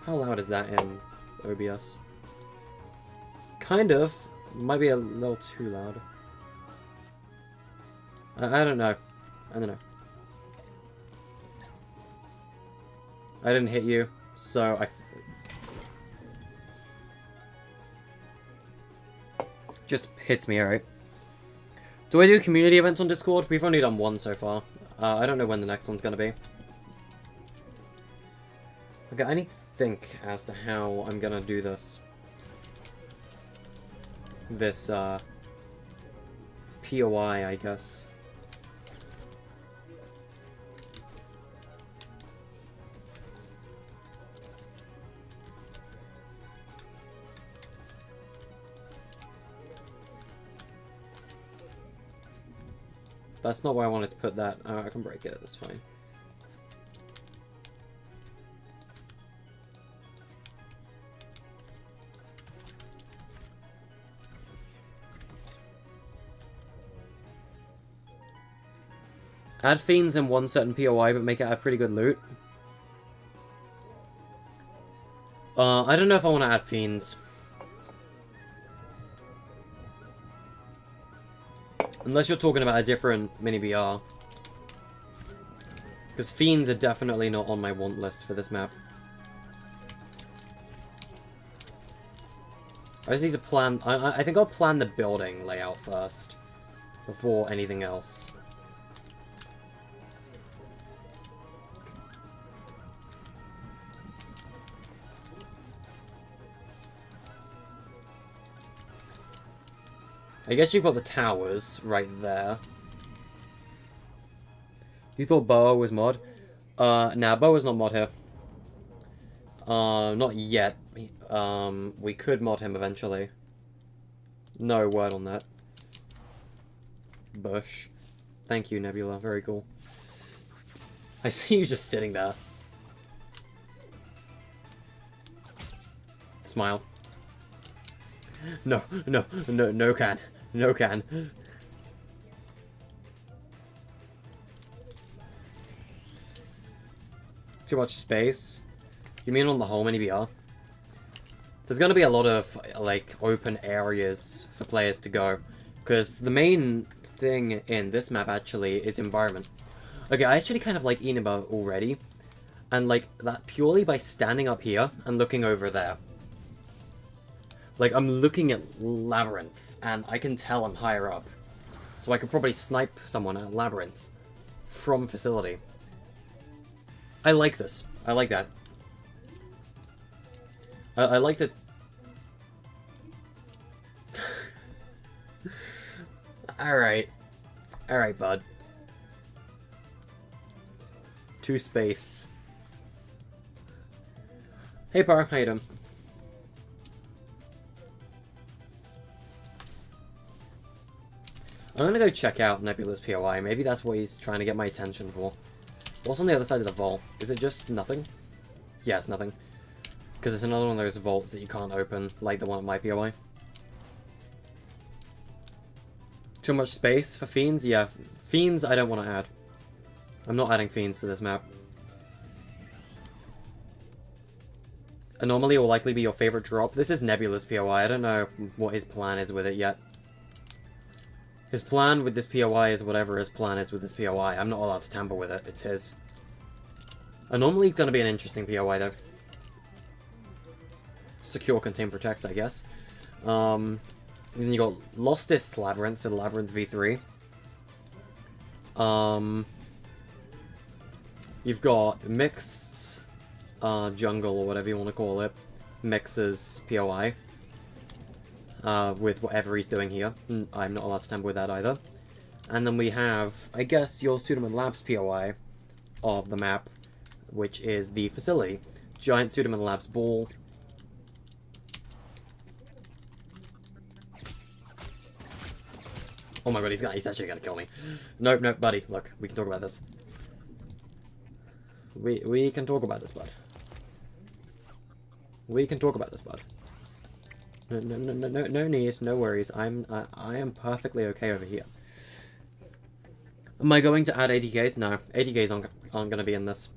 How loud is that in OBS? Kind of. Might be a little too loud. I don't know. I don't know. I didn't hit you, so I... Just hits me, alright. Do I do community events on Discord? We've only done one so far. I don't know when the next one's gonna be. Okay, I need to think as to how I'm gonna do this. This, POI, I guess. That's not where I wanted to put that. I can break it, that's fine. Add fiends in one certain POI, but make it have pretty good loot. I don't know if I want to add fiends. Unless you're talking about a different mini-BR. Because fiends are definitely not on my want list for this map. I just need to plan... I think I'll plan the building layout first. Before anything else. I guess you've got the towers right there. You thought Boa was mod? Nah, Boa's not mod here. Not yet. We could mod him eventually. No word on that. Bush. Thank you, Nebula. Very cool. I see you just sitting there. Smile. No, no, no, no can. No can. Too much space? You mean on the whole mini-BR? There's gonna be a lot of, like, open areas for players to go. Because the main thing in this map, actually, is environment. Okay, I actually kind of like Inaba already. And, like, that purely by standing up here and looking over there. Like, I'm looking at Labyrinth, and I can tell I'm higher up. So I could probably snipe someone at Labyrinth from facility. I like this. I like that. I like that... Alright. Alright, bud. 2 space. Hey, Par, how you doing? I'm gonna go check out Nebula's POI. Maybe that's what he's trying to get my attention for. What's on the other side of the vault? Is it just nothing? Yeah, it's nothing. Because it's another one of those vaults that you can't open, like the one at my POI. Too much space for fiends? Yeah, fiends I don't want to add. I'm not adding fiends to this map. Anomaly will likely be your favorite drop. This is Nebula's POI. I don't know what his plan is with it yet. His plan with this POI is whatever his plan is with this POI. I'm not allowed to tamper with it. It's his. Anomaly is going to be an interesting POI, though. Secure, contain, protect, I guess. Then you got Lostest Labyrinth, so Labyrinth v3. You've got Mixed Jungle, or whatever you want to call it. Mix's POI. With whatever he's doing here. I'm not allowed to tamper with that either. And then we have, I guess, your Pseudoman Labs POI of the map, which is the facility. Giant Pseudoman Labs ball. Oh my god, he's actually gonna kill me. Nope, nope, buddy. Look, we can talk about this. We can talk about this, bud. We can talk about this, bud. No need, no worries. I am perfectly okay over here. Am I going to add ATKs? No, ATKs aren't going to be in this.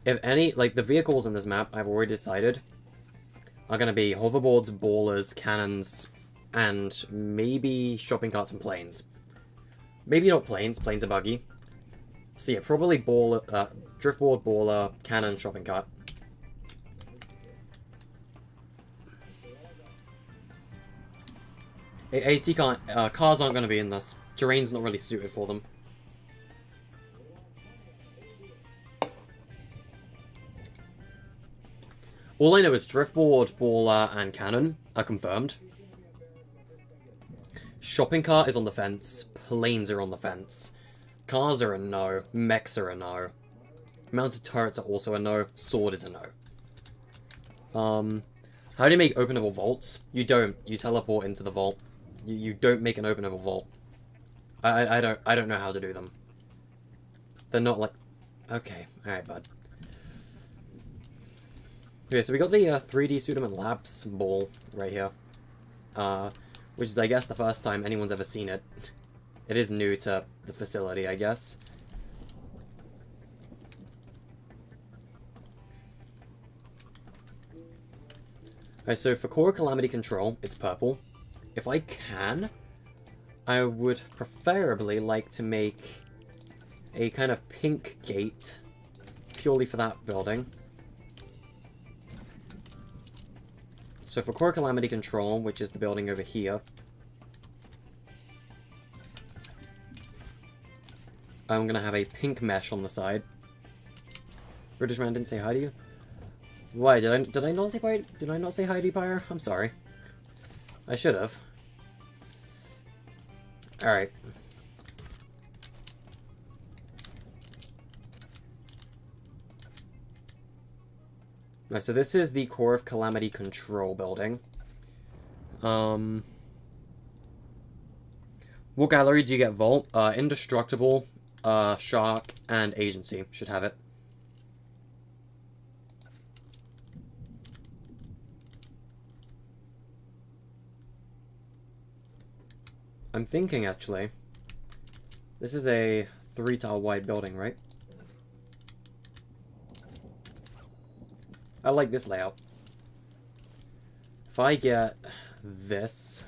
If any, like, the vehicles in this map, I've already decided, are going to be hoverboards, ballers, cannons, and maybe shopping carts and planes. Maybe not planes, planes are buggy. So yeah, probably driftboard, baller, cannon, shopping cart. Cars aren't going to be in this. Terrain's not really suited for them. All I know is driftboard, baller, and cannon are confirmed. Shopping cart is on the fence. Planes are on the fence. Cars are a no. Mechs are a no. Mounted turrets are also a no. Sword is a no. How do you make openable vaults? You don't. You teleport into the vault. You don't make an openable vault. I don't know how to do them. They're not like... Okay, alright, bud. Okay, so we got the 3D Pseudoman Labs ball right here. Which is, I guess, the first time anyone's ever seen it. It is new to the facility, I guess. Alright, so for core calamity control, it's purple. If I can, I would preferably like to make a kind of pink gate purely for that building. So for core calamity control, which is the building over here, I'm gonna have a pink mesh on the side. British man didn't say hi to you. Why did I not say hi? Did I not say hi to you, Pyre? I'm sorry. I should have. All right. Right, so this is the core of calamity control building. What gallery do you get? Vault, indestructible, shark, and agency should have it. I'm thinking, actually, this is a 3-tile wide building, right? I like this layout. If I get this,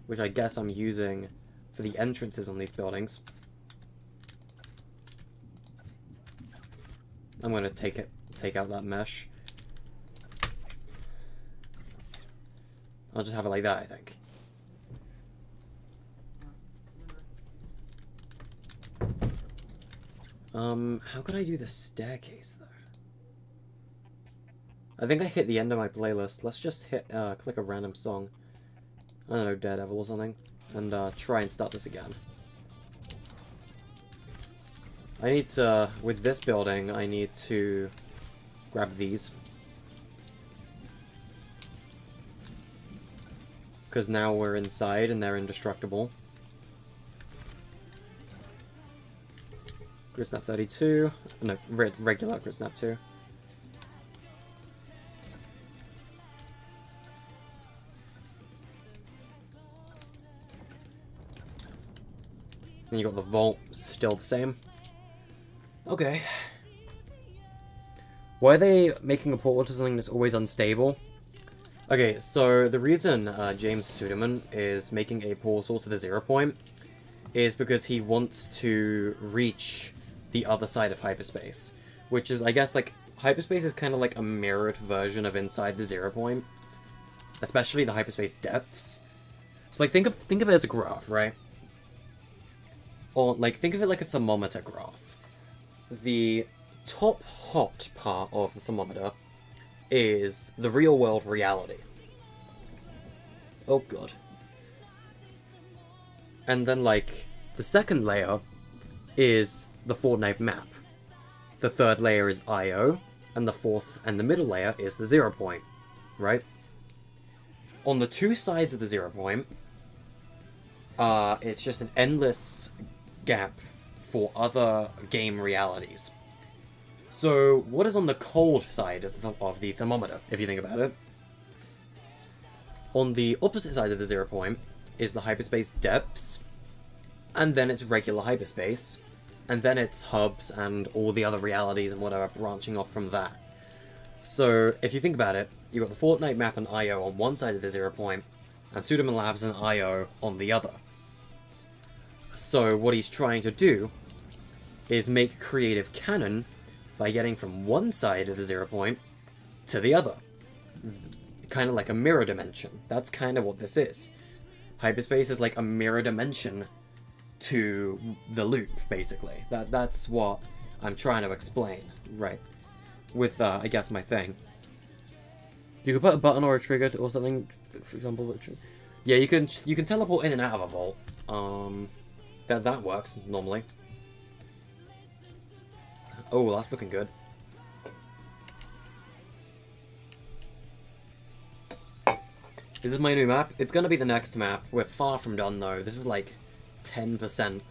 which I guess I'm using for the entrances on these buildings, I'm going to take out that mesh. I'll just have it like that, I think. How could I do the staircase, though? I think I hit the end of my playlist. Let's just hit, click a random song. I don't know, Daredevil or something. And, try and start this again. I need to, with this building, I need to grab these. Because now we're inside and they're indestructible. Grid Snap 32. No, regular Grid Snap 2. Then you got the vault, still the same. Okay. Why are they making a portal to something that's always unstable? Okay, so the reason James Suderman is making a portal to the 0 point is because he wants to reach the other side of hyperspace. Which is, I guess, like, hyperspace is kind of like a mirrored version of inside the 0 point. Especially the hyperspace depths. So, like, think of it as a graph, right? Or, like, think of it like a thermometer graph. The top hot part of the thermometer is the real-world reality. Oh, God. And then, like, the second layer is the Fortnite map. The third layer is IO, and the fourth and the middle layer is the 0 point, right? On the two sides of the 0 point, it's just an endless gap for other game realities. So, what is on the cold side of the thermometer, if you think about it? On the opposite side of the 0 point is the hyperspace depths, and then it's regular hyperspace, and then it's hubs and all the other realities and whatever branching off from that. So, if you think about it, you've got the Fortnite map and IO on one side of the 0 point, and Suderman Labs and IO on the other. So, what he's trying to do is make creative canon by getting from one side of the 0 point to the other. Kind of like a mirror dimension. That's kind of what this is. Hyperspace is like a mirror dimension to the loop, basically. That's what I'm trying to explain, right? With, I guess, my thing. You could put a button or a trigger or something, for example. Yeah, you can teleport in and out of a vault. That works, normally. Oh, that's looking good. This is my new map. It's gonna be the next map. We're far from done, though. This is like 10%.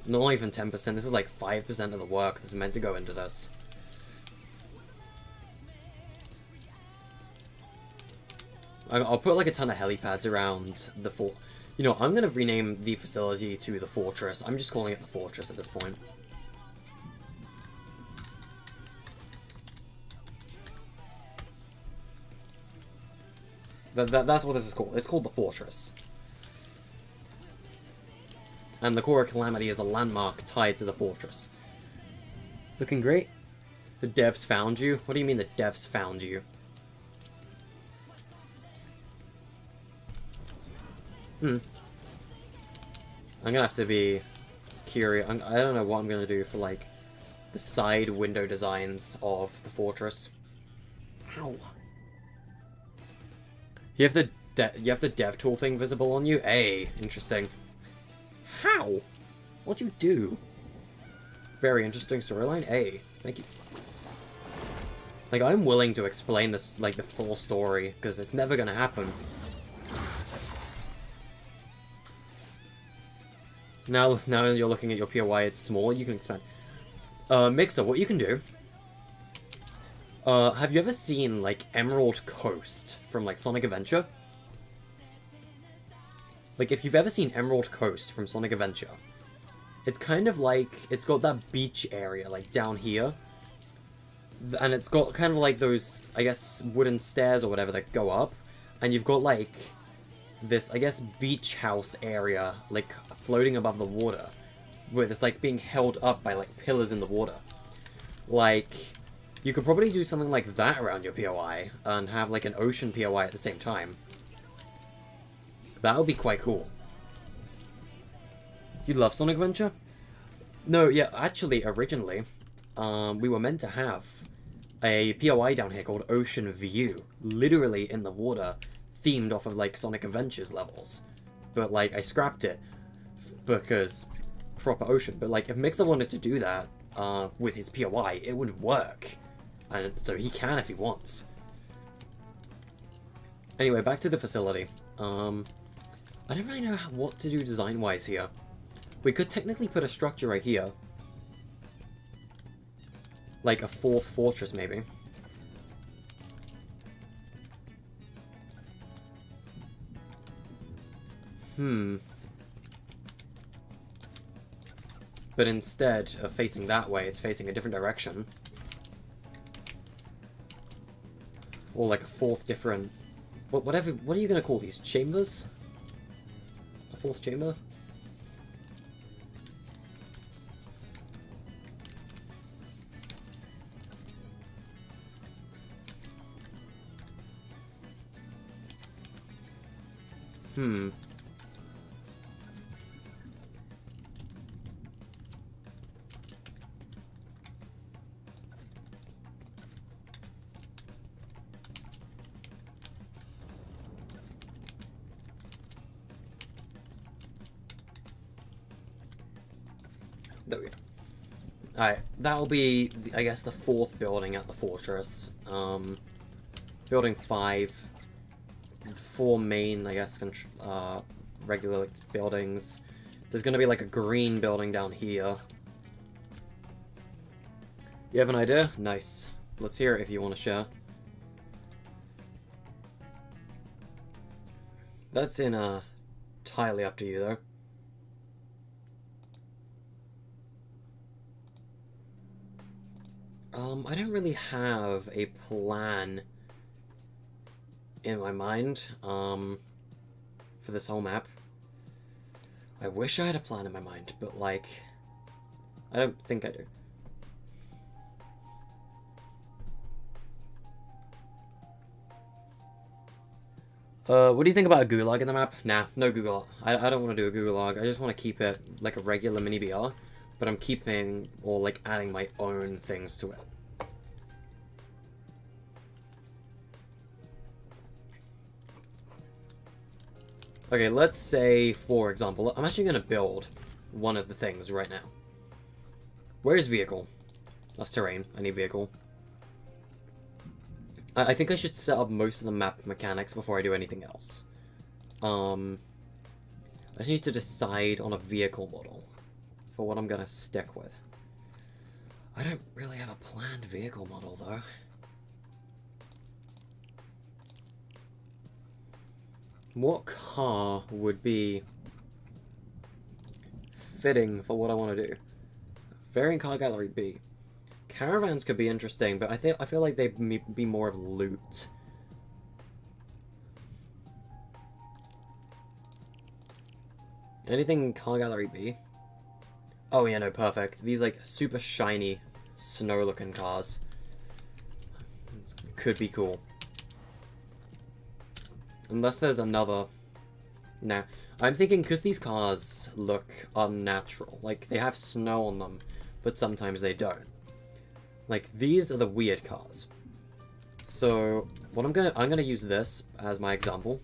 Not even 10%. This is like 5% of the work that's meant to go into this. I'll put like a ton of helipads around the fort. You know, I'm gonna rename the facility to the Fortress. I'm just calling it the Fortress at this point. That's what this is called. It's called the Fortress. And the Core of Calamity is a landmark tied to the fortress. Looking great. The devs found you? What do you mean the devs found you? I'm gonna have to be curious. I don't know what I'm gonna do for, like, the side window designs of the fortress. Ow. You have the dev tool thing visible on you? Hey, interesting. How? What'd you do? Very interesting storyline. Hey, thank you. Like, I'm willing to explain this, like, the full story, because it's never gonna happen. Now you're looking at your POI, it's small, you can expand. Mixer, what you can do... have you ever seen, like, Emerald Coast from, like, Sonic Adventure? Like, if you've ever seen Emerald Coast from Sonic Adventure, it's kind of like, it's got that beach area, like, down here. And it's got kind of like those, I guess, wooden stairs or whatever that go up. And you've got, like, this, I guess, beach house area, like, floating above the water. Where it's, like, being held up by, like, pillars in the water. Like, you could probably do something like that around your POI, and have, like, an ocean POI at the same time. That would be quite cool. You love Sonic Adventure? No, yeah, actually, originally, we were meant to have a POI down here called Ocean View, literally in the water, themed off of, like, Sonic Adventures levels. But, like, I scrapped it, because proper ocean. But, like, if Mixer wanted to do that, with his POI, it would work. And so he can if he wants. Anyway, back to the facility. I don't really know what to do design-wise here. We could technically put a structure right here. Like a fourth fortress, maybe. But instead of facing that way, it's facing a different direction. Or like a fourth different... Whatever, what are you going to call these? Chambers? A fourth chamber? There we go. Alright, that'll be, I guess, the fourth building at the fortress. Building 5. 4 main, I guess, regular buildings. There's gonna be like a green building down here. You have an idea? Nice. Let's hear it if you want to share. That's entirely up to you, though. I don't really have a plan in my mind, for this whole map. I wish I had a plan in my mind, but, like, I don't think I do. What do you think about a gulag in the map? Nah, no gulag. I don't want to do a gulag. I just want to keep it like a regular mini BR, but I'm keeping, or like adding my own things to it. Okay, let's say, for example, I'm actually going to build one of the things right now. Where is vehicle? That's terrain. I need vehicle. I think I should set up most of the map mechanics before I do anything else. I just need to decide on a vehicle model for what I'm going to stick with. I don't really have a planned vehicle model, though. What car would be fitting for what I want to do? Variant car gallery B. Caravans could be interesting, but I feel like they'd be more of loot. Anything car gallery B? Oh yeah, no, perfect. These like super shiny, snow-looking cars could be cool. Unless there's another. Nah, I'm thinking because these cars look unnatural. Like they have snow on them, but sometimes they don't. Like these are the weird cars. So what I'm gonna use this as my example.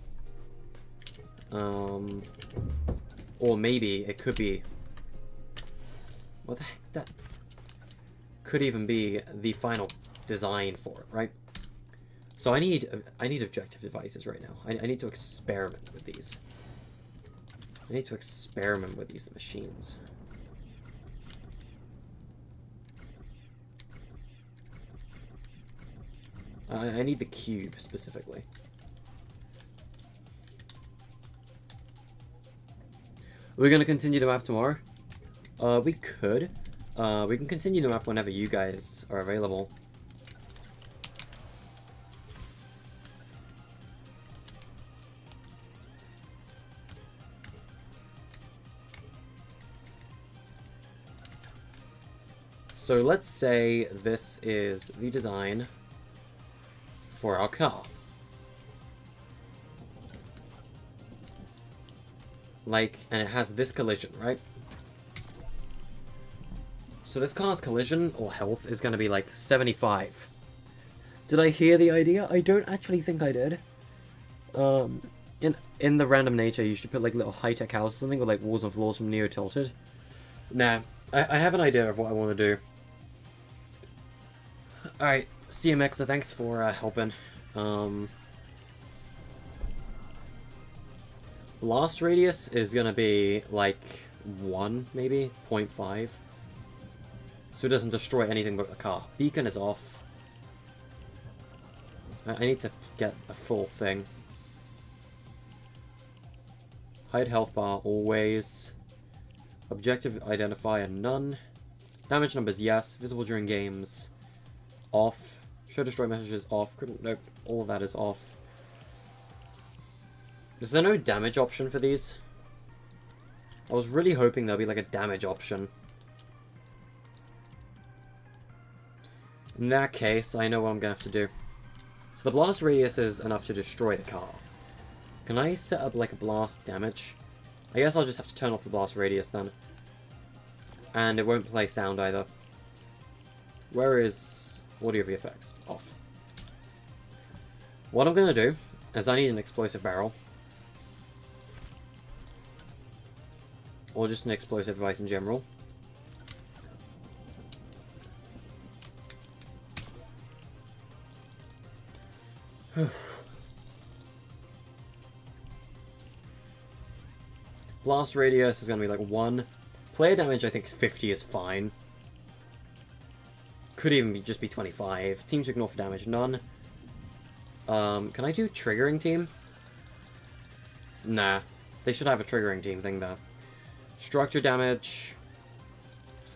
Or maybe it could be. What the heck? That could even be the final design for it, right? So I need objective devices right now. I need to experiment with these. I need to experiment with these machines. I need the cube specifically. We're gonna continue the map tomorrow. We could. We can continue the map whenever you guys are available. So let's say this is the design for our car. Like, and it has this collision, right? So this car's collision or health is going to be like 75. Did I hear the idea? I don't actually think I did. In the random nature, you should put like little high-tech house or something with like walls and floors from Neo Tilted. Nah, I have an idea of what I want to do. Alright, CMXer, thanks for helping. Blast radius is gonna be like 1, maybe 0.5. So it doesn't destroy anything but the car. Beacon is off. I need to get a full thing. Hide health bar, always. Objective identifier, none. Damage numbers, yes. Visible during games, off. Show destroy messages, off. Nope, all of that is off. Is there no damage option for these? I was really hoping there'll be like a damage option. In that case, I know what I'm gonna have to do. So the blast radius is enough to destroy the car. Can I set up like a blast damage? I guess I'll just have to turn off the blast radius then. And it won't play sound either. Where is audio VFX? Off. What I'm gonna do is I need an explosive barrel. Or just an explosive device in general. Blast radius is going to be like 1. Player damage, I think 50 is fine. Could even be just be 25. Team to ignore for damage, none. Can I do triggering team? Nah. They should have a triggering team thing though. Structure damage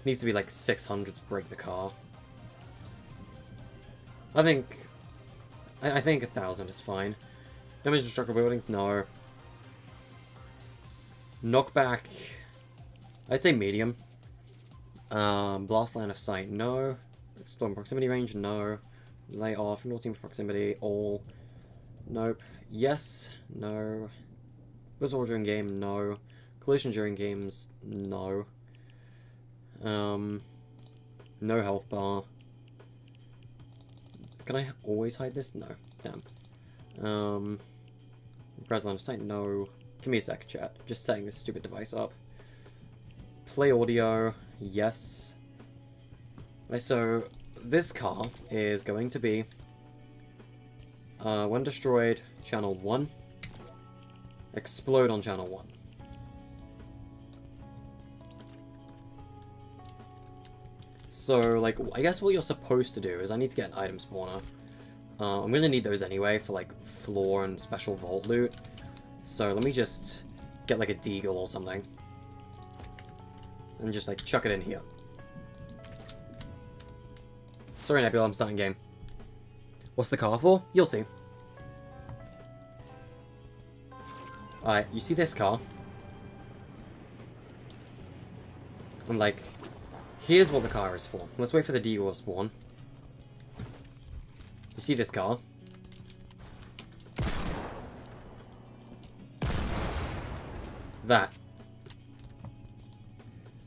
needs to be like 600 to break the car. I think 1,000 is fine. Damage to structural buildings, no. Knockback, I'd say medium. Blast line of sight, no. Storm proximity range, no. Lay off, no team proximity, all. Nope. Yes, no. Whistle during game, no. Collision during games, no. No health bar. Can I always hide this? No. Damn. Press line of sight, no. Give me a sec, chat. Just setting this stupid device up. Play audio, yes. Okay, so this car is going to be when destroyed, channel 1. Explode on channel 1. So, like, I guess what you're supposed to do is I need to get an item spawner. I'm gonna need those anyway for, like, floor and special vault loot. So, let me just get, like, a deagle or something. And just, like, chuck it in here. Sorry, Nebula, I'm starting game. What's the car for? You'll see. Alright, you see this car? And, like, here's what the car is for. Let's wait for the deagle to spawn. You see this car? That.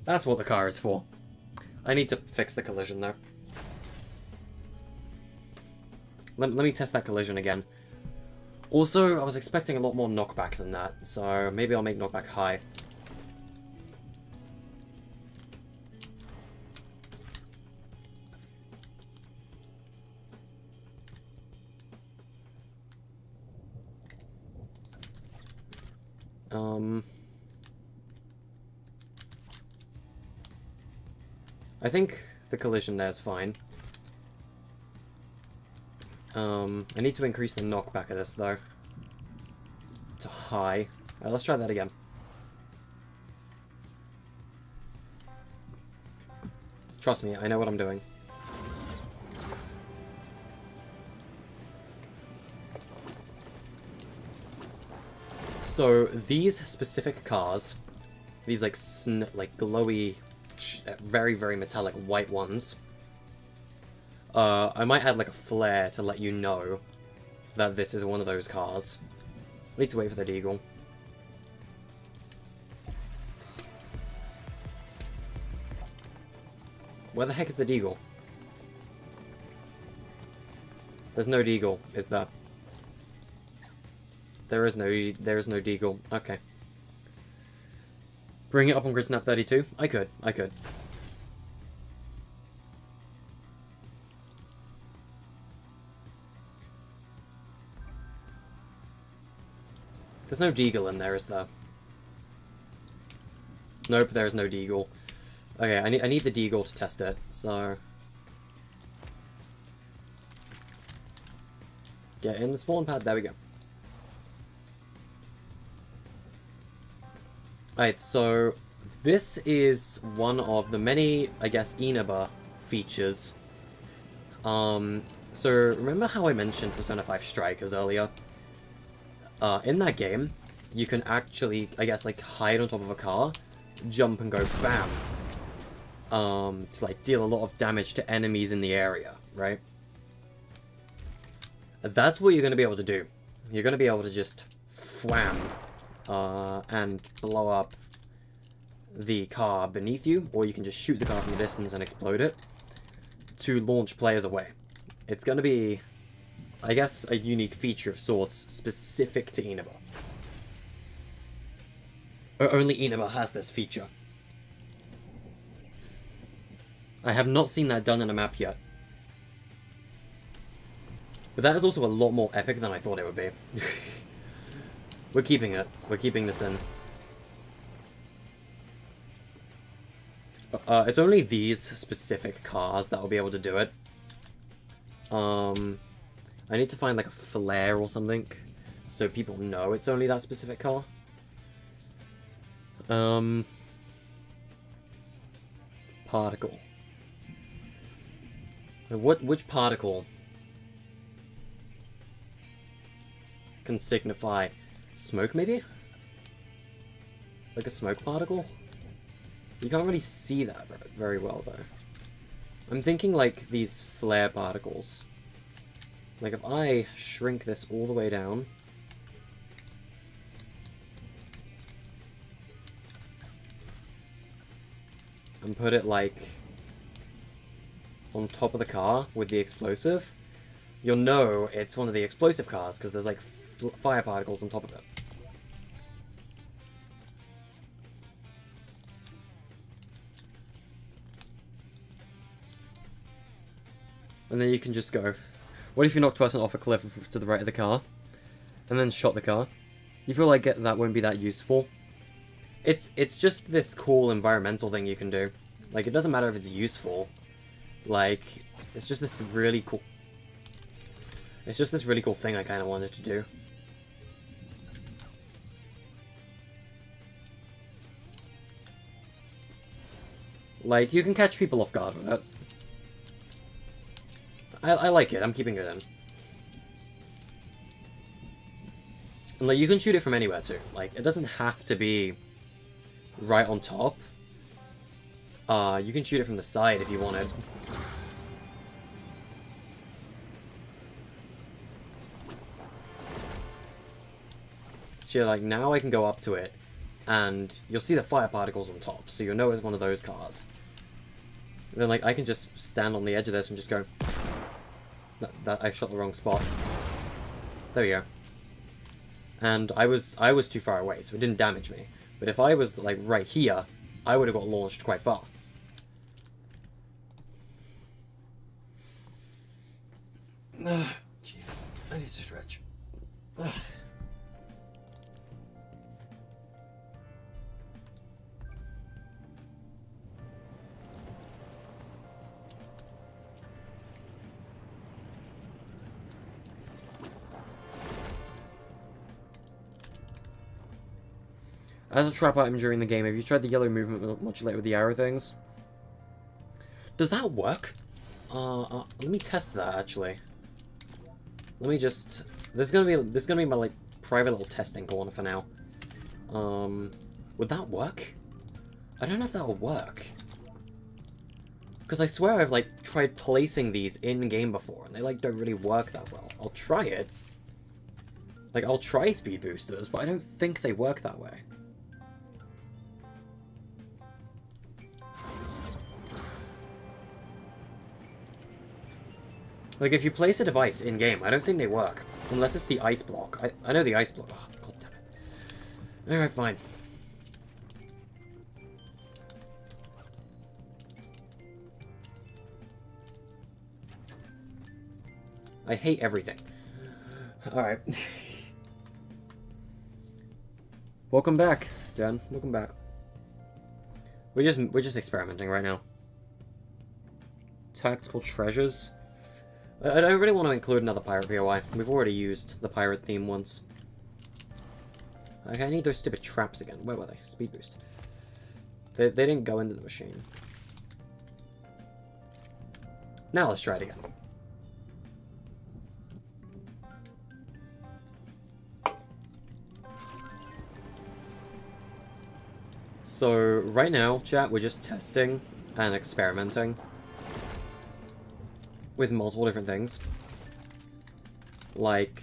That's what the car is for. I need to fix the collision, though. Let me test that collision again. Also, I was expecting a lot more knockback than that, so maybe I'll make knockback high. I think the collision there is fine. I need to increase the knockback of this, though. To high. Alright, let's try that again. Trust me, I know what I'm doing. So, these specific cars, these like glowy, very, very metallic white ones, I might add like a flare to let you know that this is one of those cars. I need to wait for the deagle. Where the heck is the deagle? There's no deagle, is there? There is no deagle. Okay. Bring it up on Grid Snap 32? I could. There's no deagle in there, is there? Nope, there is no deagle. Okay, I need the deagle to test it, so... Get in the spawn pad, there we go. Alright, so this is one of the many, I guess, Inaba features. So remember how I mentioned Persona 5 Strikers earlier? In that game, you can actually, I guess, like, hide on top of a car, jump and go BAM! To, like, deal a lot of damage to enemies in the area, right? That's what you're going to be able to do. You're going to be able to just wham! And blow up the car beneath you, or you can just shoot the car from a distance and explode it to launch players away. It's going to be, I guess, a unique feature of sorts specific to Inaba. Only Inaba has this feature. I have not seen that done in a map yet. But that is also a lot more epic than I thought it would be. We're keeping it. We're keeping this in. It's only these specific cars that will be able to do it. I need to find like a flare or something so people know it's only that specific car. Particle. Which particle can signify smoke, maybe? Like a smoke particle? You can't really see that very well, though. I'm thinking like these flare particles. Like if I shrink this all the way down. And put it like on top of the car with the explosive, you'll know it's one of the explosive cars because there's like fire particles on top of it. And then you can just go, what if you knocked a person off a cliff to the right of the car, and then shot the car? You feel like that won't be that useful? It's just this cool environmental thing you can do. Like, it doesn't matter if it's useful. Like, it's just this really cool... It's just this really cool thing I kind of wanted to do. Like, you can catch people off guard with it. I like it. I'm keeping it in. And, like, you can shoot it from anywhere, too. Like, it doesn't have to be right on top. You can shoot it from the side if you wanted. So like, now I can go up to it, and you'll see the fire particles on top, so you'll know it's one of those cars. And then like, I can just stand on the edge of this and just go... That I shot the wrong spot. There we go. And I was too far away, so it didn't damage me. But if I was like right here, I would have got launched quite far. Jeez, I need to stretch. As a trap item during the game, have you tried the yellow movement modulator with the arrow things? Does that work? Let me test that actually. Let me just. This is gonna be my like private little testing corner for now. Would that work? I don't know if that will work. Because I swear I've like tried placing these in game before, and they like don't really work that well. I'll try it. Like I'll try speed boosters, but I don't think they work that way. Like, if you place a device in-game, I don't think they work. Unless it's the ice block. I know the ice block. Oh, god damn it. Alright, fine. I hate everything. Alright. Welcome back, Dan. Welcome back. We're just experimenting right now. Tactical treasures. I don't really want to include another pirate POI. We've already used the pirate theme once. Okay, I need those stupid traps again. Where were they? Speed boost. They didn't go into the machine. Now let's try it again. So, right now, chat, we're just testing and experimenting with multiple different things. Like,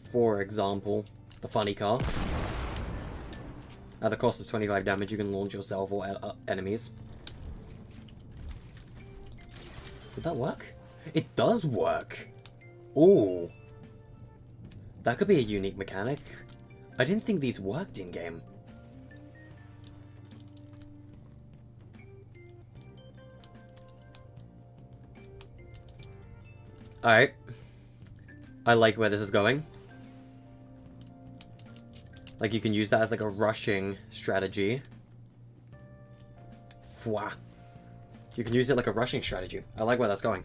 for example, the funny car. At the cost of 25 damage, you can launch yourself or enemies. Did that work? It does work! Ooh. That could be a unique mechanic. I didn't think these worked in-game. Alright. I like where this is going. Like, you can use that as, like, a rushing strategy. Fwah. You can use it like a rushing strategy. I like where that's going.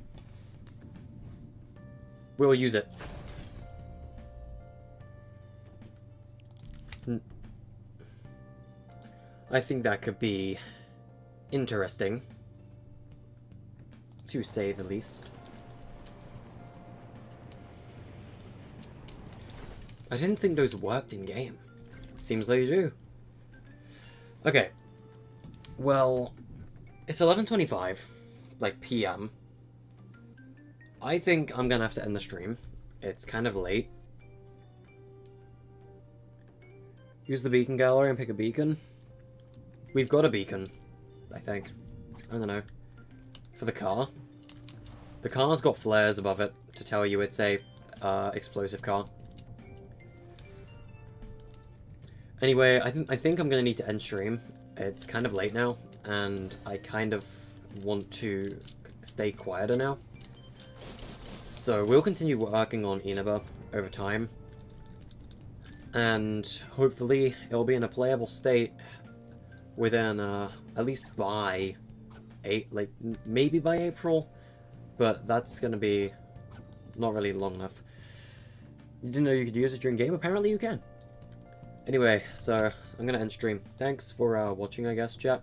We'll use it. I think that could be interesting, to say the least. I didn't think those worked in-game. Seems they do. Okay. Well, it's 11:25, like PM. I think I'm gonna have to end the stream. It's kind of late. Use the beacon gallery and pick a beacon. We've got a beacon, I think. I don't know. For the car. The car's got flares above it to tell you it's a explosive car. Anyway, I think I'm gonna need to end stream. It's kind of late now, and I kind of want to stay quieter now. So we'll continue working on Inaba over time, and hopefully it'll be in a playable state within at least by maybe by April, but that's gonna be not really long enough. You didn't know you could use it during game? Apparently you can. Anyway, so I'm gonna end stream. Thanks for watching, I guess, chat.